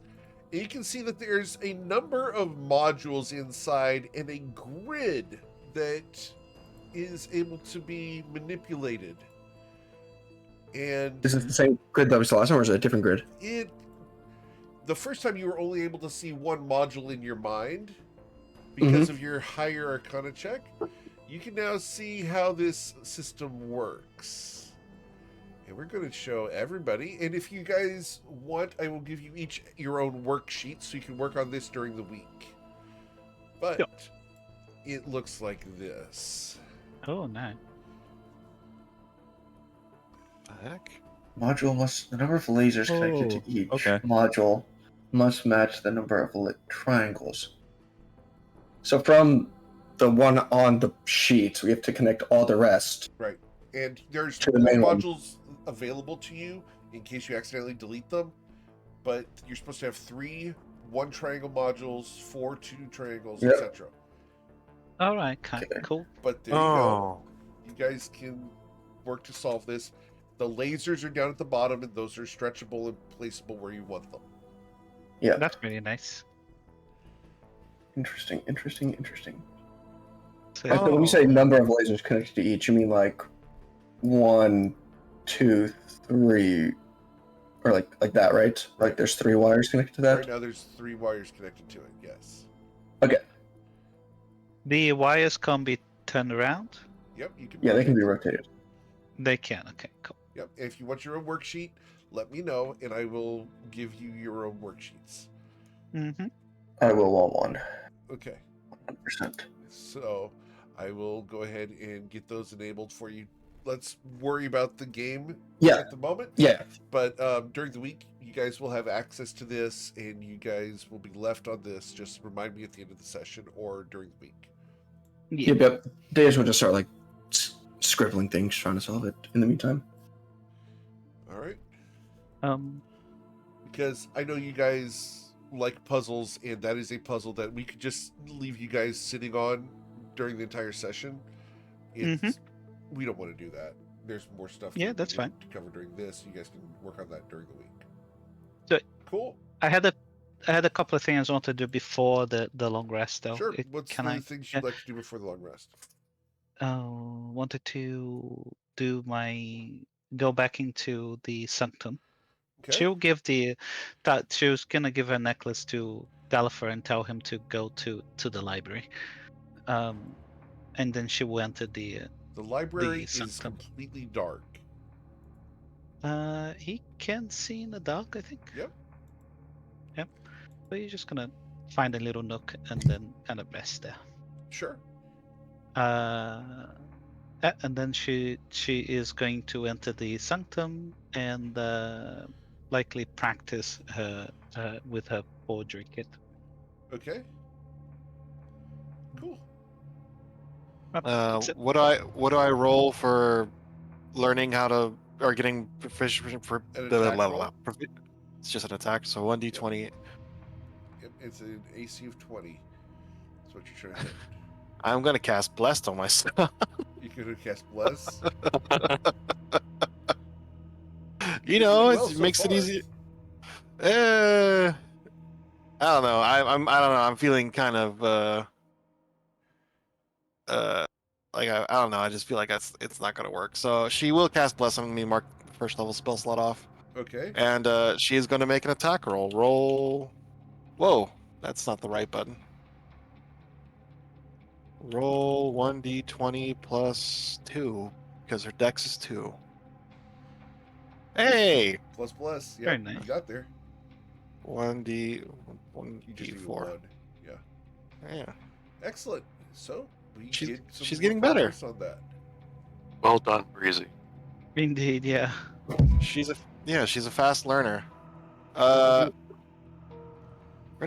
and you can see that there's a number of modules inside and a grid that is able to be manipulated. And Is it the same grid that we saw last time, or is it a different grid? the first time you were only able to see one module in your mind because of your higher Arcana check. You can now see how this system works. And we're going to show everybody. And if you guys want, I will give you each your own worksheet so you can work on this during the week. But it looks like this. Oh, no. The heck? The number of lasers connected to each module must match the number of lit triangles. So from the one on the sheet, we have to connect all the rest. Right. And there's To the more main one. modules available to you in case you accidentally delete them. But you're supposed to have 3 1-triangle modules, 4 2-triangles, Yep. etc. All right, Okay. cool. But there you go. Oh. You guys can work to solve this. The lasers are down at the bottom, and those are stretchable and placeable where you want them. Yeah. That's really nice. Interesting. So, So when you say number of lasers connected to each, you mean like 1, 2, 3, or like that, right? Like there's 3 wires connected to that. Right now, there's 3 wires connected to it. Yes. the wires can be turned around? Yep. You can. Yeah, they can be rotated. They can. Okay, cool. Yep. If you want your own worksheet, let me know, and I will give you your own worksheets. Mm-hmm. I will want one. Okay. 100%. So I will go ahead and get those enabled for you. Let's worry about the game Yeah. at the moment. Yeah. But during the week, you guys will have access to this, and you guys will be left on this. Just remind me at the end of the session or during the week. Yeah. Yep. Days will just start like scribbling things, trying to solve it in the meantime. All right. Because I know you guys like puzzles, and that is a puzzle that we could just leave you guys sitting on during the entire session. It's, We don't want to do that. There's more stuff. Yeah, that we that's need fine. to cover during this. You guys can work on that during the week. Good. Cool. I had a couple of things I wanted to do before the long rest, though. Sure. What's can the I? things you'd like to do before the long rest? Wanted to do go back into the sanctum. Okay. She'll give that she was gonna give her necklace to Gallifrey and tell him to go to the library. And then she will enter the library the is sanctum. completely dark. He can see in the dark, I think. Yep. So you're just gonna find a little nook and then kind of rest there. Sure. And then she is going to enter the sanctum and likely practice her with her forgery kit. Okay. Cool. That's it. What do I roll for learning how to or getting proficient for An the attack level roll? up? It's just an attack, so 1d20. It's an AC of 20. That's what you're trying to hit. I'm gonna cast Blessed on myself. You can cast Bless. You You're know, doing it well so makes it far. easy. I don't know. I don't know. I'm feeling kind of like I don't know. I just feel like it's not gonna work. So she will cast Bless on me, mark the first level spell slot off, Okay. and she is going to make an attack roll. Roll. Whoa, that's not the right button. Roll 1d20 plus 2 because her dex is 2. Hey, Plus plus. Very Yep, nice. you got there. 1d You just need a 1d4. 1. Yeah. Yeah, excellent. So we She's- get some she's more getting better. progress on that. Well done, Breezy. Indeed, yeah. she's a fast learner. Where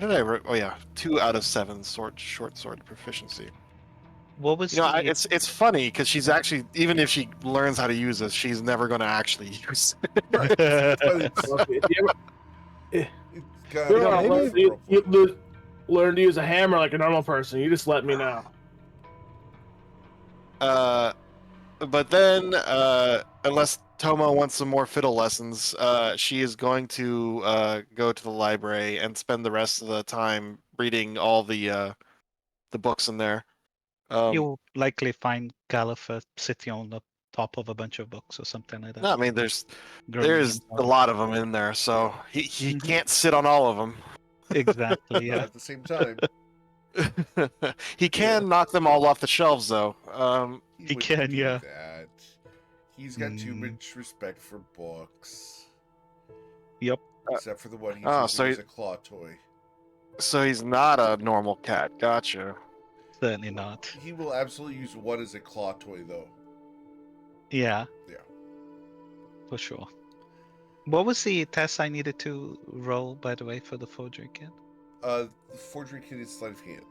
did I write? Oh yeah, 2 out of 7 short sword proficiency. What was You know, the it's funny because she's actually, even if she learns how to use this, she's never going to actually use it. Right. But it's Well, if you ever, it's got you know, wanna maybe- learn to use a hammer like a normal person, you just let me know. But then, unless Tomo wants some more fiddle lessons, she is going to go to the library and spend the rest of the time reading all the books in there. You'll likely find Galliford sitting on the top of a bunch of books or something like that. No, I mean, there's Growing a lot of them in there, so he Mhm. can't sit on all of them. Exactly, not yeah. at the same time. He can knock them all off the shelves, though. He wouldn't can, do yeah. that. He's got too Mm. much respect for books. Yep. Except for the one he's oh, using so as a claw toy. So he's not a normal cat. Gotcha. Certainly not. He will absolutely use one as a claw toy, though. Yeah. Yeah. For sure. What was the test I needed to roll, by the way, for the forgery kit? The forgery kit is sleight of hand.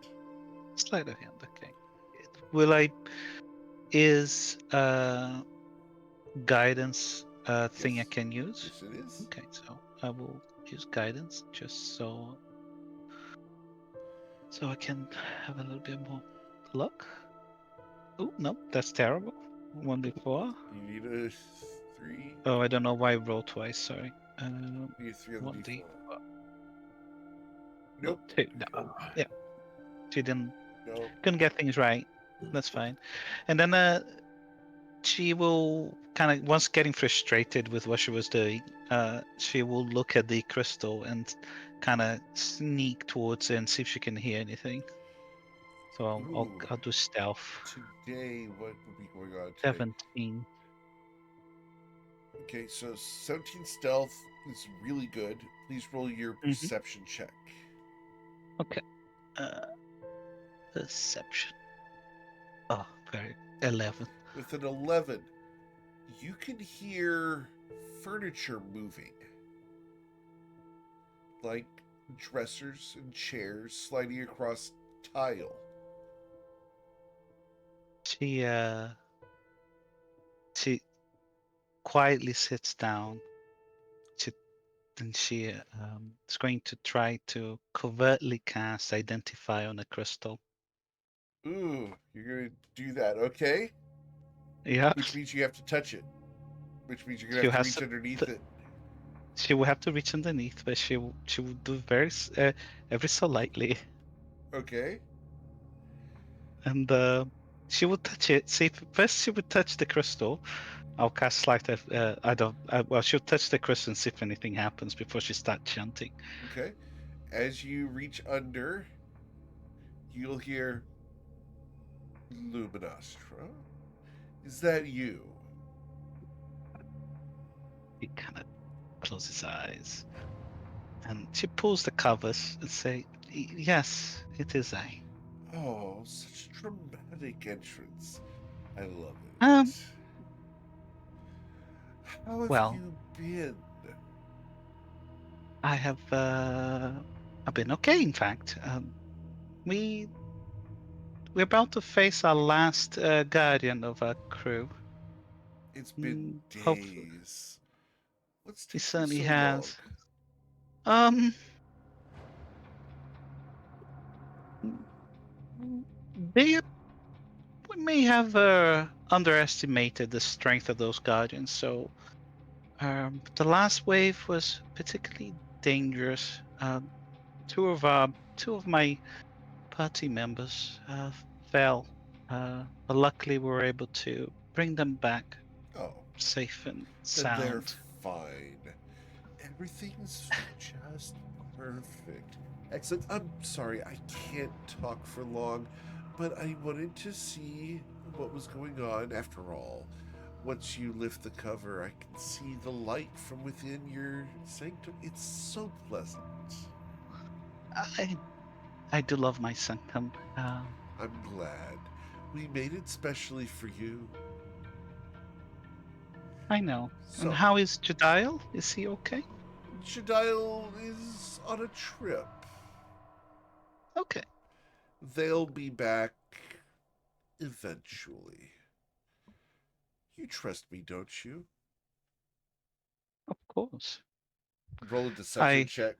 Sleight of hand, okay. Will I... Is guidance a thing I Yes. can use? Yes, it is. Okay, so I will use guidance just so I can have a little bit more luck. Oh no, that's terrible. 1d4. You need a 3. Oh, I don't know why I rolled twice. Sorry. You need a 3 on the 1d. d4. Nope. 2. No. Yeah. She No. couldn't get things right. That's fine. And then she will kind of, once getting frustrated with what she was doing, she will look at the crystal and kind of sneak towards it and see if she can hear anything. So Ooh. I'll do stealth. Today, what would be going on today? 17. Okay, so 17 stealth is really good. Please roll your perception check. Okay. Perception. Oh, very 11. With an 11, you can hear furniture moving. Like dressers and chairs sliding across tile. She quietly sits down. She is going to try to covertly cast Identify on a crystal. Ooh, you're going to do that, okay? Yeah. Which means you have to touch it. Which means you're going She to have to has reach to underneath it. She will have to reach underneath, but she will do every so lightly, Okay. and she will touch it. See, first she would touch the crystal. I'll cast sleight of. Well, she'll touch the crystal and see if anything happens before she starts chanting. Okay. As you reach under, you'll hear Luminostra. Is that you? He kind of closes his eyes, and she pulls the covers and say, "Yes, it is I." Oh, such a dramatic entrance. I love it. How have well, you been? I have. I've been okay, in fact. We're about to face our last guardian of our crew. It's been Hopefully, days. What's he taking certainly so has. long? We may have underestimated the strength of those guardians. So The last wave was particularly dangerous. Two of my party members fell, but luckily we were able to bring them back Oh, safe and then they're sound. fine. Everything's just perfect. Excellent. I'm sorry, I can't talk for long, but I wanted to see what was going on. After all, once you lift the cover, I can see the light from within your sanctum. It's so pleasant. I do love my sanctum. I'm glad. We made it specially for you. I know. And So, how is Jedial? Is he okay? Jedial is on a trip. Okay. They'll be back eventually. You trust me, don't you? Of course. Roll a deception I check.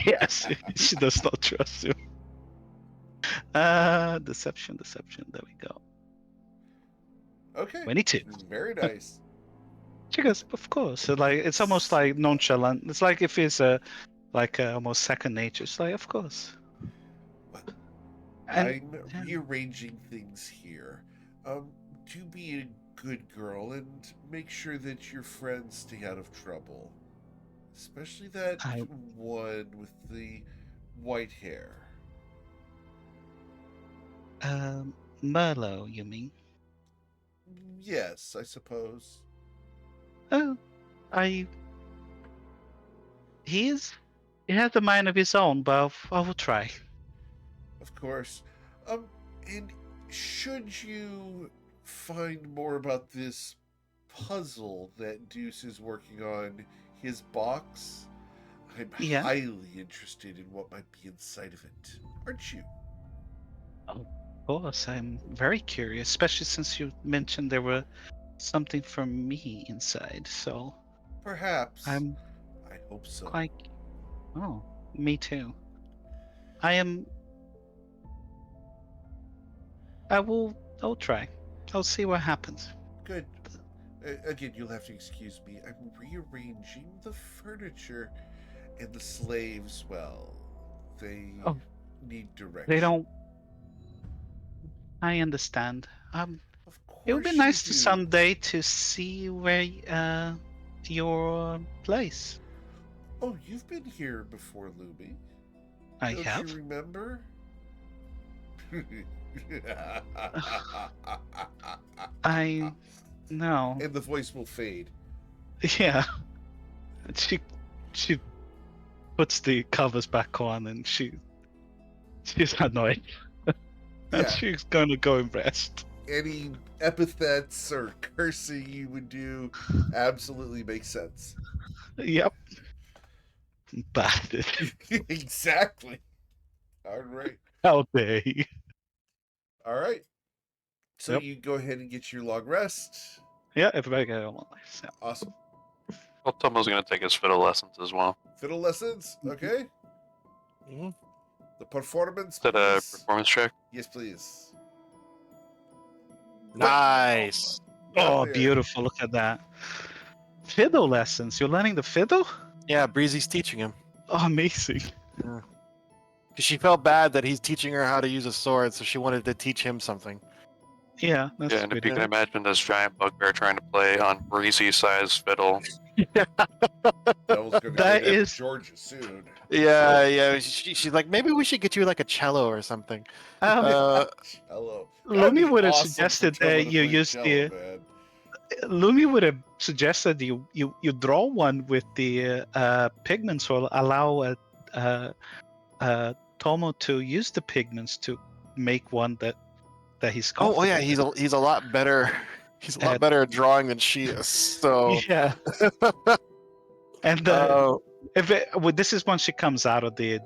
yes, she does not trust you. Deception. There we go. Okay. 22. Very nice. She goes, of course. So, like it's almost like nonchalant. It's like if it's almost second nature. It's like, of course. And I'm rearranging things here. Do be a good girl and make sure that your friends stay out of trouble. Especially that one with the white hair. Merlot, you mean? Yes, I suppose. Oh, he has a mind of his own, but I will try. Of course. And should you find more about this puzzle that Deuce is working on his box, I'm highly interested in what might be inside of it. Aren't you? Of course, I'm very curious, especially since you mentioned there were something for me inside. So Perhaps. I hope so. quite. Oh, me too. I'll I'll try. I'll see what happens. Good. Again, you'll have to excuse me. I'm rearranging the furniture, and the slaves, well, they need direction. They don't. I understand. Of course It would be nice to someday to see where your place. Oh, you've been here before, Lumi. I Don't have. you remember? I no. And the voice will fade. Yeah. She puts the covers back on and she's annoyed. And she's gonna go and rest. Any epithets or cursing you would do absolutely makes sense. Yep. Bad. Exactly. All right. How dare you? All right. So you go ahead and get your long rest. Yeah, everybody get a long rest. Yeah. Awesome. Well, Tomo's going to take his fiddle lessons as well. Fiddle lessons? Okay. Mm-hmm. The performance, Is that a performance check? Yes, please. Nice. Oh, beautiful. Look at that. Fiddle lessons. You're learning the fiddle? Yeah, Breezy's teaching him. Oh, amazing. Yeah. Because she felt bad that he's teaching her how to use a sword, so she wanted to teach him something. Yeah, that's and if you can imagine this giant bugbear trying to play on breezy-sized fiddle. That is Georgia soon. Yeah. She's like, maybe we should get you like a cello or something. Cello. Lumi would have suggested that you use the. Lumi would have suggested you draw one with the pigments, or allow Tomo to use the pigments to make one that he's comfortable. Oh yeah, he's a lot better. He's a lot better at drawing than she is. So yeah. And this is when she comes out of the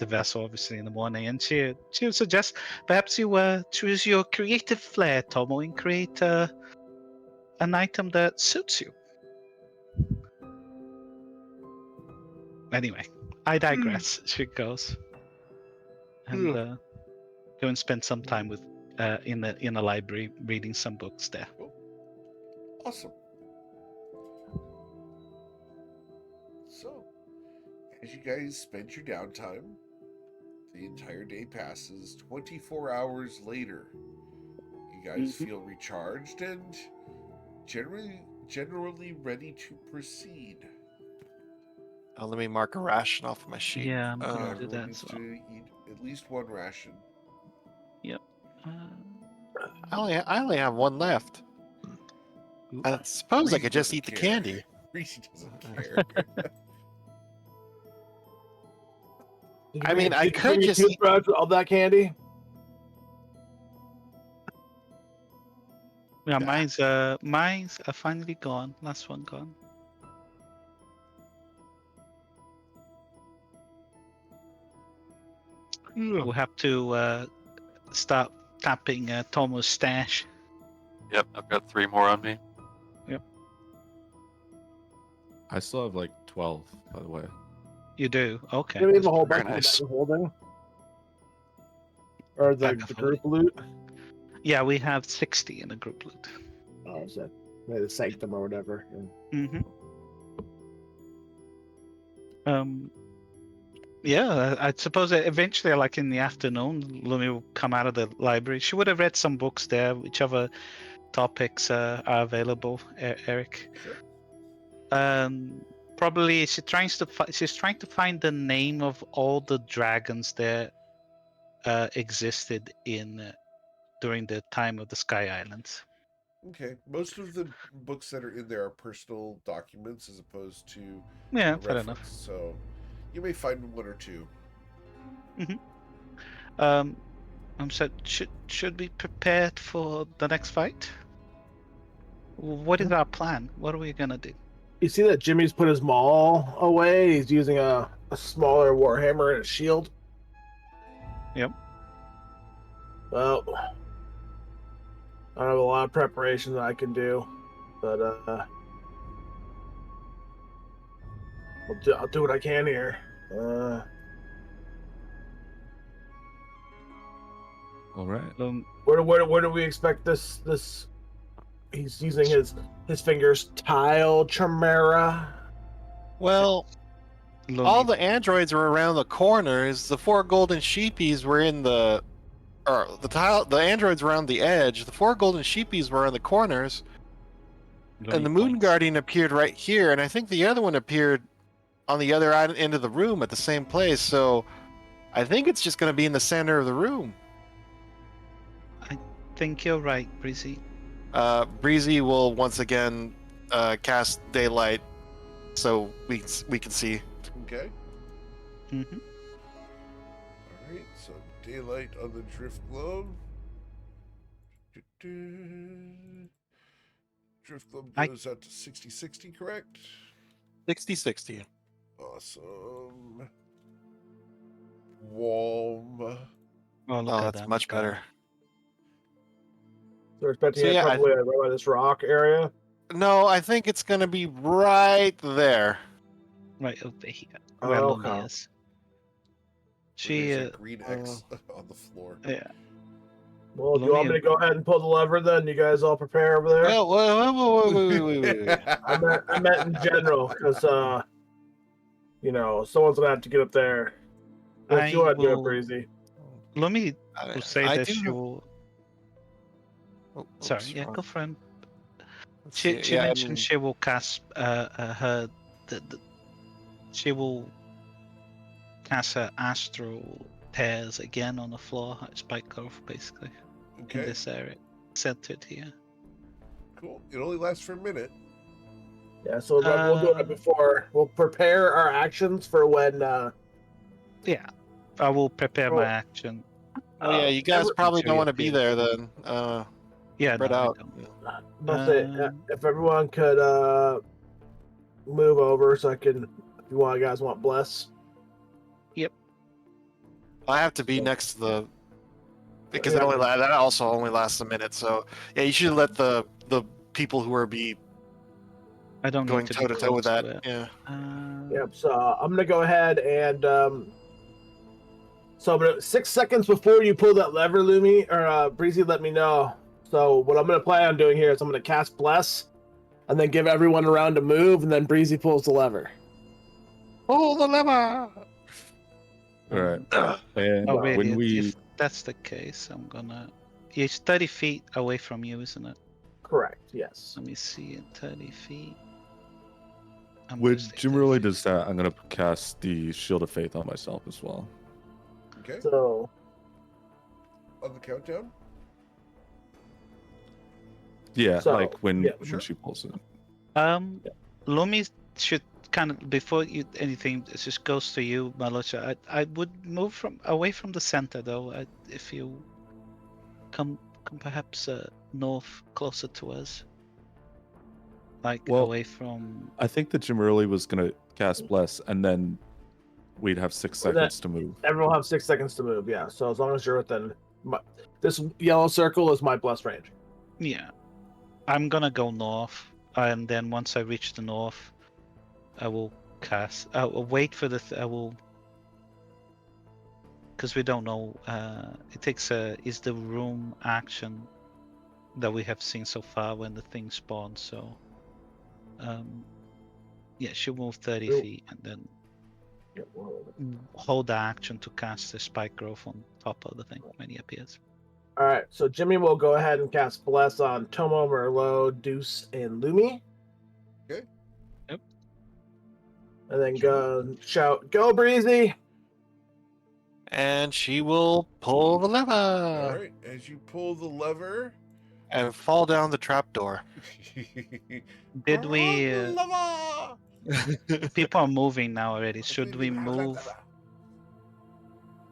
vessel, obviously in the morning, and she suggests perhaps you choose your creative flair, Tomo, and create an item that suits you. Anyway, I digress. She goes and go and spend some time with in the library reading some books there. Awesome. As you guys spend your downtime, the entire day passes. 24 hours later, you guys feel recharged and generally ready to proceed. Let me mark a ration off my sheet. Yeah, I'm gonna do Everyone that needs as well. to eat at least one ration. Yep. I only have one left. I suppose I Reese could just doesn't eat the care. candy. Reese doesn't care. I mean, I could bring your just eat. toothbrush with all that candy. Yeah, mine's finally gone. Last one gone. We'll have to start tapping Tomo's stash. Yep, I've got 3 more on me. I still have like 12, by the way. You do? Okay. Maybe a whole Very bunch nice. of holding. Or the Back of group loot. Yeah, we have 60 in the group loot. Oh, is that maybe the sanctum or whatever? Yeah. Yeah, I suppose that eventually, like in the afternoon, Lumi will come out of the library. She would have read some books there, whichever topics are available. Eric. Sure. Probably she's trying to find the name of all the dragons that existed in during the time of the Sky Islands. Okay. Most of the books that are in there are personal documents as opposed to Yeah, a fair reference. enough. So you may find one or two. So should we prepare for the next fight? What is our plan? What are we gonna do? You see that Jimmy's put his maul away? He's using a smaller warhammer and a shield. Yep. Well, I have a lot of preparation that I can do, but I'll do what I can here. All right. Where do we expect this? He's using his fingers. Tile Chimera. Well, all the androids were around the corners. The 4 golden sheepies were in the, or the androids were on the edge. The 4 golden sheepies were on the corners, and the Moon Guardian appeared right here. And I think the other one appeared on the other end of the room at the same place. So I think it's just going to be in the center of the room. I think you're right, Breezy. Breezy will once again cast daylight, so we can see. Okay. Mm-hmm. All right. So daylight on the drift globe. Drift globe goes out to 60/60, correct? 60/60. Awesome. Warm. Oh, That's much better. So we're expecting So, it yeah, probably right by this rock area. No, I think it's going to be right there. Right over here. Oh, Where okay. Lumi is. There's a green X on the floor. Yeah. Well, do you want me to go ahead and pull the lever then? You guys all prepare over there? Well, wait. I meant in general, because, someone's going to have to get up there. If you want to do it, Breezy. Lumi will say I that do- she will... Sorry, oops, yeah, wrong. go for it. Let's She see, yeah, mentioned she will cast she will cast her astral tears again on the floor at Spike Grove, basically. Okay. In this area. Centered here. Cool. It only lasts for a minute. Yeah, so we'll do it before. We'll prepare our actions for when... Yeah. I will prepare my action. Oh yeah, you guys probably don't want to be there. there then. Yeah, Spread no, I out. don't. But if everyone could move over so I can, if you guys want bless. Yep. I have to be next to the, because that also only lasts a minute. So yeah, you should let the people who are I don't going need to toe to toe with close that. to it. Yeah. Yep. So I'm gonna go ahead and so I'm gonna 6 seconds before you pull that lever, Lumi or Breezy, let me know. So what I'm gonna plan on doing here is I'm gonna cast bless, and then give everyone a round to move, and then Breezy pulls the lever. Pull the lever. All right. And Oh, really? when we If that's the case, I'm gonna. It's 30 feet away from you, isn't it? Correct. Yes. Let me see it. 30 feet. I'm when gonna stay Jim 30 really feet. does that, I'm gonna cast the Shield of Faith on myself as well. Okay. So On the countdown. Yeah, So, like when yeah, sure. she pulls it. Lumi should kind of before you anything. It just goes to you, Malosha. I would move from away from the center though. If you come perhaps north closer to us, like Well, away from. I think that Jim Early was gonna cast Bless, and then we'd have 6 That- seconds to move. everyone will have 6 seconds to move. Yeah. So as long as you're within this yellow circle is my blessed range. Yeah, I'm gonna go north, and then once I reach the north, I will cast. I will wait for the. I will. Because we don't know. It takes is the room action that we have seen so far when the thing spawns. So, yeah, she'll move 30 Cool. feet and then Yeah, whoa. hold the action to cast the spike growth on top of the thing when he appears. All right. So Jimmy will go ahead and cast Bless on Tomo, Merlot, Deuce, and Lumi. Okay. Yep. And then go shout, "Go Breezy!" And she will pull the lever All right. As you pull the lever. and fall down the trapdoor. Did we? Lava! People are moving now already. Should we move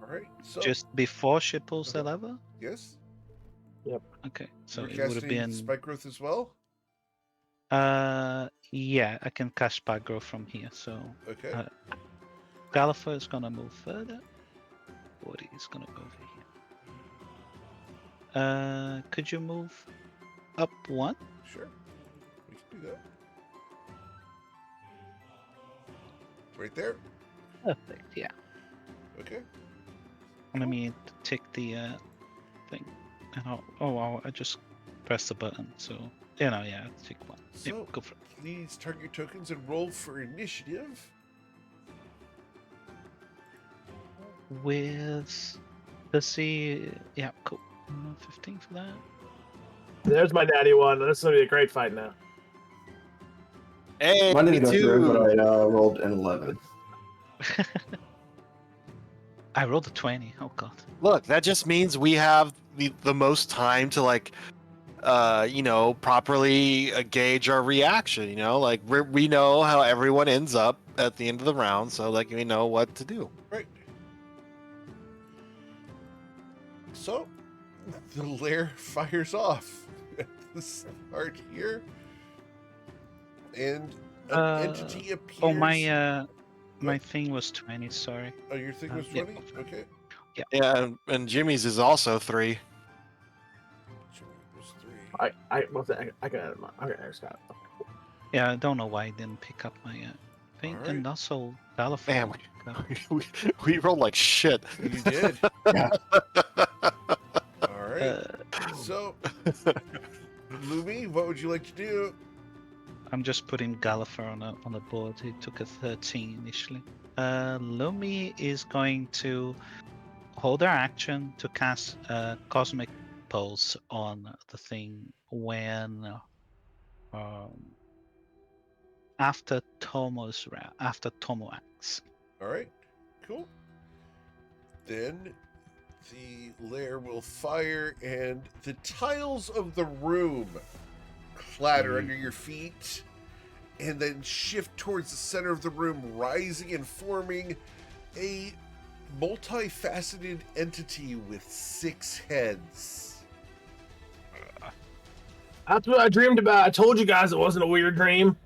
All right. So just before she pulls the lever? yes. Okay, so You're it would have casting been. spike growth as well. Yeah, I can cast spike growth from here. So Okay. Gallifrey is gonna move further. Woody is gonna go over here. Could you move up one? Sure. We can do that. Right there. Perfect. Yeah. Okay. Let me take the thing. And I just pressed the button. So yeah, take one. So Yep, go for it. please target tokens and roll for initiative. With yeah, cool. 15 for that. There's my natty one. This is gonna be a great fight now. Hey, Mine me didn't go through, but too. I rolled an 11. I rolled a 20. Oh god. Look, that just means we have the most time to properly gauge our reaction. Like we know how everyone ends up at the end of the round, so like we know what to do. Right. So the lair fires off at the start here. And an entity appears. Oh, my thing was 20. Sorry. Oh, your thing was yeah. 20? Okay. Yeah, and Jimmy's is also 3. Jimmy was 3. I can Scott. Yeah, I don't know why I didn't pick up my thing, Alright. and also Gallifrey. Man, we rolled like shit. You did. Yeah. All right. So, Lumi, what would you like to do? I'm just putting Gallifrey on the board. He took a 13 initially. Lumi is going to hold her action to cast Cosmic Pulse on the thing when after Tomo's round, after Tomo acts. All right. Cool. Then the lair will fire, and the tiles of the room clatter under your feet, and then shift towards the center of the room, rising and forming a multifaceted entity with 6 heads. That's what I dreamed about. I told you guys it wasn't a weird dream.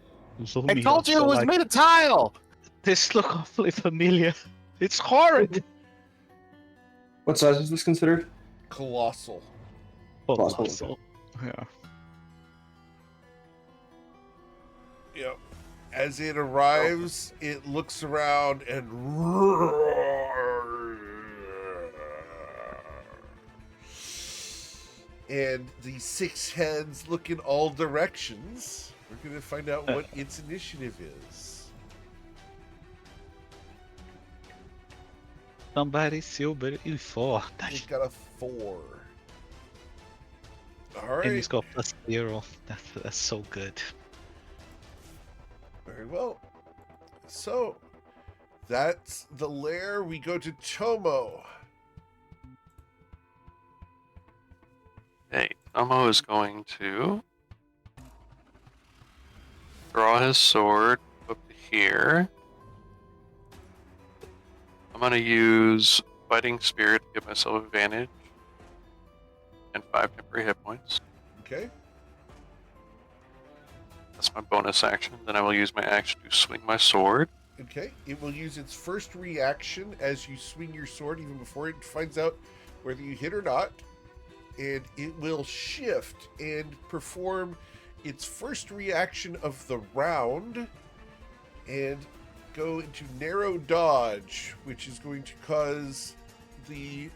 I told you it was made of tile. This look awfully familiar. It's horrid. What size is this considered? Colossal. Colossal. Yeah. Yep. As it arrives, it looks around and roars. And the 6 heads look in all directions. We're going to find out what its initiative is. Somebody silver in 4. He's got a 4. All And right. he's got +0. That's so good. Very well. So, that's the lair. We go to Tomo. Hey, Tomo is going to draw his sword up to here. I'm going to use Fighting Spirit to give myself advantage and 5 temporary hit points. Okay. That's my bonus action. Then I will use my action to swing my sword. Okay. It will use its first reaction as you swing your sword, even before it finds out whether you hit or not. And it will shift and perform its first reaction of the round and go into narrow dodge, which is going to cause the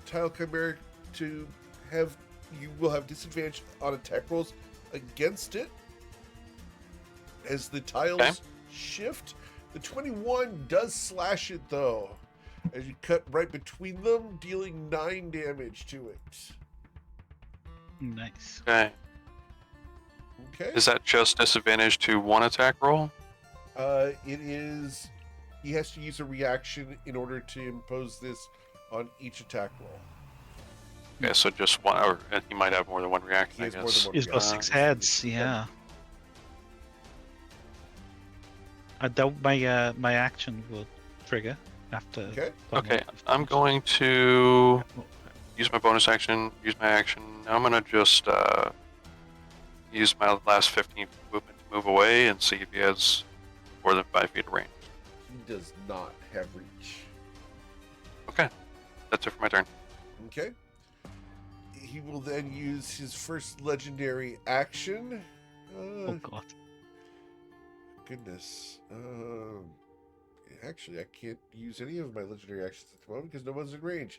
tile chimera to have, you will have disadvantage on attack rolls against it as the tiles shift. The 21 does slash it though, as you cut right between them, dealing 9 damage to it. Nice. Okay. Okay. Is that just disadvantage to one attack roll? It is. He has to use a reaction in order to impose this on each attack roll. Okay, so just one, or he might have more than one reaction, He I has more guess. than one He's got reaction. 6 heads. Yeah. I doubt my action will trigger after. Okay. Okay, I'm going to use my bonus action, use my action. Now I'm going to just use my last 15 movement to move away and see if he has more than 5 feet of range. He does not have reach. Okay, that's it for my turn. Okay. He will then use his first legendary action. Oh god. Goodness. Actually, I can't use any of my legendary actions at the moment because no one's in range.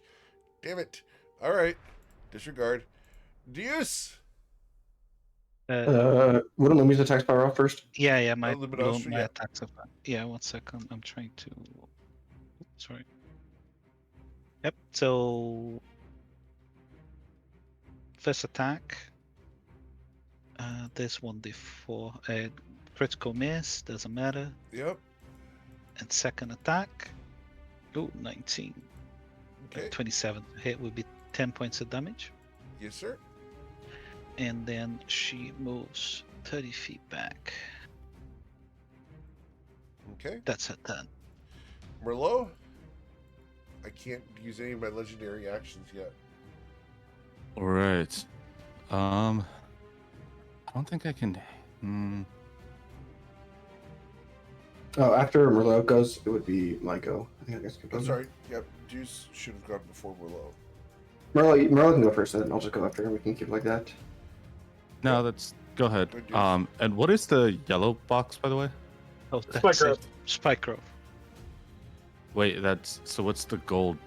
Damn it. All right. Disregard. Deuce. Wouldn't Lumi's attacks power off first? Yeah, my Luminosity, my yeah. attacks are fine. Yeah, 1 second. I'm trying to. Sorry. Yep. So first attack. This 1d4. Critical miss. Doesn't matter. Yep. And second attack. Ooh, 19. Okay. 27 hit would be 10 points of damage. Yes, sir. And then she moves 30 feet back. Okay. That's her turn. Merlot. I can't use any of my legendary actions yet. All right. I don't think I can. Oh, after Merlot goes, it would be my go. I think I guess. I'm sorry. Yep. Deuce should have gone before Merlot. Merlot can go first, then I'll just go after him. We can keep it like that. No, that's go ahead. Good news. And what is the yellow box, by the way? Oh, Spike that's growth. it. Spike growth. Wait, that's so. What's the gold?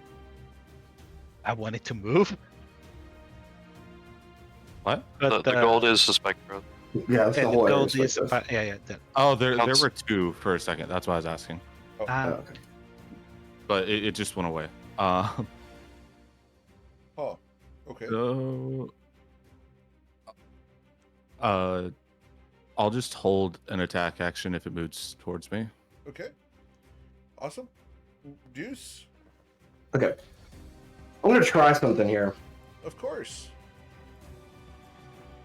I wanted to move. What? But The gold is the spike growth. Yeah, that's the and whole area. gold Spike is growth. about, yeah. That, Oh, there Counts. were 2 for a second. That's why I was asking. Oh, okay. But it just went away. Oh. Okay. So, I'll just hold an attack action if it moves towards me. Okay. Awesome. Deuce. Okay. I'm gonna try something here. Of course.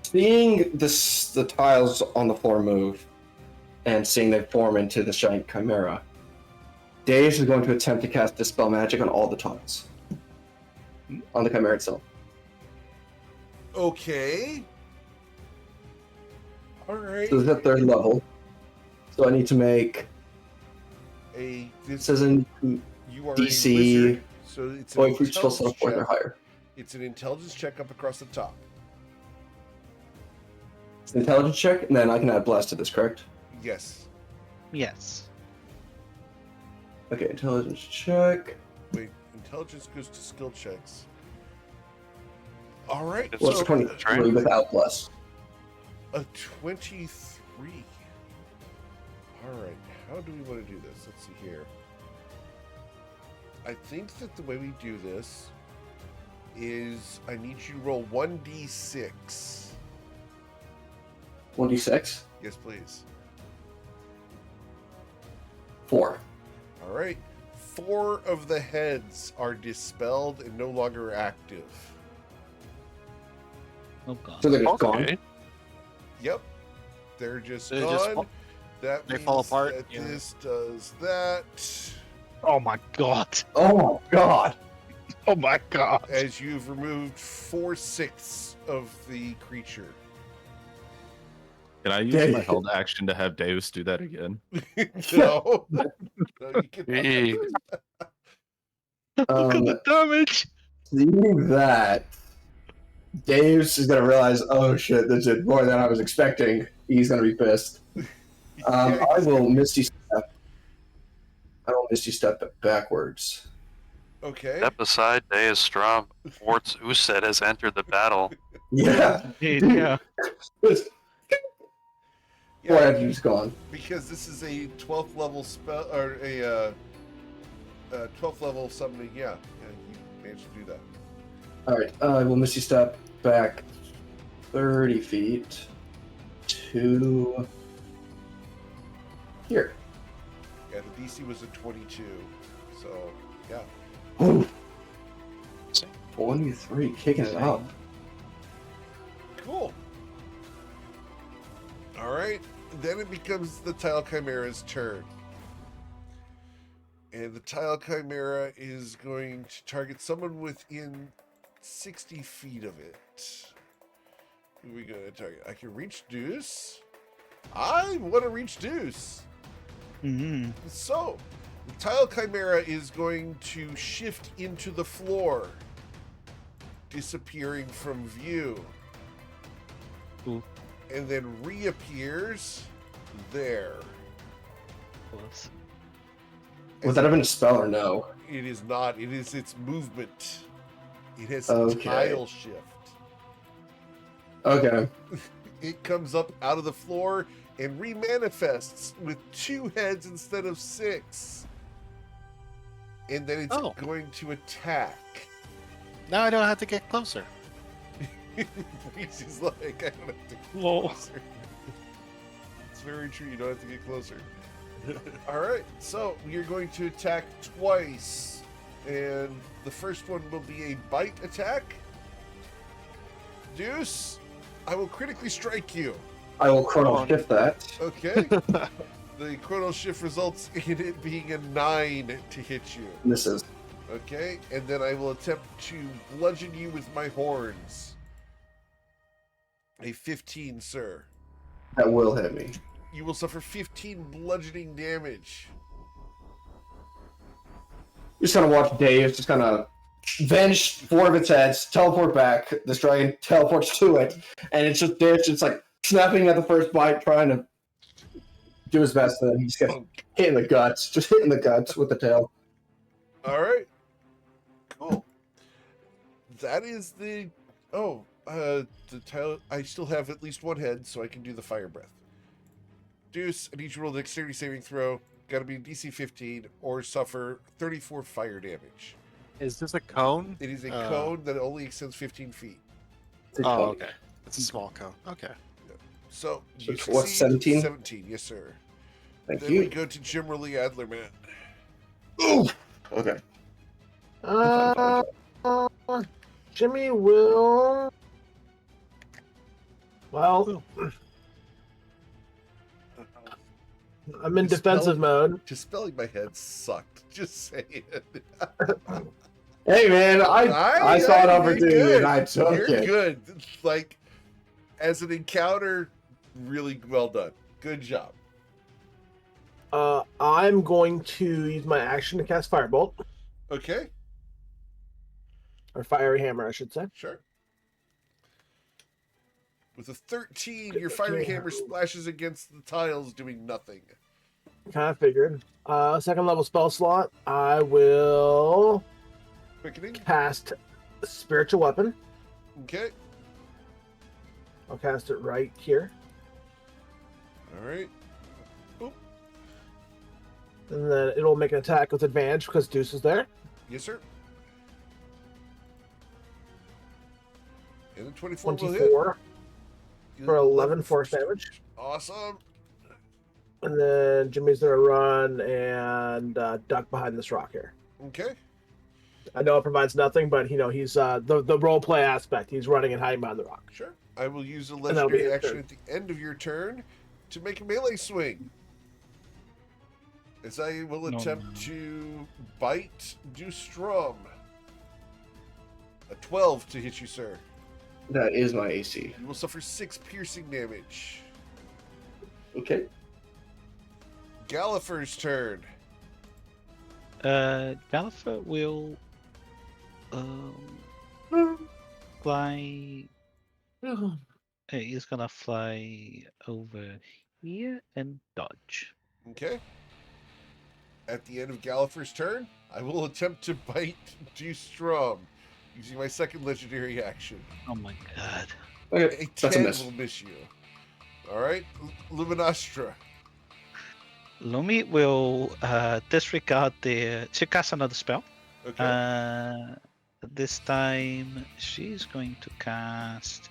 Seeing the tiles on the floor move, and seeing they form into this giant chimera, Dave is going to attempt to cast Dispel Magic on all the tiles. On the chimera itself. Okay. All right. So it's at 3rd level. So I need to make. It It says in you are DC. a wizard, so it's an Going for each spell intelligence slot 4 or check. higher. It's an intelligence check up across the top. It's an intelligence check, and then I can add blast to this, correct? Yes. yes. Okay, intelligence check. Wait. Intelligence goes to skill checks. All right. It's What's So- 23 right. without blast? A 23. All right. How do we want to do this? Let's see here. I think that the way we do this is I need you to roll 1d6. 1d6? Yes, please. 4. All right. 4 of the heads are dispelled and no longer active. Oh god. So they're just gone. Okay. Yep. They're just They gone. just fall- that they means fall apart? that Yeah. this does that. Oh my god. Oh my god! Oh my god. As you've removed 4/6 of the creature. Can I use my held action to have Deus do that again? No. No, you cannot. Hey. Look at the damage. Seeing that, Dave's is gonna realize, oh shit, this did more than I was expecting. He's gonna be pissed. I will Misty Step. I will Misty Step backwards. Okay. Step aside, Day is strong. Wart's Uset has entered the battle. Yeah. Yeah. Boy, Yeah, he's gone. because this is a 12th level spell, or a 12th level summoning. Yeah, you managed to do that. Alright, I will Misty Step back 30 feet to here. Yeah, the DC was a 22, so yeah. Ooh. 23, kicking it up. Cool. All right, then it becomes the Tile Chimera's turn. And the Tile Chimera is going to target someone within 60 feet of it. Who are we going to target? I can reach Deuce. I want to reach Deuce. Mm-hmm. So, the Tile Chimera is going to shift into the floor, disappearing from view. Cool. And then reappears there. Would that have been a spell or no? It is not. It is its movement. It has Okay. tile shift. Okay. It comes up out of the floor and remanifests with 2 heads instead of 6. And then it's Oh. going to attack. Now I don't have to get closer. Reese is like, I don't have to get Whoa. closer. It's very true. You don't have to get closer. All right. So we are going to attack twice. And the first one will be a bite attack. Deuce, I will critically strike you. I will chrono shift that. Okay. The chrono shift results in it being a 9 to hit you. Misses. Okay. And then I will attempt to bludgeon you with my horns. A 15, sir. That will hit me. You will suffer 15 bludgeoning damage. Just kind of watch Dave just kind of venge 4 of its heads, teleport back. This dragon teleports to it, and it's just Dave's just like snapping at the first bite, trying to do his best. And he just gets hit in the guts, just hitting the guts with the tail. All right. Cool. That is the... Oh, the tail... I still have at least 1 head, so I can do the fire breath. Deuce, I need you to roll the dexterity saving throw. Got to be DC 15 or suffer 34 fire damage. Is this a cone? It is a cone that only extends 15 feet. Oh, okay. It's a small cone. Okay. So, you So what's, succeed. 17? 17, yes, sir. Thank Then we you. go to Jimmerly Adlerman. Ooh. Okay. Jimmy will. Well, I'm in defensive mode. Dispelling my head sucked. Just saying. Hey man, I saw an you're opportunity good. and I took You're it. good. Like, as an encounter, really well done. Good job. I'm going to use my action to cast Firebolt, Okay, or Fiery Hammer, I should say. sure. With a 13, your fiery hammer splashes against the tiles, doing nothing. Kind of figured. Second level spell slot, I will Quickening. cast Spiritual Weapon. Okay. I'll cast it right here. All right. And then it'll make an attack with advantage because Deuce is there. Yes, sir. And the 24 will hit. 24 You for have 11 force damage. Awesome. And then Jimmy's gonna run and duck behind this rock here. Okay. I know it provides nothing, but he's the role play aspect. He's running and hiding behind the rock. Sure. I will use a that'll be legendary his action turn. at the end of your turn to make a melee swing. As I will attempt to bite Dustrom. A 12 to hit you, sir. That is my AC. You will suffer 6 piercing damage. Okay. Gallifrey's turn. Gallifrey will fly. He's gonna fly over here and dodge. Okay. At the end of Gallifrey's turn, I will attempt to bite Dustrom using my second legendary action. Oh my god. Okay, A that's a 10 miss. will miss you. Alright, Luminostra. Lumi will disregard she casts another spell. Okay. This time she's going to cast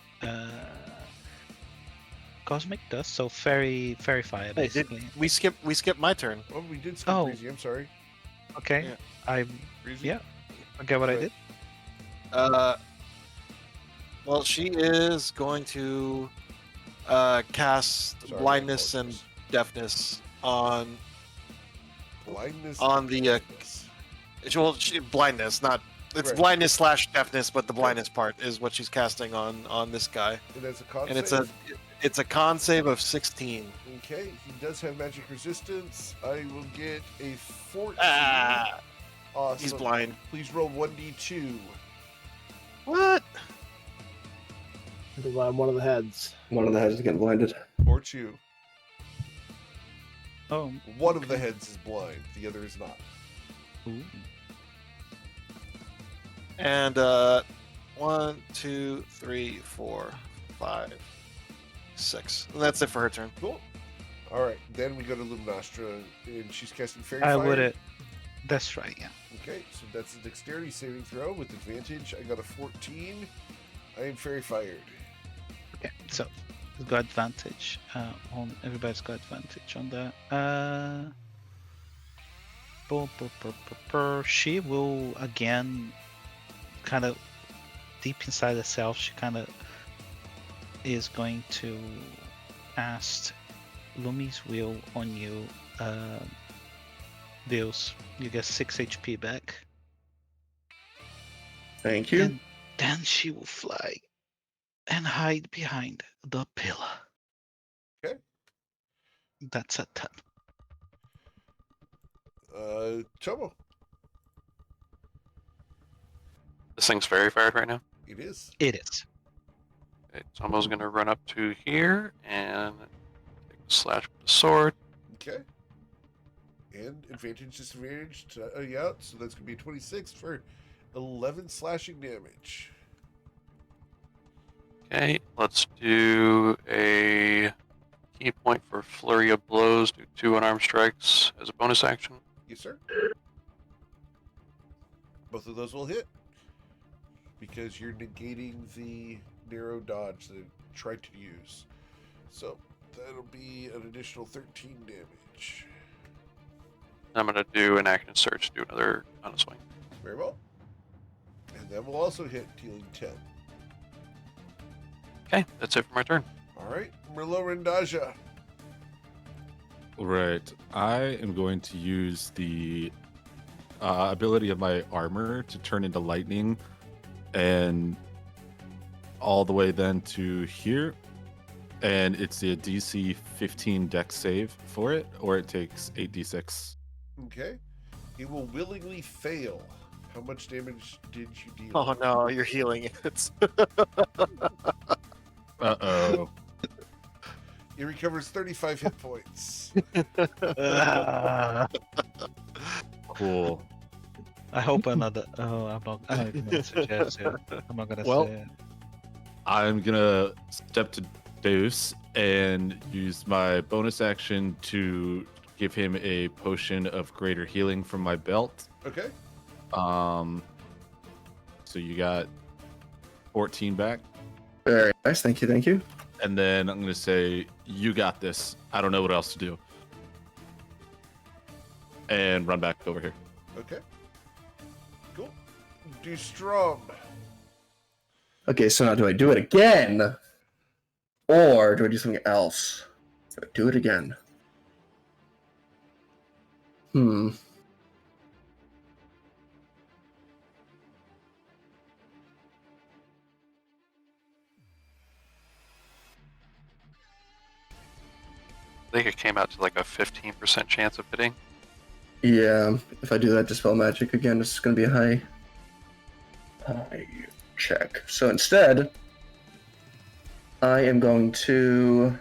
Cosmic Dust, so fairy fire Hey, basically. we skip my turn. Well, we did skip Oh. Breezy, I'm sorry. Okay. Yeah. I Breezy? yeah. Okay, what I Right. did. Well, she is going to cast Sorry, I blindness and apologize. deafness on Blindness. on the deafness. blindness, not it's Right. blindness / deafness, but the blindness part is what she's casting on this guy, And that's a con and save? it's a con save of 16. Okay, he does have magic resistance. I will get a 14. Ah, Awesome. he's blind. Please roll 1d2. What? One of the heads. One of the heads is getting blinded. Or 2. Oh. One of the heads is blind, the other is not. Ooh. And 1, 2, 3, 4, 5, 6. And that's it for her turn. Cool. Alright, then we go to Luminostra, and she's casting Fairy I Fire. would. That's right. Yeah. Okay, so that's a dexterity saving throw with advantage. I got a 14. I am Fairy Fired. Okay. So it's got advantage. On everybody's got advantage on that. She will again, kind of deep inside herself. She kind of is going to cast Lumi's Will on you. Deals you get 6 HP back. Thank you. And then she will fly and hide behind the pillar. Okay. That's a 10. Tomo. This thing's very fired right now. It is. It is. Okay, Tomo's gonna run up to here and take a slash with the sword. Okay. And advantage, disadvantage to yeah, so that's gonna be 26 for 11 slashing damage. Okay, let's do a key point for flurry of blows. Do 2 unarmed strikes as a bonus action. Yes, sir. Both of those will hit because you're negating the narrow dodge that I tried to use. So that'll be an additional 13 damage. I'm gonna do an action search, do another on a swing. Very well. And that will also hit, dealing 10. Okay, that's it for my turn. All right, Merlot Rendaja. Right. I am going to use the ability of my armor to turn into lightning, and all the way then to here. And it's the DC 15 dex save for it, or it takes 8d6. Okay. It will willingly fail. How much damage did you deal? Oh no, you're healing it. Uh-oh. It recovers 35 hit points. Cool. I hope another. Oh, I'm not even gonna suggest it. I'm not gonna Well, say it. I'm gonna step to Deus and use my bonus action to give him a potion of greater healing from my belt. Okay. So you got 14 back. Very nice. Thank you. Thank you. And then I'm going to say, you got this. I don't know what else to do. And run back over here. Okay. Cool. Do Strom. Okay, so now do I do it again? Or do I do something else? Do I do it again? I think it came out to like a 15% chance of hitting. Yeah, if I do that Dispel Magic again, it's going to be a high check. So instead, I am going to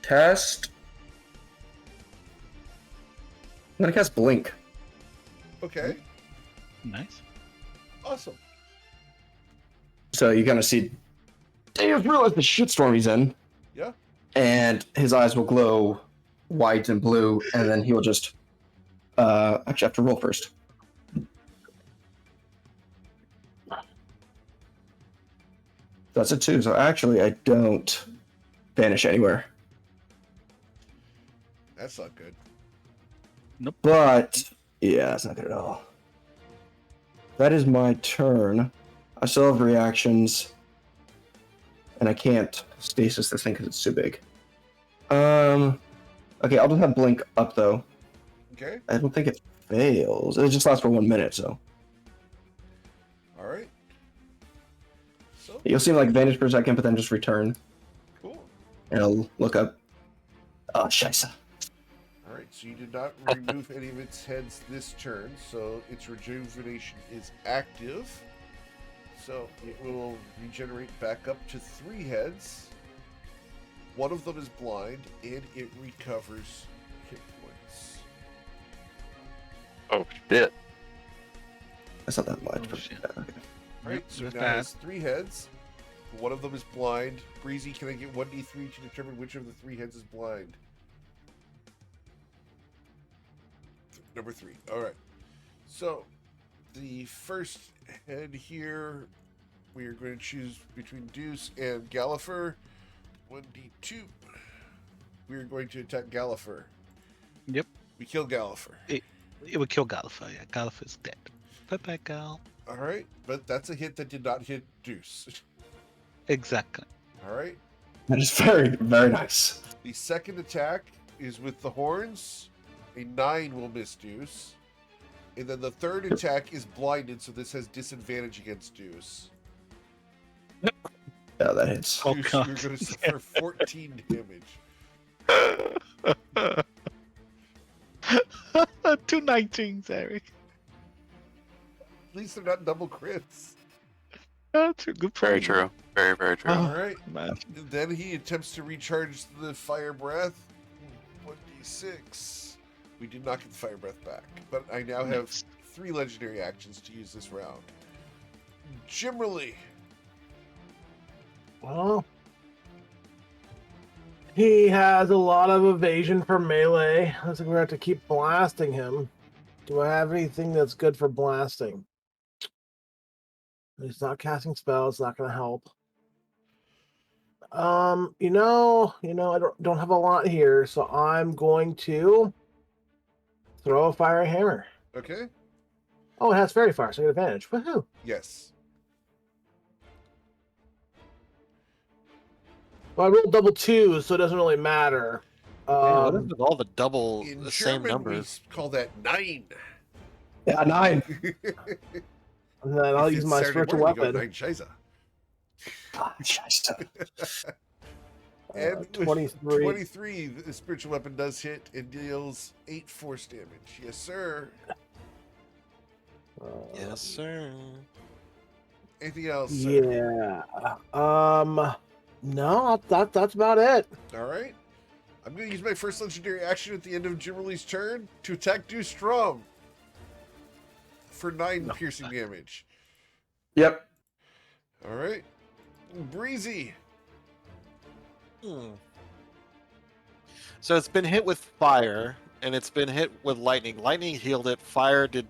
cast... I'm going to cast Blink. Okay. Nice. Awesome. So you kind of see... You realize the shitstorm he's in. Yeah. And his eyes will glow white and blue, and then he will just... actually, I have to roll first. That's a 2, so actually I don't vanish anywhere. That's not good. But, yeah, that's not good at all. That is my turn. I still have reactions, and I can't stasis this thing because it's too big. Okay, I'll just have Blink up, though. Okay. I don't think it fails. It just lasts for 1 minute, so. All right. So, You'll see like vanish for a second, but then just return. cool. And I'll look up. Oh, scheisse. All right, so you did not remove any of its heads this turn, so its rejuvenation is active. So it will regenerate back up to 3 heads. One of them is blind, and it recovers hit points. Oh shit! That's not that much. Oh, but shit. yeah, okay. All right, so That's now bad. it has 3 heads. One of them is blind. Breezy, can I get 1d3 to determine which of the 3 heads is blind? Number 3. All right. So the first head here, we are going to choose between Deuce and Gallifrey. 1d2. We are going to attack Gallifrey. Yep. We kill Gallifrey. It would kill Gallifrey. Yeah, Gallifrey's dead. Bye-bye, Gal. All right, but that's a hit that did not hit Deuce. Exactly. All right. That is very, very nice. The second attack is with the horns. A 9 will miss Deuce. And then the third attack is blinded, so this has disadvantage against Deuce. Yeah, that hits. Oh, Deuce, God. you're going to suffer 14 damage. 2 19s, Eric. At least they're not double crits. That's a good Very point. true. Very, very true. Oh. All right. Man. And then he attempts to recharge the fire breath. 1d6. We did not get the fire breath back, but I now have Nice. 3 legendary actions to use this round. Jimmerly. Well, he has a lot of evasion for melee. Looks like we're going to have to keep blasting him. Do I have anything that's good for blasting? He's not casting spells. It's not going to help. I don't have a lot here, so I'm going to throw a fire hammer. Okay. Oh, it has fairy fire, so I get advantage. Woohoo! Yes. Well, I rolled double 2, so it doesn't really matter. Man, what is with all the double, In the same German, numbers? we call that 9. Yeah, 9. And then I'll If use it's my Saturday spiritual morning, we go, weapon. 9 Scheisse. Ah, scheisse. And with 23. 23, the spiritual weapon does hit and deals 8 force damage. Yes, sir. Yes, sir. Anything else? Sir? Yeah. No, that's about it. All right. I'm going to use my first legendary action at the end of Jimmerly's turn to attack Deuce Strom for 9 piercing damage. Yep. All right. Breezy. So it's been hit with fire, and it's been hit with lightning. Lightning healed it. Fire did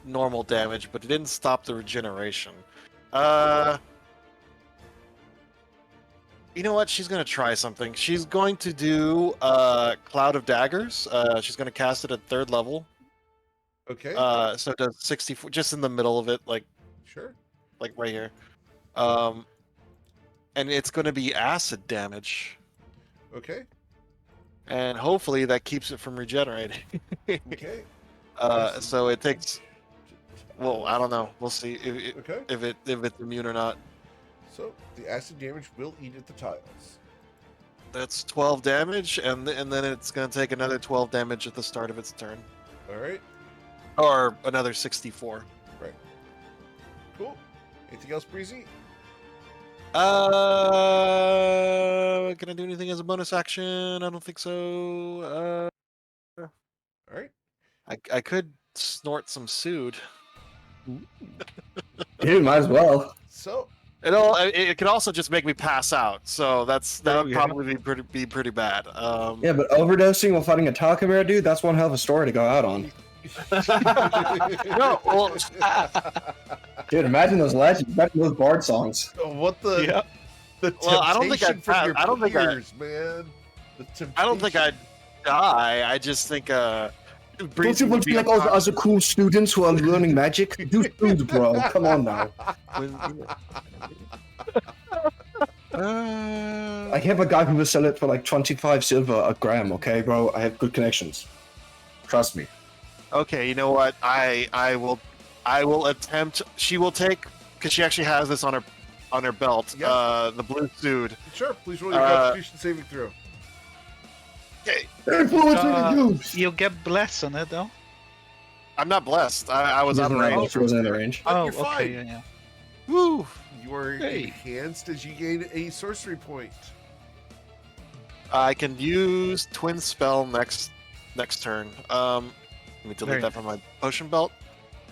normal damage, but it didn't stop the regeneration. You know what? She's gonna try something. She's going to do Cloud of Daggers. She's gonna cast it at 3rd level. Okay. So it does 64, just in the middle of it, like Sure. right here. And it's gonna be acid damage, Okay. and hopefully that keeps it from regenerating. Okay. So it takes. Well, I don't know. We'll see Okay. if it's immune or not. So the acid damage will eat at the tiles. That's 12 damage, and then it's gonna take another 12 damage at the start of its turn, All right. or another 64. Cool. Anything else, Breezy? Can I do anything as a bonus action? I don't think so. All right. I could snort some sood. Dude, might as well. So It could also just make me pass out, so that would yeah. probably be pretty bad. Yeah, but overdosing while fighting a Takamura dude, that's one hell of a story to go out on. No, well, Dude, imagine those legends, imagine those bard songs. what the Yeah. the temptation Well, I don't think I'd from pass- your I don't think I- peers, man. The temptation. I don't think I'd die. I just think Don't Breezy you would want to be be like all the unconscious. other cool students who are learning magic? Do food, bro. Come on now. I have a guy who will sell it for like 25 silver a gram, okay, bro? I have good connections. Trust me. Okay, you know what? I will attempt. She will take, because she actually has this on her belt. Yeah. The blue suit. Sure. Please roll your Uh, Constitution saving throw. Okay, Influence Uh, really use. You'll get blessed on it though. I'm not blessed. I was out of range. She wasn't in the range. But Oh, you're fine. okay, yeah. Woo! You are Hey. enhanced as you gain a sorcery point. I can use twin spell next turn. Let me delete Very that from my potion belt.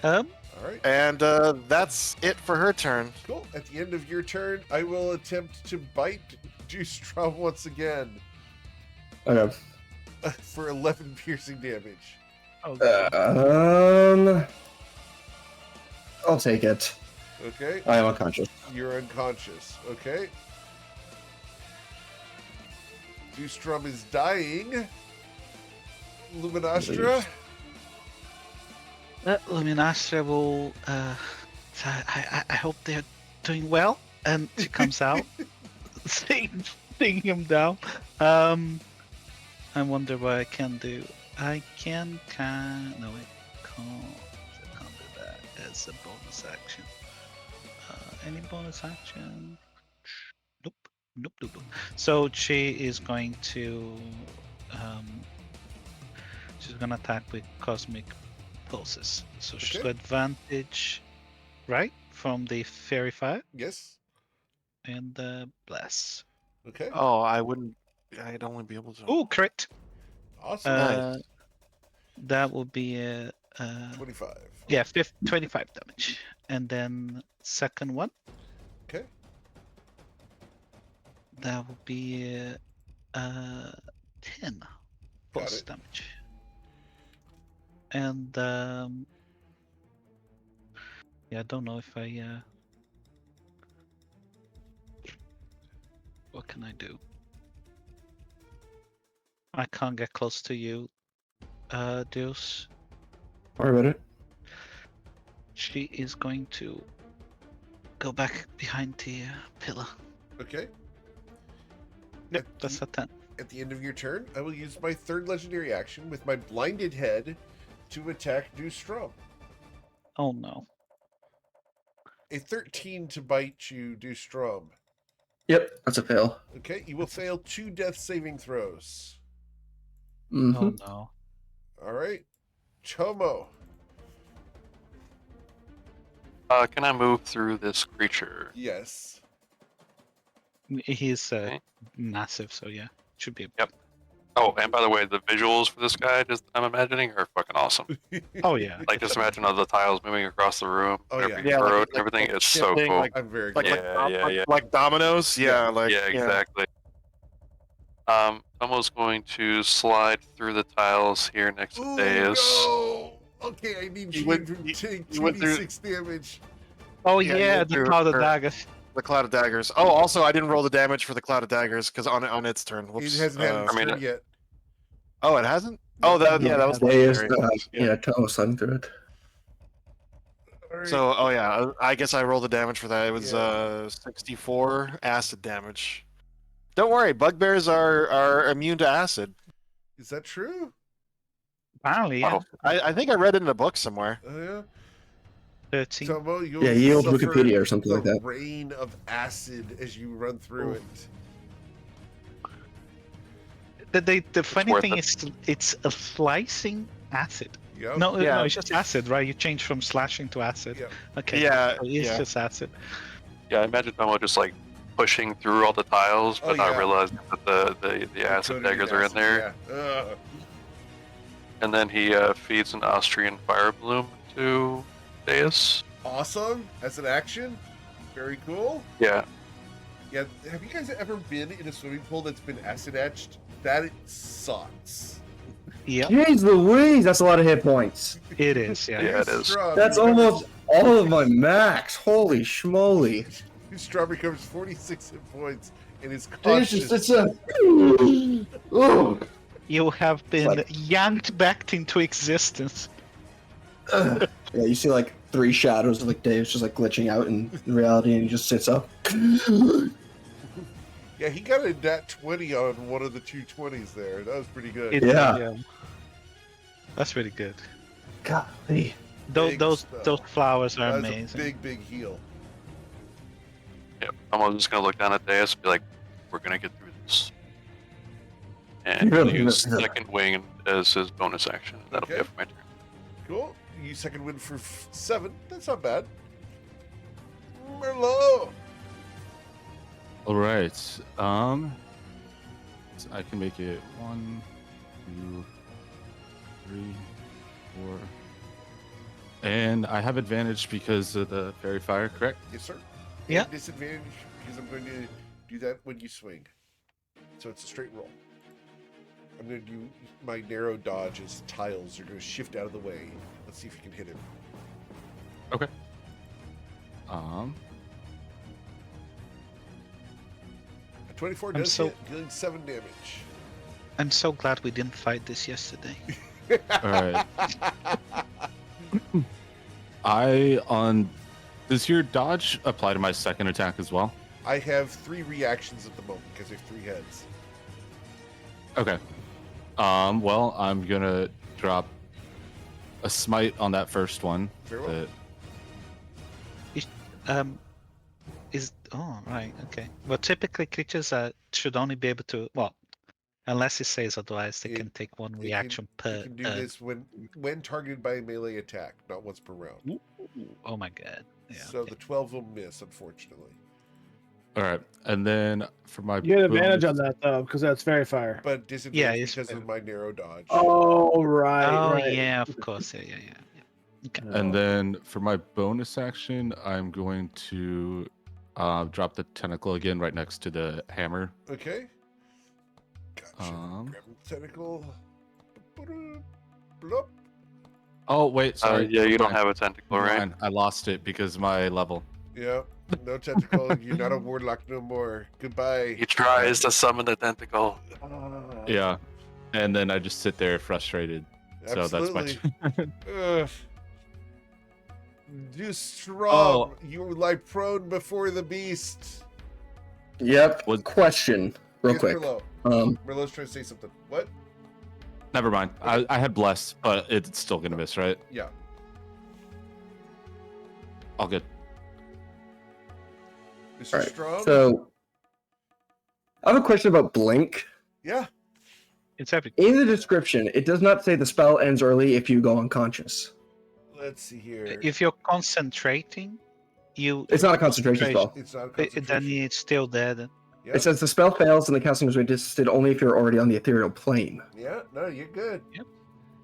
All right. And that's it for her turn. Cool. At the end of your turn, I will attempt to bite Juistrom once again Okay. for 11 piercing damage. I'll take it. Okay. I am unconscious. You're unconscious. Okay. Juistrom is dying. Luminastra. Luminastra will. I hope they're doing well. And she comes out, seeing him down. I wonder what I can do. I can. No, I can't. I can't do that as a bonus action. Any bonus action? Nope. Nope. So she is going to. She's gonna attack with cosmic pulses. So she's Okay. got advantage, right, from the fairy fire Yes. and the bless. Okay. Oh, I'd only be able to. Oh, crit! Awesome. That will be 25. yeah, 25 damage, and then second one. Okay. That will be 10 pulse it. damage. And yeah, I don't know if I what can I do? I can't get close to you, Deus. Worry about it. She is going to go back behind the pillar. Okay. Yep, that's a 10. At the end of your turn, I will use my third legendary action with my blinded head to attack Juistrom. Oh no. A 13 to bite you, Juistrom. Yep, that's a fail. Okay, you will fail 2 death saving throws. Mhm. Oh no. All right. Chomo. Can I move through this creature? Yes. He's Okay. massive, so yeah, should be. Yep. Oh, and by the way, the visuals for this guy, just I'm imagining, are fucking awesome. Oh yeah. Like, just imagine all the tiles moving across the room, Oh, every yeah. road, and everything. It's so shifting, cool. Like, I'm very like, good. Yeah, like dominoes. Yeah, like yeah, exactly. Almost going to slide through the tiles here next to Ooh, Deus. no! Okay, I need You you went- to take you went through- 2d6 damage. Oh Yeah, yeah, you the drew cloud of her- daggers. The Cloud of Daggers. Oh, also, I didn't roll the damage for the Cloud of Daggers because on its turn. Whoops. It hasn't had its I mean, turn yet. Oh, it hasn't. Oh, that No, yeah, that was it They is, legendary. yeah, Tom was sliding through it. All right. So, oh yeah, I guess I rolled the damage for that. It was Yeah. 64 acid damage. Don't worry, bugbears are immune to acid. Is that true? Apparently, yeah. Oh, I think I read it in a book somewhere. Oh, yeah. 13. Tomo, you'll Yeah, yield suffer Wikipedia or something the like that. rain of acid as you run through it. The funny worth thing it. is, it's a slicing acid. Yep. No, Yeah. no, it's just acid, right? You change from slashing to acid. Yep. Okay. Yeah, so it's yeah. just acid. yeah, I imagine Tomo just like pushing through all the tiles, but Oh, not yeah. realizing that the acid Coated daggers are in acid, there. Yeah. Ugh. And then he feeds an Austrian fire bloom to Deus. Awesome. As an action. Very cool. Yeah, Yeah. Have you guys ever been in a swimming pool that's been acid etched? That sucks. Yep, Jeez Louise, that's a lot of hit points. it is. Yeah. Yeah, it is. That's almost all of my max. Holy schmoly. Straw recovers 46 hit points and is It's cautious. just, it's a. Oh. You have been Like- yanked back into existence. Yeah, you see like 3 shadows of like Dave's just like glitching out in reality, and he just sits up. Yeah, he got a nat 20 on one of the 220s there. That was pretty good. Yeah. That's really good. Golly. Big Those stuff. flowers are That was a amazing. big, big heal. yeah. I'm just gonna look down at Deus and be like, "We're gonna get through this." And he'll use second wing as his bonus action. That'll be Okay. it for my turn. Cool. You second win for 7. That's not bad. Merlot. All right. So I can make it 1, 2, 3, 4. And I have advantage because of the fairy fire, correct? Yes, sir. Yeah. And disadvantage because I'm going to do that when you swing. So it's a straight roll. I'm going to do my narrow dodge as tiles are going to shift out of the way. Let's see if you can hit him. Okay. A 24 I'm does so- hit, dealing 7 damage. I'm so glad we didn't fight this yesterday. All right. Does your dodge apply to my second attack as well? I have 3 reactions at the moment because I have 3 heads. Okay. Well, I'm gonna drop a smite on that first one. Very well. Right, okay. Well, typically creatures should only be able to, well, unless it says otherwise, they It- can take one You reaction can, per. you can do this when targeted by a melee attack, not once per round. Oh my god. Yeah. So okay. the 12 will miss, unfortunately. All right, and then for my You get advantage on bonus- that though, because that's very fire. But disadvantage it's because fair. of my narrow dodge. Oh right, Oh right. yeah, of course. Yeah. Okay. And then for my bonus action, I'm going to drop the tentacle again right next to the hammer. Okay. Gotcha. Grab the tentacle. Bloop. Oh wait, sorry. Yeah, you don't Never have a tentacle, mind. right? Never mind. I lost it because of my level. Yeah. No tentacle. You're not a warlock no more. Goodbye. He tries to summon the tentacle. Yeah, and then I just sit there frustrated. So that's my. Absolutely. Ugh. You strong. Oh. You lie prone before the beast. Yep. Was- Question, real Yes, quick. Merlot. Um, Merlot's trying to say something. What? Never mind. I had bless, but it's still gonna miss, right? Yeah. All good. Mr. all right. Strong? So, I have a question about Blink. Yeah. It's every. In the description, it does not say the spell ends early if you go unconscious. Let's see here. If you're concentrating, you. It's not a concentration spell. It's not a Then concentration. it's still there. Then. Yeah. It says the spell fails and the casting is resisted only if you're already on the ethereal plane. Yeah. No, you're good.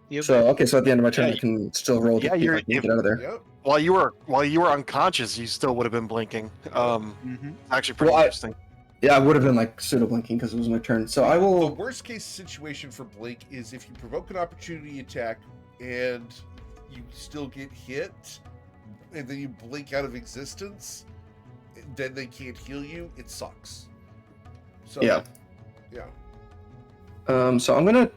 You're So, okay, so at the end of my turn, Yeah, I can still roll to yeah, see if you're- I can get out of there. Yep. While you were unconscious, you still would have been blinking. Mhm. Actually, pretty Well, I- interesting. Yeah, I would have been like pseudo blinking because it was my turn. So I The will. worst case situation for Blink is if you provoke an opportunity attack and you still get hit, and then you blink out of existence, then they can't heal you, it sucks. So, Yeah. Yeah. So I'm gonna.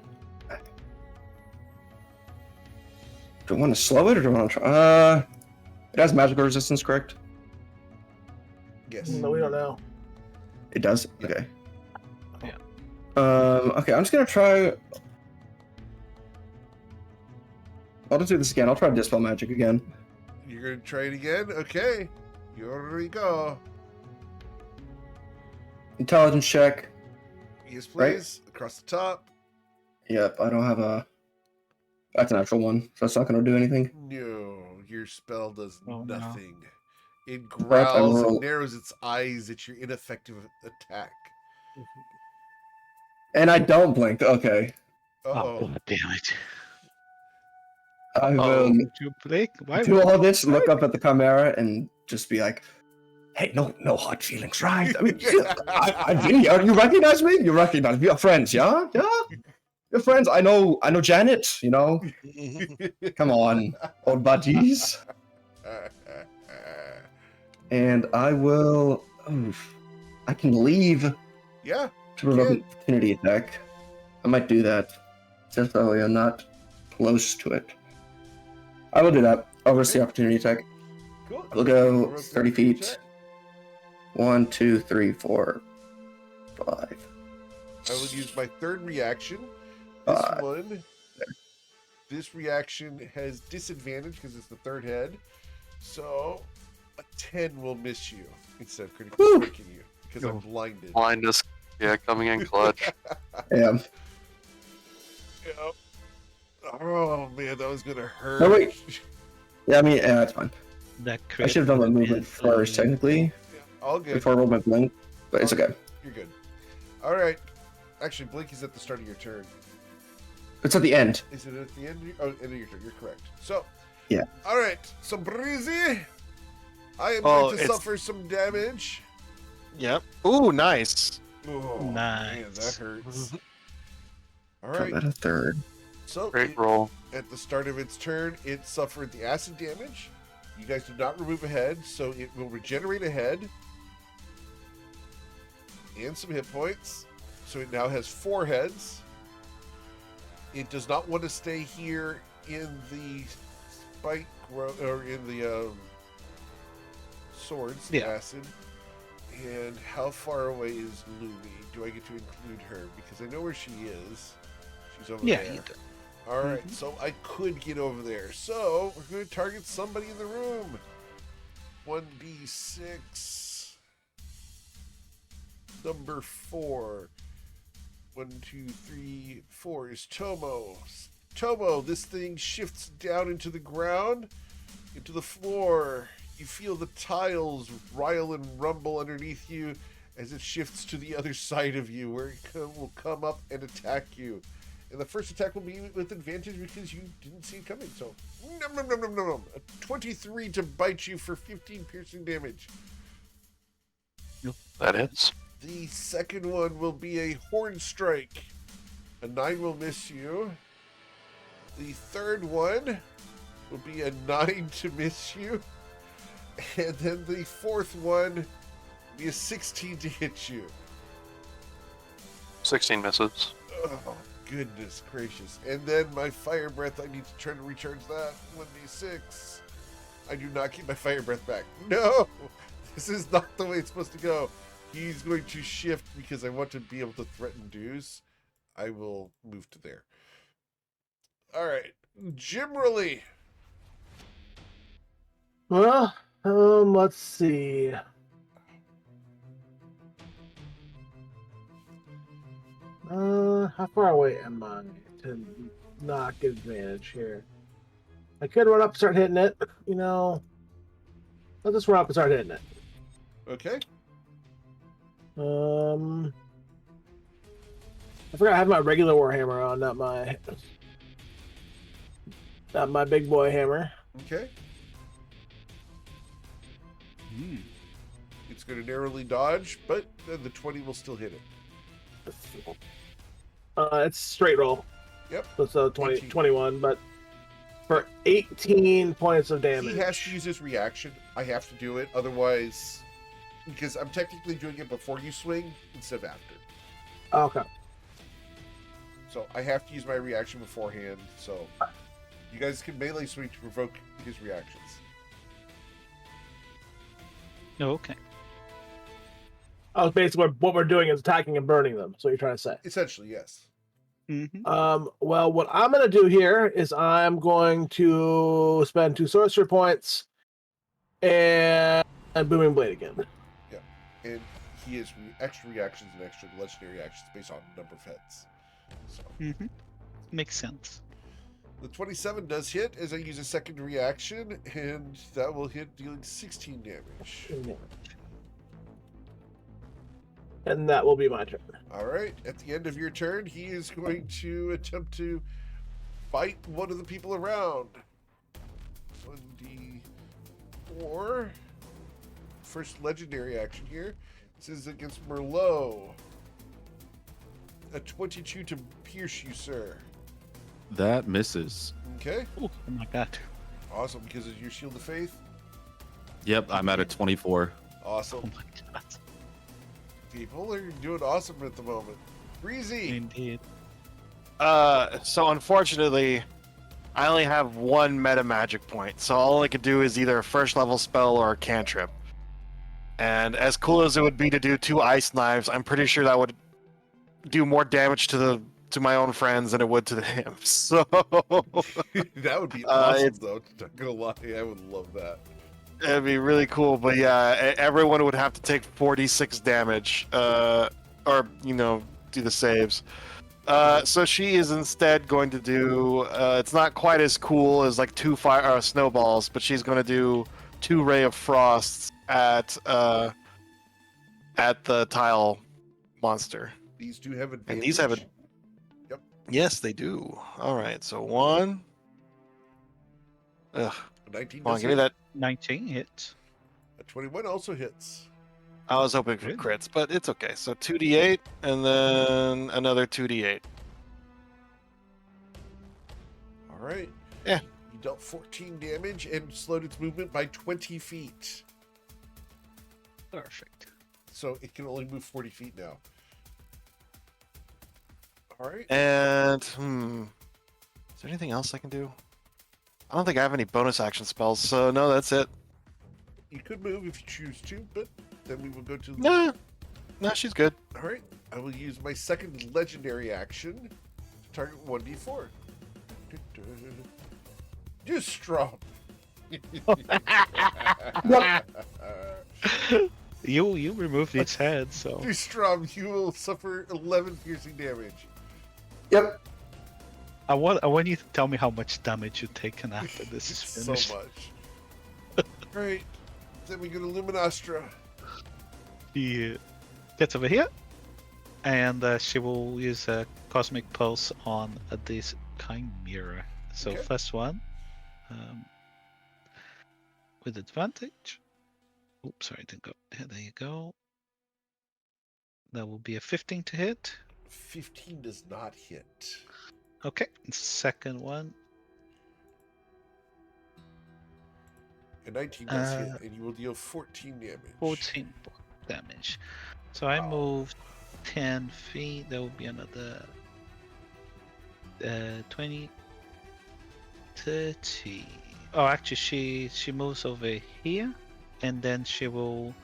Do I want to slow it or do I want to try? It has magical resistance, correct? Yes. No, we don't know. It does. Yeah. Okay. Yeah. Okay, I'm just gonna try. I'll just do this again. I'll try Dispel Magic again. You're going to try it again? Okay. Here we go. Intelligence check. Yes, Right. please. Across the top. Yep, I don't have a. That's an actual one, so that's not gonna do anything. No, your spell does Oh, no. nothing. It But I growls and roll- narrows its eyes at your ineffective attack. And I don't blink. Okay. Oh, Uh-oh. God damn it. I will Did you blink? Why do all this, look up at the Chimera, and just be like, "Hey, no hard feelings, right? I mean, you recognize me? You recognize me? You're friends, yeah? Yeah? You're friends. I know Janet, you know? Come on, old buddies. And I will... Oof, I can leave Yeah. to provoke an opportunity attack. I might do that. Just that way I'm not close to it. I will do that. I'll risk the opportunity attack. Cool. We'll go Provoke 30 the feet. check. 1, 2, 3, 4, 5. I will use my third reaction. Five. This reaction has disadvantage because it's the third head. So a 10 will miss you instead of critically Woo. striking you because I'm blinded. Blindness, yeah, coming in clutch. Yeah. Yeah. Oh man, that was gonna hurt. No, wait. Yeah, I mean, yeah, that's fine. That I should have done my crit movement is, first, technically, Yeah, all good. before I rolled my blink, but it's okay. You're good. All right. Actually, blink is at the start of your turn. It's at the end. Is it at the end? End of your turn. You're correct. So. Yeah. All right. So Breezy, I am Oh, going to it's- suffer some damage. Yep. Ooh, nice. Oh, man, that Nice. hurts. All Drop right. that a third. So Great roll. at the start of its turn, it suffered the acid damage. You guys did not remove a head, so it will regenerate a head and some hit points. So it now has 4 heads. It does not want to stay here in the spike or in the swords, the Yeah. acid. And how far away is Lumi? Do I get to include her? Because I know where she is. She's over Yeah, there. you do. All right, so I could get over there. So we're going to target somebody in the room. 1d6. Number 4. 1, 2, 3, 4 is Tomo. Tomo, this thing shifts down into the ground, into the floor. You feel the tiles rile and rumble underneath you as it shifts to the other side of you, where it will come up and attack you. And the first attack will be with advantage because you didn't see it coming. So, nom. A 23 to bite you for 15 piercing damage. That hits. The second one will be a horn strike. A 9 will miss you. The third one will be a 9 to miss you. And then the fourth one will be a 16 to hit you. 16 misses. Oh, goodness gracious. And then my fire breath, I need to try to recharge that. 1d6. I do not keep my fire breath back. No! This is not the way it's supposed to go. He's going to shift because I want to be able to threaten dues. I will move to there. All right. Generally. Well, let's see. How far away am I to not get advantage here? I could run up and start hitting it, you know. I'll just run up and start hitting it. Okay. I forgot I have my regular warhammer on, not my big boy hammer. Okay. It's going to narrowly dodge, but the 20 will still hit it. It's straight roll. Yep. So it's 20, 18. 21, but for 18 points of damage. He has to use his reaction. I have to do it, otherwise, because I'm technically doing it before you swing instead of after. Okay. So I have to use my reaction beforehand. So you guys can melee swing to provoke his reactions. Okay. Oh, basically what we're doing is attacking and burning them. So you're trying to say. Essentially, yes. Mm-hmm. Well, what I'm going to do here is I'm going to spend 2 sorcery points and booming blade again. Yeah, and he has extra reactions and extra legendary actions based on number of heads. So Makes sense. the 27 does hit as I use a second reaction, and that will hit, dealing 16 damage. And that will be my turn. All right. At the end of your turn, he is going to attempt to bite one of the people around. 1d4. First legendary action here. This is against Merlot. A 22 to pierce you, sir. That misses. Okay. Oh my god. Awesome, because of your Shield of Faith. Yep, I'm at a 24. Awesome. Oh my god. People are doing awesome at the moment. Breezy. Indeed. So unfortunately, I only have 1 meta magic point, so all I could do is either a first level spell or a cantrip. And as cool as it would be to do 2 ice knives, I'm pretty sure that would do more damage to my own friends than it would to him. So That would be awesome, it's- though. Not gonna lie, I would love that. it'd be really cool. But yeah, everyone would have to take 46 damage, or do the saves. So she is instead going to do. It's not quite as cool as like 2 fire snowballs, but she's going to do 2 ray of frosts at the tile monster. These do have advantage. And these have a. Yep. Yes, they do. All right, so 1. Ugh. 19 Come on, does give me hit. that. 19 hits. A 21 also hits. I was hoping for Really? crits, but it's okay. So 2d8 and then another 2d8. All right. Yeah. You dealt 14 damage and slowed its movement by 20 feet. Perfect. So it can only move 40 feet now. All right. And is there anything else I can do? I don't think I have any bonus action spells, so no, that's it. You could move if you choose to, but then we will go to... No, she's good. All right. I will use my second legendary action to target 1d4. Dustrom. You removed its head, so Dustrom, you will suffer 11 piercing damage. Yep. I want you to tell me how much damage you've taken after this is So finished. much. Great. Then we go to Luminostra. He gets over here, and she will use a cosmic pulse on this chimera. So Okay. first one, with advantage. Oops, sorry, didn't go. There you go. That will be a 15 to hit. 15 does not hit. Okay, second one. A 19 does hit, and you will deal 14 damage. 14 damage. So I Wow. moved 10 feet. That will be another 20, 30. Oh, actually, she moves over here, and then she will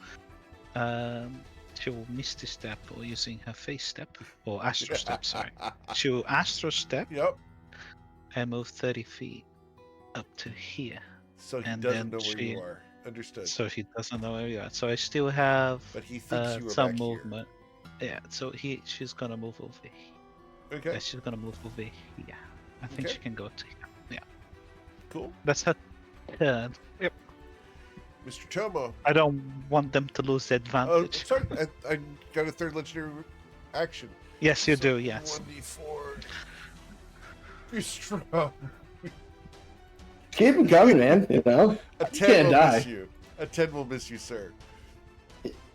misty step or using her face step or astro step. Sorry, she will astro step Yep. and move 30 feet up to here. So he And doesn't then know where she- you are. Understood. So he doesn't know where you are. So I still have But he thinks you were some back movement. Yeah, so she's gonna move over here. here. Okay. Yeah, she's gonna move over here. I think Okay. she can go to here. Yeah, Cool. that's her turn. Yep. Mr. Tomo. I don't want them to lose the Oh, advantage. sorry. I got a third legendary action. Yes, you So do. Yes. 1d4. You're strong. Keep him coming, man. You know? A 10 can't will die. miss you. A 10 will miss you, sir.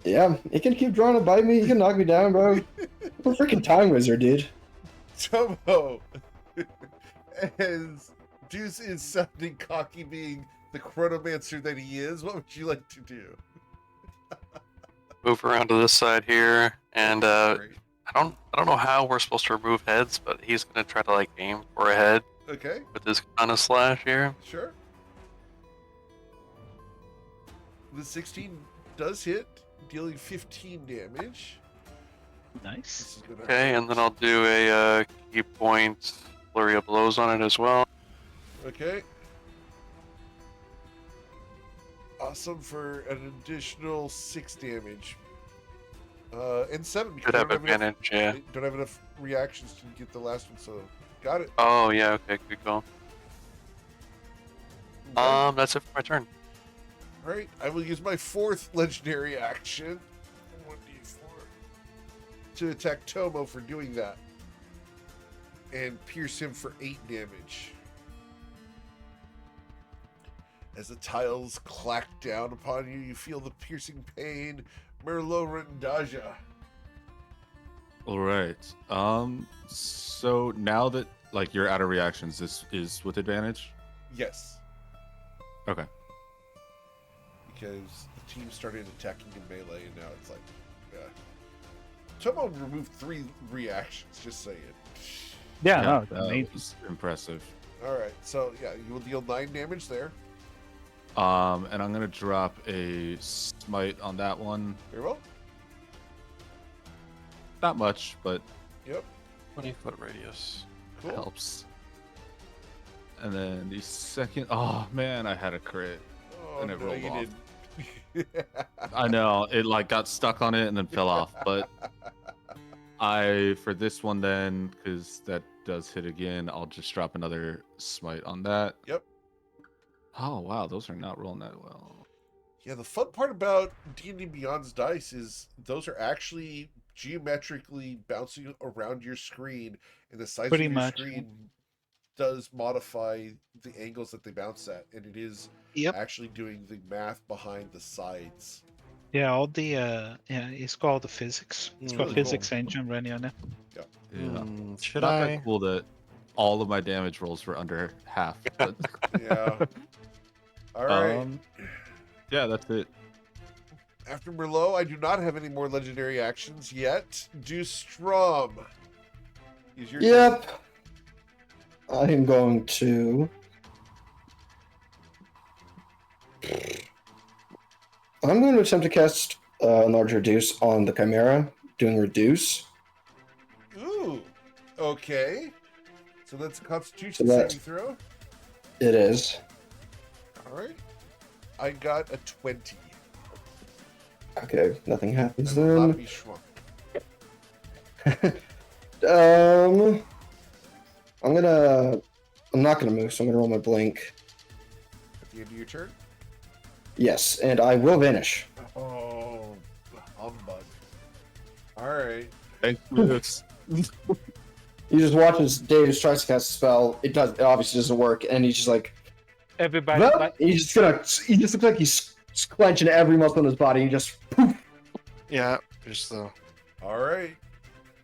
Yeah, he can keep trying to bite me. He can knock me down, bro. I'm a freaking time wizard, dude. Tomo, as Deuce is sounding cocky, being the chronomancer that he is. What would you like to do? Move around to this side here, and Great. I don't know how we're supposed to remove heads, but he's gonna try to like aim for a head Okay, with this kind of slash here. sure. The 16 does hit, dealing 15 damage. Nice. This is gonna Okay, hurt. and then I'll do a key point flurry of blows on it as well. Okay. Awesome for an additional 6 damage. And 7 because Should I have don't have enough, advantage, yeah. I don't have enough reactions to get the last one, so got it. Oh yeah, okay, good call. Okay. That's it for my turn. Alright, I will use my 4th legendary action. 1d4. To attack Tomo for doing that. And pierce him for 8 damage. As the tiles clack down upon you, you feel the piercing pain. Merlot Rendaja. All right. So now that like you're out of reactions, this is with advantage. Yes. Okay. Because the team started attacking in melee, and now it's like, yeah. Tomo removed 3 reactions, just saying. Yeah, no, that amazing. was impressive. Alright, so yeah, you will deal 9 damage there. And I'm gonna drop a smite on that one. Very well. Not much, but Yep. 20-foot radius. Cool. helps. And then the second, oh man, I had a crit. Oh, And it rolled you off. didn't. I know it like got stuck on it and then fell off, but for this one then, because that does hit again, I'll just drop another smite on that. Yep. Oh wow, those are not rolling that well. Yeah, the fun part about D&D Beyond's dice is those are actually geometrically bouncing around your screen, and the size Pretty of your much. screen does modify the angles that they bounce at, and it is Yep. actually doing the math behind the sides. Yeah, all the yeah, it's called the physics. It's Mm. got Really physics cool. engine running on it. Yeah. Should Not I? that cool that all of my damage rolls were under half. But Yeah. All right. Yeah, that's it. After Merlot, I do not have any more legendary actions yet. Do Strom. Is your turn. Yep. I am going to. I'm going to attempt to cast Enlarge Reduce on the Chimera, doing Reduce. Ooh. Okay. So that's a Constitution So that- saving throw. It is. All right. I got a 20. Okay, nothing happens I will then. not be shrunk. I'm not gonna move, so I'm gonna roll my blink. At the end of your turn. Yes, and I will vanish. Oh, humbug. All right. Thank you. You just watch as Dave tries to cast a spell. It obviously doesn't work, and he's just like, Everybody, "Well," like, he just looks like he's clenching every muscle in his body, and just poof. Yeah, just the. All right.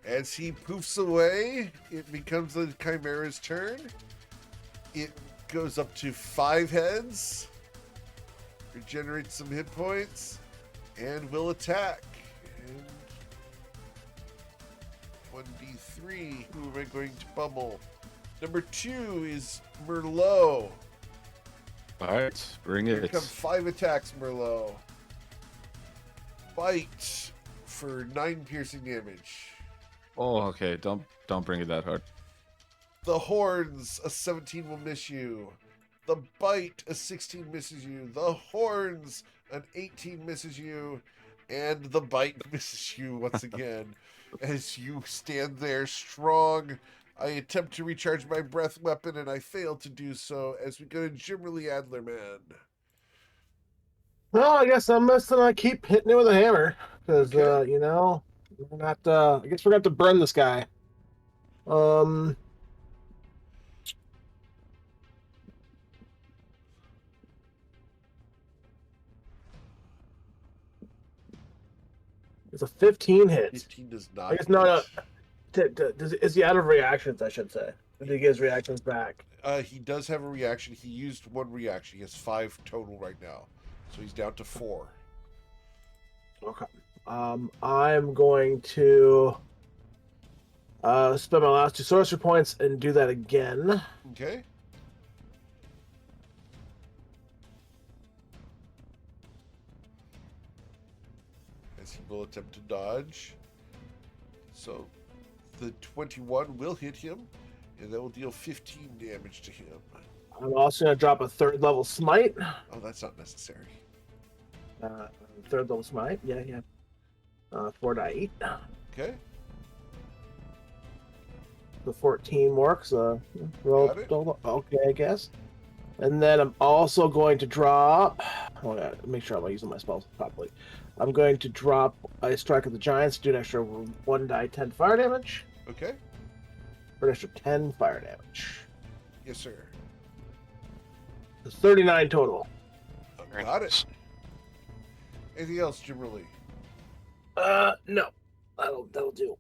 As he poofs away, it becomes the Chimera's turn. It goes up to 5 heads, regenerates some hit points, and will attack. And 1d3. Who am I going to pummel? Number 2 is Merlot. All right, bring Here it. come 5 attacks, Merlot. Bite for 9 piercing damage. Oh, okay. Don't bring it that hard. The horns, a 17 will miss you. The bite, a 16 misses you. The horns, an 18 misses you. And the bite misses you once again. As you stand there strong, I attempt to recharge my breath weapon and I fail to do so as we go to Jimmerly Adlerman. Well, I guess I'm missing. I keep hitting it with a hammer because Okay. you know, we're not. I guess we're gonna have to burn this guy. It's a 15 hits. 15 does not. I guess no. hit. Is he out of reactions? I should say. Did he get his reactions back? He does have a reaction. He used one reaction. He has 5 total right now, so he's down to 4. Okay. I'm going to spend my last 2 sorcery points and do that again. Okay. As he will attempt to dodge. So the 21 will hit him, and that will deal 15 damage to him. I'm also going to drop a 3rd level smite. Oh, that's not necessary. 3rd level smite. Yeah. 4 die 8. Okay. The 14 works. Roll. Okay, I guess. And then I'm also going to drop. Oh, yeah, make sure I'm using my spells properly. I'm going to drop a strike of the giants, do an extra 1 die 10 fire damage. Okay. For an extra 10 fire damage. Yes, sir. It's 39 total. Very Got nice. it. Anything else, Jimberly? No. That'll do.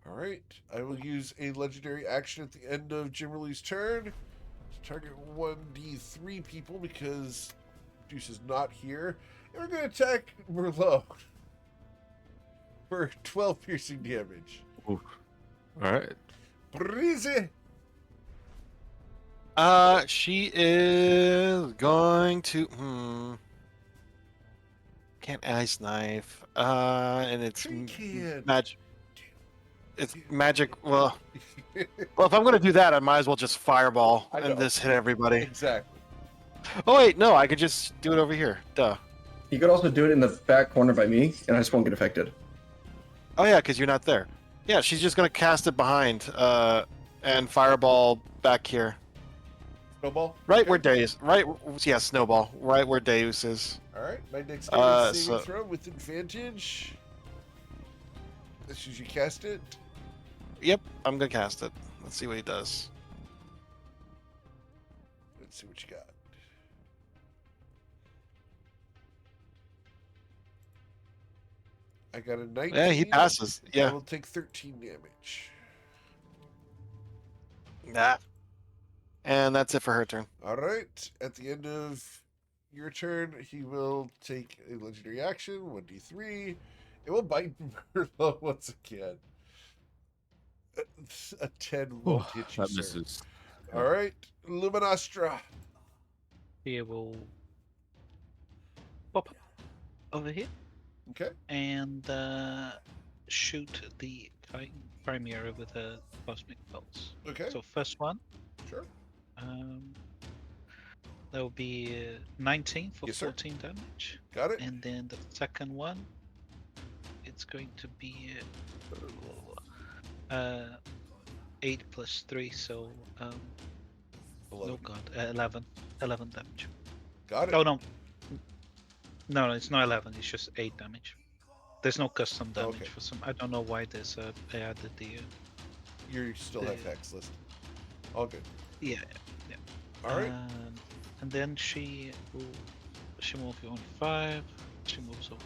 All right. I will use a legendary action at the end of Jimberly's turn to target 1d3 people because Deuce is not here. And we're going to attack Merlot for 12 piercing damage. Oof. All right. Brise! She is going to. Can't ice knife. And it's Sure you can. magic. It's magic. Well, if I'm gonna do that, I might as well just fireball I know. and just hit everybody. Exactly. Oh wait, no, I could just do it over here. Duh. You could also do it in the back corner by me, and I just won't get affected. Oh yeah, because you're not there. Yeah, she's just gonna cast it behind, and fireball back here. Snowball? Right Okay. where Deus. Right. Yeah, snowball. Right where Deus is. All right. My dexterity saving so- throw with advantage. As soon as you cast it. Yep, I'm gonna cast it. Let's see what he does. Let's see what you got. I got a 19. Yeah, he passes. I Yeah. will take 13 damage. Nah. And that's it for her turn. All right. At the end of your turn, he will take a legendary action, 1d3. It will bite Merlot once again. A 10 won't hit you, That sir. misses. All right. Luminostra. He will pop up over here Okay. and shoot the Chimera with a cosmic pulse. Okay. So first one, Sure. that will be 19 for Yes, sir. 14 damage, Got it. and then the second one, it's going to be 8 plus 3, so oh 11. god, 11 damage. Got it. Oh no, it's not 11. It's just 8 damage. There's no custom damage Okay. for some. I don't know why there's I added the You still have hex list. All good. yeah. All right. And then she moves on 5. She moves over.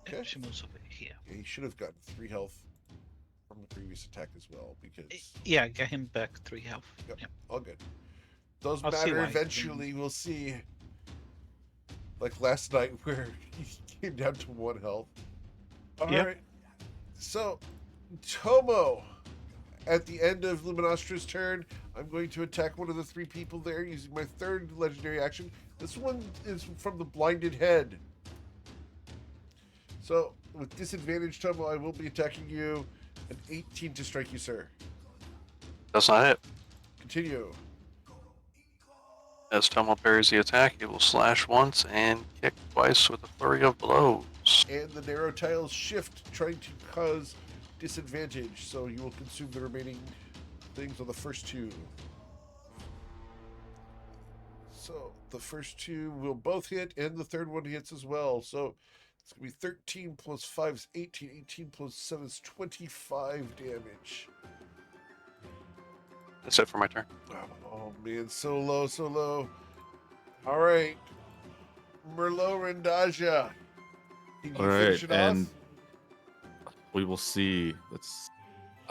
Yeah, Okay. she moves over here. Yeah, he should have gotten 3 health from the previous attack as well because. Yeah, get him back 3 health. Yep. Yeah. All good. Those I'll see matter why. eventually. We'll see. Like last night, where he came down to 1 health. All right. Yep. So, Tomo, at the end of Luminostra's turn, I'm going to attack one of the 3 people there using my 3rd legendary action. This one is from the blinded head. So, with disadvantage, Tomo, I will be attacking you. An 18 to strike you, sir. That's not it. Continue. As Tomo parries the attack, he will slash once and kick twice with a flurry of blows. And the narrow tiles shift, trying to cause disadvantage, so you will consume the remaining things on the first 2. So the first 2 will both hit, and the third one hits as well. So it's going to be 13 plus 5 is 18. 18 plus 7 is 25 damage. That's it for my turn. Oh man, so low, so low. All right. Merlot Rendaja. Can you All finish right, it off? and we will see. Let's.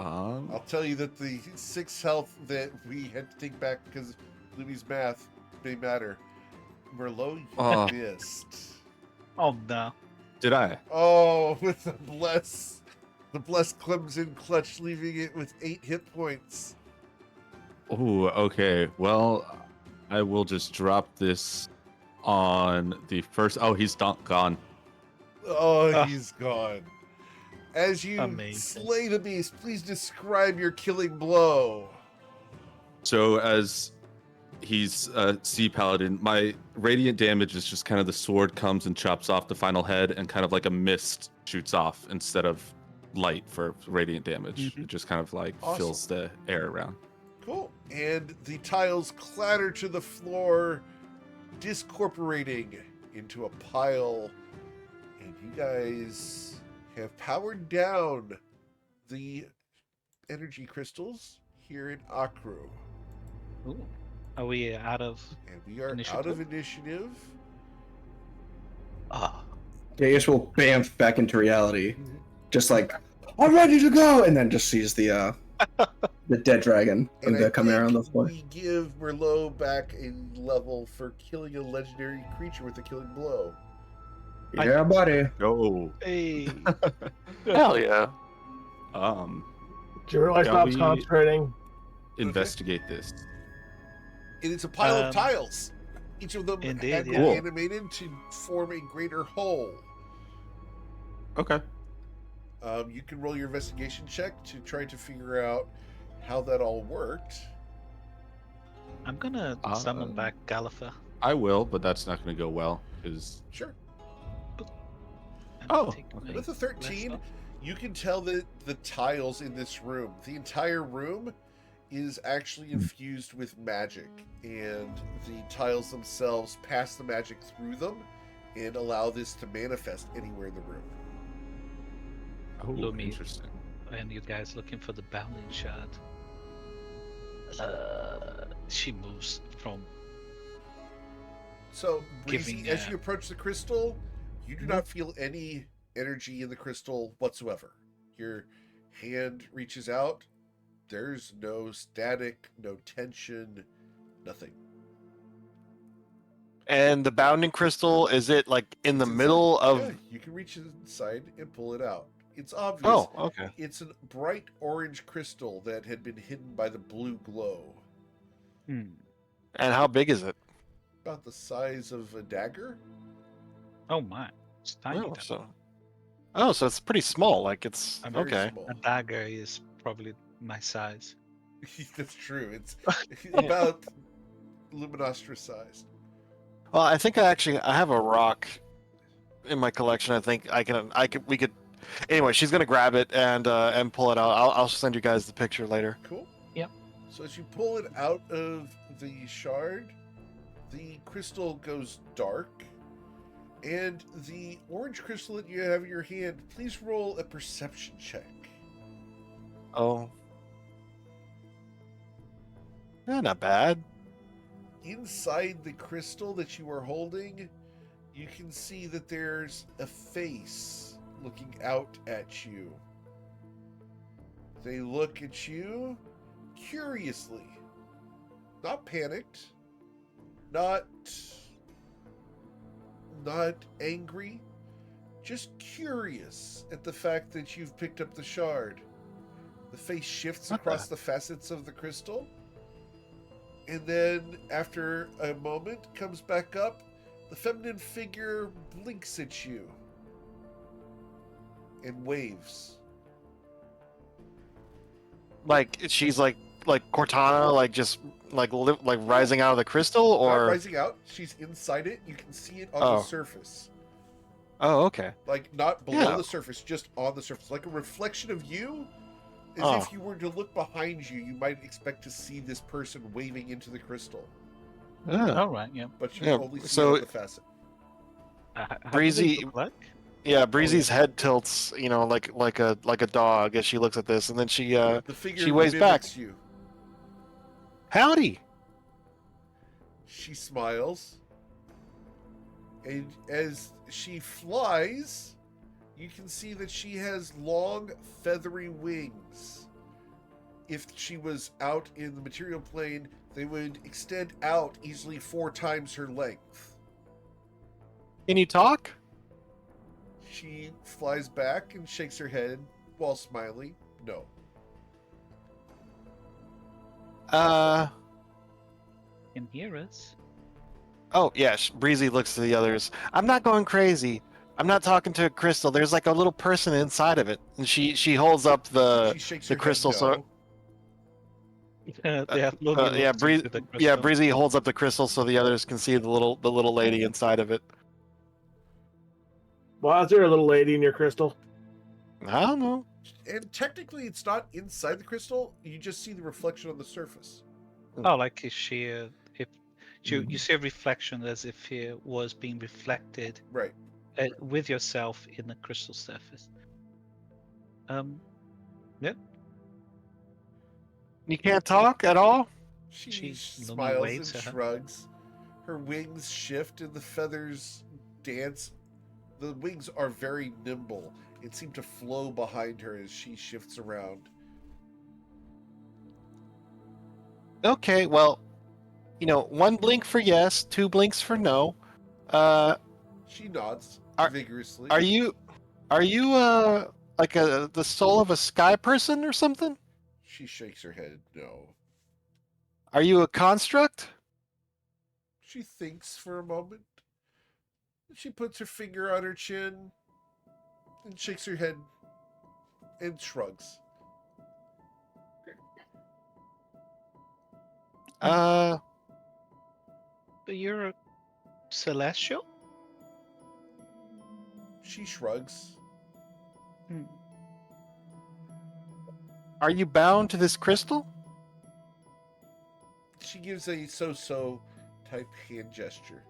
I'll tell you that the 6 health that we had to take back because Louis' math may matter. Merlot, you missed. Oh no. Did I? Oh, with the bless Clemson clutch, leaving it with 8 hit points. Oh, okay. Well, I will just drop this on the first. Oh, he's gone. Oh, he's gone. As you Amazing. slay the beast, please describe your killing blow. So as he's a sea paladin, my radiant damage is just kind of the sword comes and chops off the final head, and kind of like a mist shoots off instead of light for radiant damage. It just kind of like fills the air around. Cool. And the tiles clatter to the floor, discorporating into a pile. And you guys have powered down the energy crystals here in Akru. Ooh. Are we out of And we are initiative? out of initiative. Ah. Deus will bamf back into reality, just like, I'm ready to go, and then just sees the dead dragon And I coming around the think floor. we give Merlot back a level for killing a legendary creature with a killing blow. Yeah, buddy. Oh. Hey. Hell yeah. Did you realize Shall Bob's we- concentrating? Investigate this. It is a pile of tiles. Each of them Indeed, had been yeah. animated to form a greater whole. Okay. You can roll your investigation check to try to figure out how that all worked. I'm gonna summon back Galliffer. I will, but that's not going to go well because Sure. and Oh, take okay. my With a 13, rest off. you can tell that the tiles in this room, the entire room, is actually infused with magic, and the tiles themselves pass the magic through them and allow this to manifest anywhere in the room. Oh, Lumi. interesting. And you guys looking for the bounding shard. She moves from So, Breezy, Giving, as you approach the crystal, you do not feel any energy in the crystal whatsoever. Your hand reaches out. There's no static, no tension, nothing. And the bounding crystal, is it like in the It's middle inside. of? Yeah, you can reach inside and pull it out. It's obvious. Oh, okay. It's a bright orange crystal that had been hidden by the blue glow. And how big is it? About the size of a dagger. oh my, it's tiny. Oh, then. so it's pretty small. Like it's I'm Very okay. small. A dagger is probably my size. That's true. It's about Luminostra sized. Well, I think I have a rock in my collection. I think we could. Anyway, she's gonna grab it and pull it out. I'll send you guys the picture later. Cool. Yep. So as you pull it out of the shard, the crystal goes dark, and the orange crystal that you have in your hand, please roll a perception check. Oh, yeah, not bad. Inside the crystal that you are holding, you can see that there's a face looking out at you. They look at you curiously, not panicked, not angry, just curious at the fact that you've picked up the shard. The face shifts across the facets of the crystal, and then after a moment comes back up. The feminine figure blinks at you and waves. Like she's like Cortana, like just like rising out of the crystal, Not or rising out. She's inside it. You can see it on the surface. oh, okay. Like not below Yeah. the surface, just on the surface. Like a reflection of you. As if you were to look behind you, you might expect to see this person waving into the crystal. Yeah. All right, yeah. But you Yeah, only see so- it on the facet. How do they Breezy- look like? Yeah, Breezy's head tilts, like a dog as she looks at this, and then she The figure she waves back. mimics you. Howdy. She smiles. And as she flies, you can see that she has long, feathery wings. if she was out in the material plane, they would extend out easily 4 times her length. Can you talk? She flies back and shakes her head while smiling. No. Can hear us. Oh, yeah. Breezy looks to the others. I'm not going crazy. I'm not talking to a crystal. There's like a little person inside of it. And she holds up She shakes the her crystal. head no. Yeah, Lomi Yeah, looks into the crystal. Breezy holds up the crystal so the others can see the little lady inside of it. Why is there a little lady in your crystal? I don't know. And technically, it's not inside the crystal. You just see the reflection on the surface. Oh, like if you see a reflection as if it was being reflected Right. with yourself in the crystal surface. Yep. You can't talk at all? She Lomi smiles and waves at her. shrugs. Her wings shift and the feathers dance. The wings are very nimble and seem to flow behind her as she shifts around. Okay, well, 1 blink for yes, 2 blinks for no. She nods vigorously. Are you like the soul of a sky person or something? She shakes her head no. Are you a construct? She thinks for a moment. She puts her finger on her chin and shakes her head and shrugs. But you're a celestial? She shrugs. Are you bound to this crystal? She gives a so-so type hand gesture.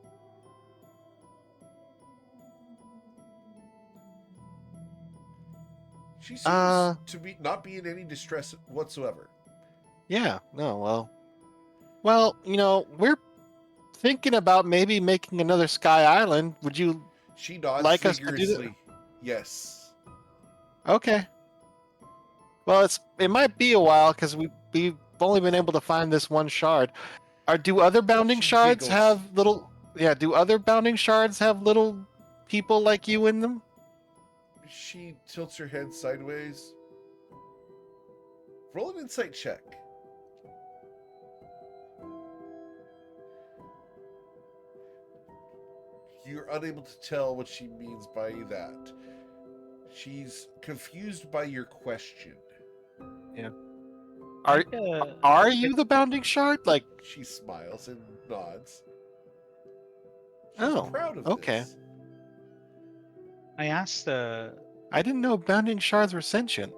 She seems to not be in any distress whatsoever. Yeah, no, well, we're thinking about maybe making another Sky Island. Would you She nods like us to do vigorously. that? Yes. Okay. Well, it might be a while because we've only been able to find this one shard. Do other bounding She shards giggles. have little? Yeah. Do other bounding shards have little people like you in them? She tilts her head sideways. Roll an insight check. You're unable to tell what she means by that. She's confused by your question. Yeah. Uh, Are you the bounding shard? Like, She smiles and nods. She's Oh, proud of okay. this. I asked I didn't know bounding shards were sentient.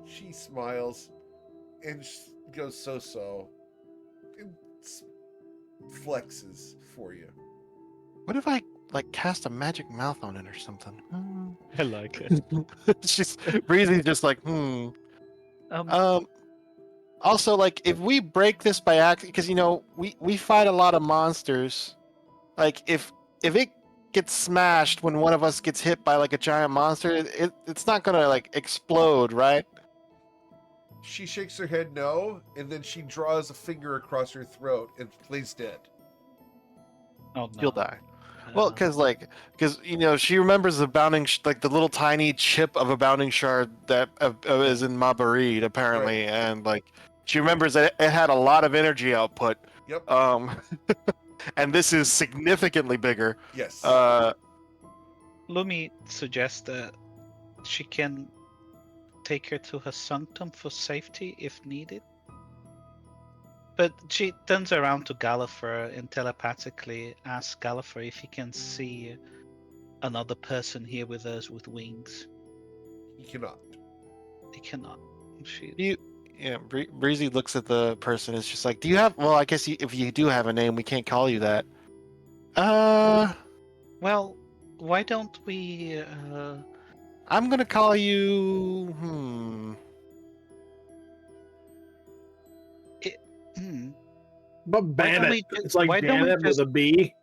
She smiles and goes so and flexes for you. What if I cast a magic mouth on it or something? I like it. She's Breezy's just like, Also, like, if we break this by accident, because we fight a lot of monsters. Like, if it gets smashed when one of us gets hit by like a giant monster, it's not gonna like explode, right? She shakes her head no, and then she draws a finger across her throat and plays dead. Oh, no. You'll die. Well, because she remembers the bounding, the little tiny chip of a bounding shard that is in Mabarid apparently, and like she remembers that it had a lot of energy output. Yep. And this is significantly bigger. Yes. Lumi suggests that she can take her to her sanctum for safety if needed. But she turns around to Gallifrey and telepathically asks Gallifrey if he can see another person here with us with wings. He cannot. He cannot. Breezy looks at the person. It's just like, do you have? Well, I guess if you do have a name, we can't call you that. Well, why don't we? I'm gonna call you. But Bannet. It's like why don't we Bannet with just- a B.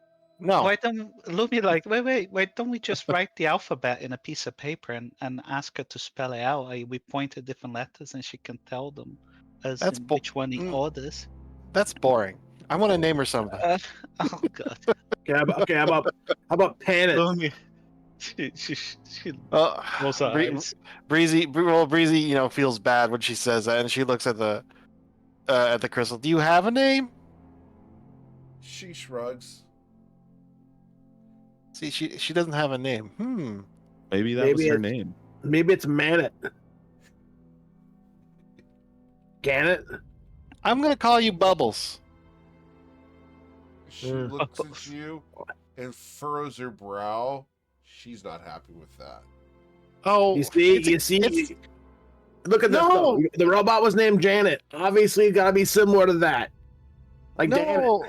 No. Why don't Lumi wait, don't we just write the alphabet in a piece of paper and ask her to spell it out? We point at different letters and she can tell them. as That's in bo- which one he orders. That's boring. I want to name her something. Oh god. Okay, how about Pan It? Lumi. She Well, rolls her eyes. Breezy, feels bad when she says that, and she looks at the crystal. Do you have a name? She shrugs. See, she doesn't have a name. Maybe that was Maybe her it's- name. Maybe it's Manet. Can it? I'm gonna call you Bubbles. She looks at you and furrows her brow. She's not happy with that. Oh, You see, it's- look at this. No! Though. The robot was named Janet. Obviously, it's gotta be similar to that. Like Janet. no.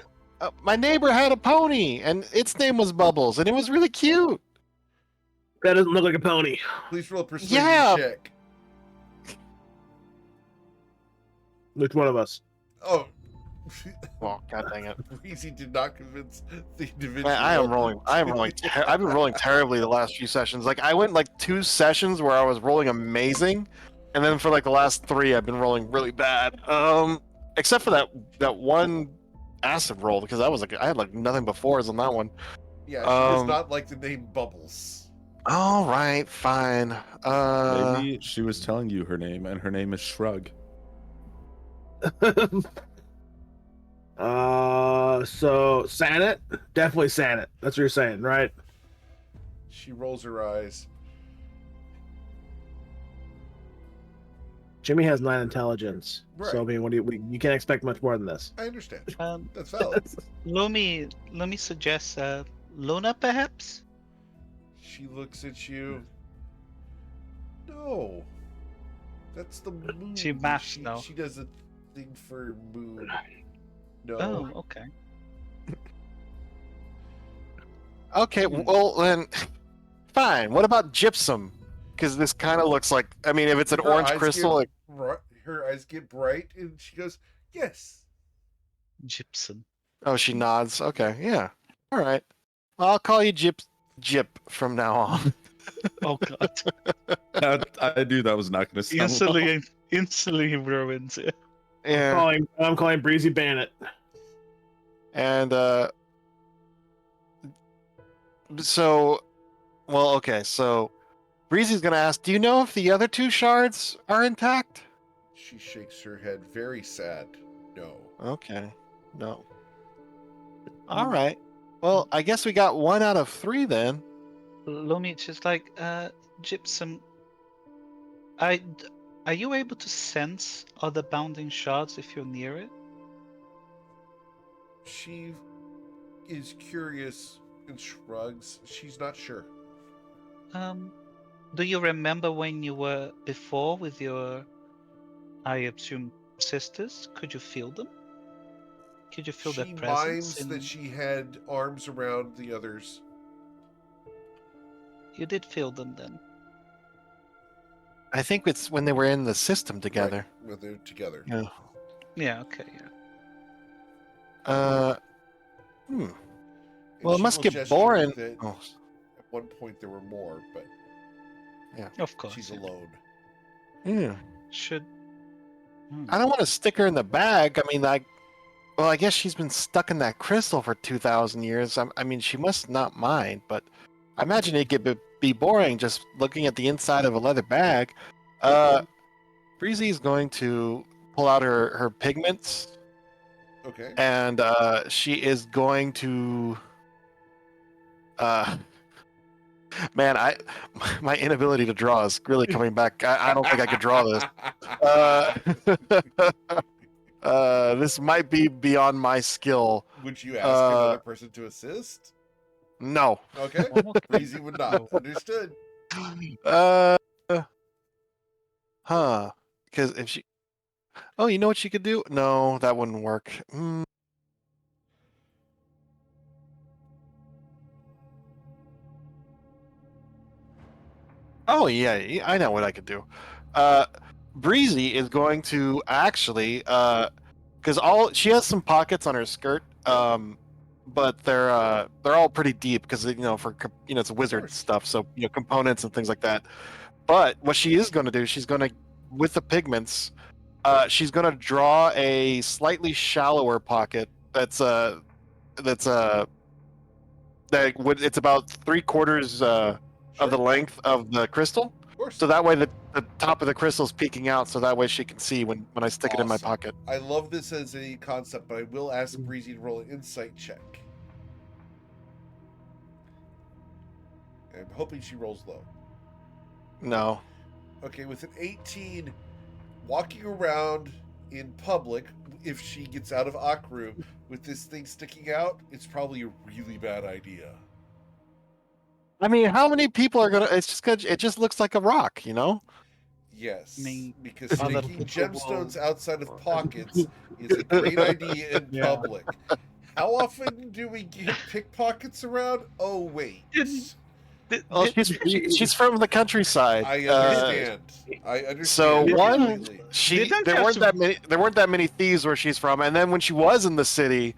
My neighbor had a pony, and its name was Bubbles, and it was really cute. That doesn't look like a pony. Please roll a persuasion Yeah. check. Which one of us? Oh. Well, god dang it! Breezy did not convince the individual. Man, I am rolling. I've been rolling terribly the last few sessions. Like I went like 2 sessions where I was rolling amazing, and then for like the last 3, I've been rolling really bad. Except for that one acid roll, because I had like nothing before on that one. Yeah, she does not like the name Bubbles. All right, fine. Maybe she was telling you her name, and her name is Shrug. So Sanet? Definitely Sanet. That's what you're saying, right? She rolls her eyes. Jimmy has 9 intelligence. Right. So I mean, you can't expect much more than this. I understand. Um, That's valid. Lumi suggests Luna, perhaps. She looks at you. No. That's the moon. She maths now. She does a thing for moon. No. Oh, okay. Okay, well then, fine. What about gypsum? Because this kind of looks like. I mean, if it's an Her orange eyes crystal, get like her eyes get bright, and she goes, "Yes." Gypsum. oh, she nods. Okay, yeah. All right. Well, I'll call you Jip from now on. Oh god. I knew that was not going to sound well. Instantly ruins it. Yeah. I'm calling Breezy Bandit. And so, well, okay. So, Breezy's gonna ask, "Do you know if the other 2 shards are intact?" She shakes her head, very sad. No. Okay. No. All right. Well, I guess we got 1 out of 3 then. Lumi, just like Gypsum. Are you able to sense other bounding shards if you're near it? She is curious and shrugs. She's not sure. Do you remember when you were before with your, I assume, sisters? Could you feel them? Could you feel their She presence? minds that she had arms around the others. You did feel them then. I think it's when they were in the system together. Right, when they're together. Yeah. Yeah. Okay. Hmm. Yeah. And Well, it she must will get gesture boring. that Oh, At one point there were more, but Of course. she's yeah. alone. yeah. Should. I don't want to stick her in the bag. I mean, well, I guess she's been stuck in that crystal for 2,000 years. I mean, she must not mind, but I imagine it could be boring just looking at the inside of a leather bag. Breezy is going to pull out her pigments, Okay. and she is going to. Man, my inability to draw is really coming back. I don't think I could draw this. This might be beyond my skill. Would you ask another person to assist? No. Okay. Breezy would not. Understood. Because if she. Oh, you know what she could do? No, that wouldn't work. Oh yeah, I know what I could do. Breezy is going to actually, because she has some pockets on her skirt, but they're all pretty deep because it's wizard course. stuff, so components and things like that. But what she is going to do, she's going to, with the pigments, she's gonna draw a slightly shallower pocket. It's about 3/4 of the length of the crystal. Of course. So that way the top of the crystal's peeking out, so that way she can see when I stick it in my Awesome. pocket. I love this as a concept, but I will ask Breezy to roll an insight check. I'm hoping she rolls low. No. Okay, with an 18, walking around in public, if she gets out of Akru with this thing sticking out, it's probably a really bad idea. I mean, how many people are gonna? It's just good. It just looks like a rock, you know. Yes, I mean, because other sticking people gemstones will- outside of pockets is a great idea in Yeah. public. How often do we get pickpockets around? Oh, wait. Well, she's from the countryside. I understand. I understand. So one, completely. there weren't that many thieves where she's from, and then when she was in the city,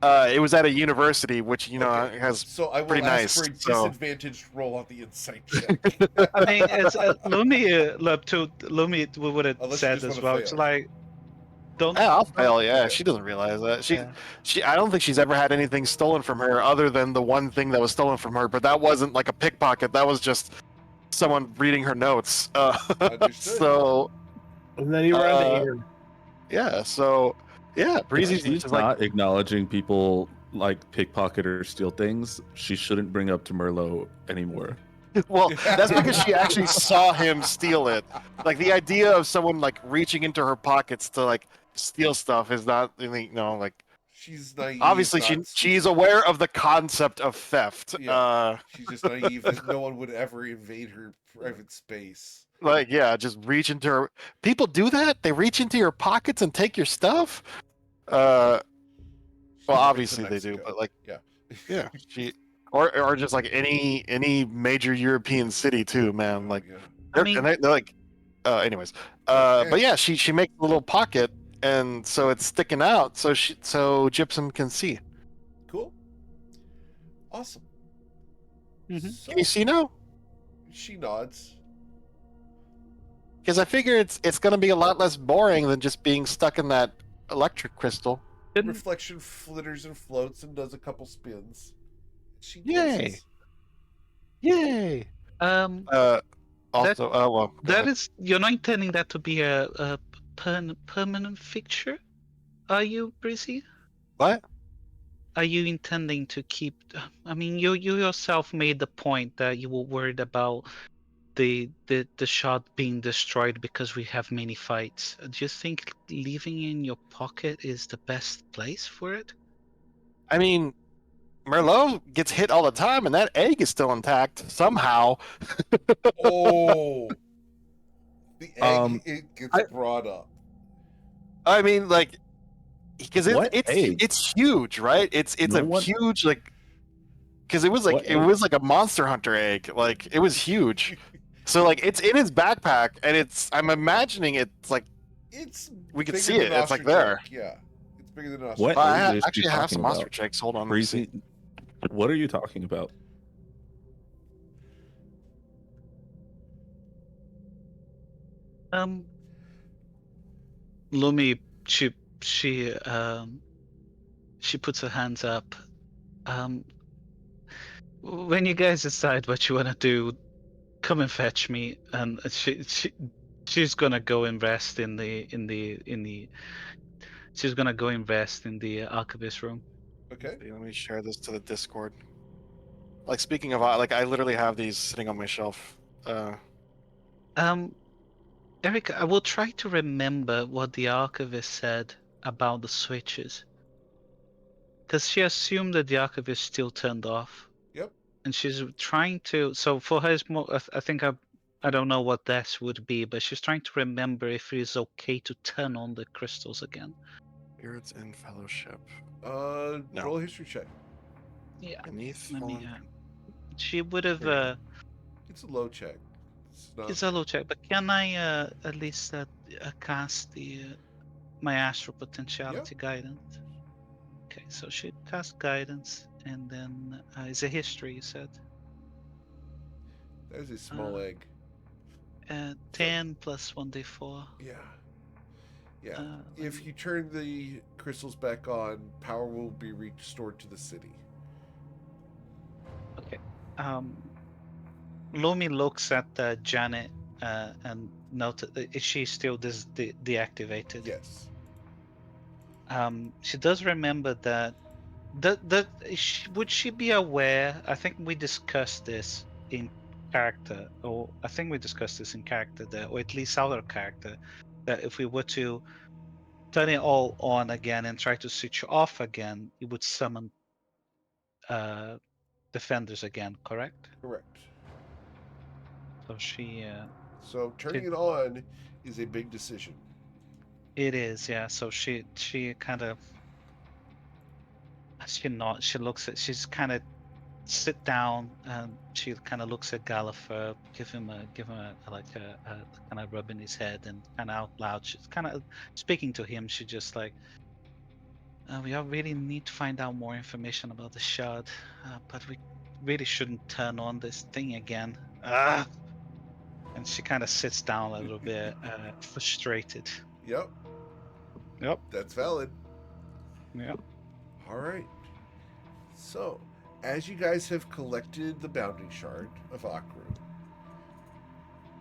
it was at a university, which Okay, has So I will pretty ask nice, for a so- disadvantaged roll on the insight check. I mean, it's Lumi would have Unless you said just as wanna well. fail. It's like, don't. Yeah, I'll fail. Yeah, Okay. she doesn't realize that. Yeah. I don't think she's ever had anything stolen from her other than the one thing that was stolen from her. But that wasn't like a pickpocket. That was just someone reading her notes. Understood. So And then you run to here. yeah. So yeah, Breezy's She's just not like, acknowledging people like pickpocket or steal things. She shouldn't bring up to Merlot anymore. well, that's because she actually saw him steal it. Like the idea of someone like reaching into her pockets to like steal stuff is not, like She's naive. obviously not she's stupid. aware of the concept of theft. Yeah. She's just naive that no one would ever invade her private space. Like, yeah, just reach into her. People do that. They reach into your pockets and take your stuff. Well, She went to obviously they do, Mexico. but like, Yeah. yeah, or just like any major European city too, man. Like, Yeah. they're like, anyways, but yeah, she makes a little pocket, and so it's sticking out, so Gypsum can see. Cool. Awesome. Mhm. So, Can you see now? she nods. Because I figure it's gonna be a lot less boring than just being stuck in that electric crystal. Reflection flitters and floats and does a couple spins. She Yay. dances. Yay! Um, Also, well, go that ahead. is, you're not intending that to be a permanent fixture, are you, Breezy? What? Are you intending to keep? I mean, you yourself made the point that you were worried about the shard being destroyed because we have many fights. Do you think leaving in your pocket is the best place for it? I mean, Merlot gets hit all the time, and that egg is still intact somehow. Oh. The egg it gets I- brought up. I mean, like, because What egg? it's huge, right? It's No a one- huge, like, because it was like What it egg? was like a Monster Hunter egg, like it was huge. So like it's in his backpack, and I'm imagining it's like It's we can bigger see it. than It's like ostrich there. egg, yeah. It's bigger than an ostrich. What Well, egg is she actually, I have talking some monster about? checks. Hold on, let me see. Breezy, what are you talking about? Lumi, she puts her hands up. When you guys decide what you want to do, come and fetch me. And she's gonna go invest in the she's gonna go invest in the archivist room. Okay. Let me share this to the Discord. Like speaking of, like I literally have these sitting on my shelf. Eric, I will try to remember what the archivist said about the switches. Because she assumed that the archivist still turned off. Yep. And she's trying to. So for her, it's more, I think I don't know what this would be, but she's trying to remember if it is okay to turn on the crystals again. Spirits in Fellowship. Roll a history check. Yeah. Beneath. Let me, fallen- she would have. It's a low check. It's not. It's a low check, but can I at least cast my astral potentiality guidance? Okay, so she cast guidance, and then is a history. You said That is a small egg. 10 plus 1d4. Yeah. Yeah. let If me- you turn the crystals back on, power will be restored to the city. Okay. Lumi looks at Janet and noted is she still deactivated? Yes. She does remember that. Would she be aware? I think we discussed this in character, or I think we discussed this in character, that, or at least our character, that if we were to turn it all on again and try to switch off again, it would summon defenders again. Correct? Correct. So she. So turning it on is a big decision. It is, yeah. So she kind of she looks at she's kind of sit down and she kind of looks at Gallifrey, give him a like a kind of rubbing his head and kind of out loud. She's kind of speaking to him. She just like, we all really need to find out more information about the shard, but we really shouldn't turn on this thing again. Ah! And she kind of sits down a little bit, frustrated. Yep. Yep. That's valid. Yep. All right. So, as you guys have collected the bounding shard of Akru,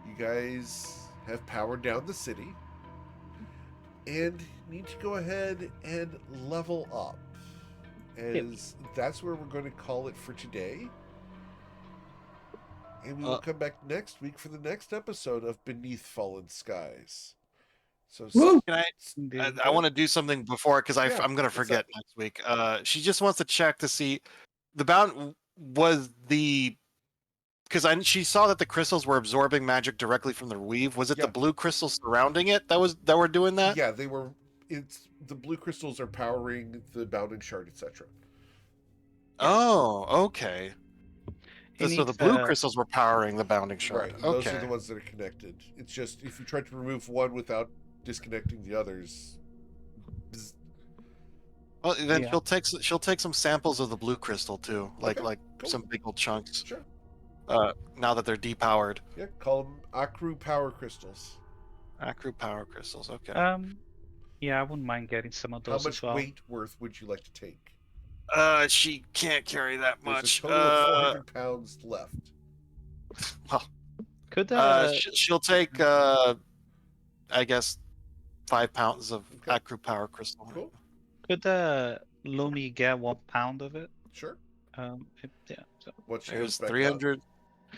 you guys have powered down the city and need to go ahead and level up. As that's where we're going to call it for today. And we will come back next week for the next episode of Beneath Fallen Skies. So, Woo! Can I want to do something before because Yeah, I'm gonna what's forget up? next week. She just wants to check to see the bound was the because she saw that the crystals were absorbing magic directly from the weave. Was it the Yeah. blue crystals surrounding it that were doing that? Yeah, they were. It's the blue crystals are powering the bounding shard, etc. Oh, okay. He So the needs blue crystals were powering the bounding shard. Right. Okay. Those are the ones that are connected. It's just if you try to remove one without disconnecting the others. bzz. Well, then Yeah. she'll take some samples of the blue crystal too, like Okay, cool. some big old chunks. Sure. Now that they're depowered. Yeah, call them Akru power crystals. Acru power crystals. Okay. Yeah, I wouldn't mind getting some of How those much as well. weight worth would you like to take? She can't carry that There's much. a total of 400 pounds left. Could She'll take I guess 5 pounds of Okay. Acru power crystal. Cool. could Lumi get 1 pound of it? Sure. Yeah. So Once she There's goes back 300.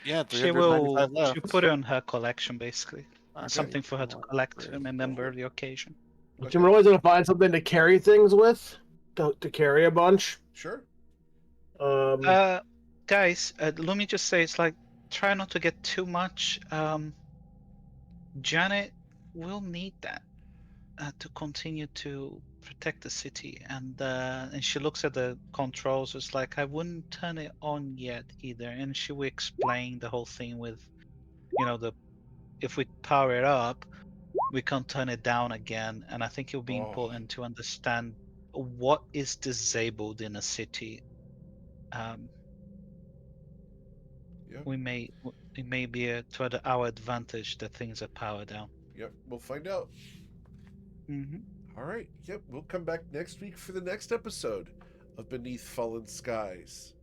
Yeah, she will 395 left. she'll put it on her collection basically. Okay. Something for her to collect Three, and remember the occasion. Okay. Jim, we're always gonna find something to carry things with, to carry a bunch. Sure. Guys, Lumi just says like, try not to get too much. Janet will need that to continue to protect the city, and she looks at the controls. It's like I wouldn't turn it on yet either, and she will explain the whole thing with, if we power it up, we can't turn it down again, and I think it'll be important to understand what is disabled in a city. Yeah. It may be to our advantage that things are powered down. Yep. We'll find out. Mm-hmm. All right. Yep. We'll come back next week for the next episode of Beneath Fallen Skies.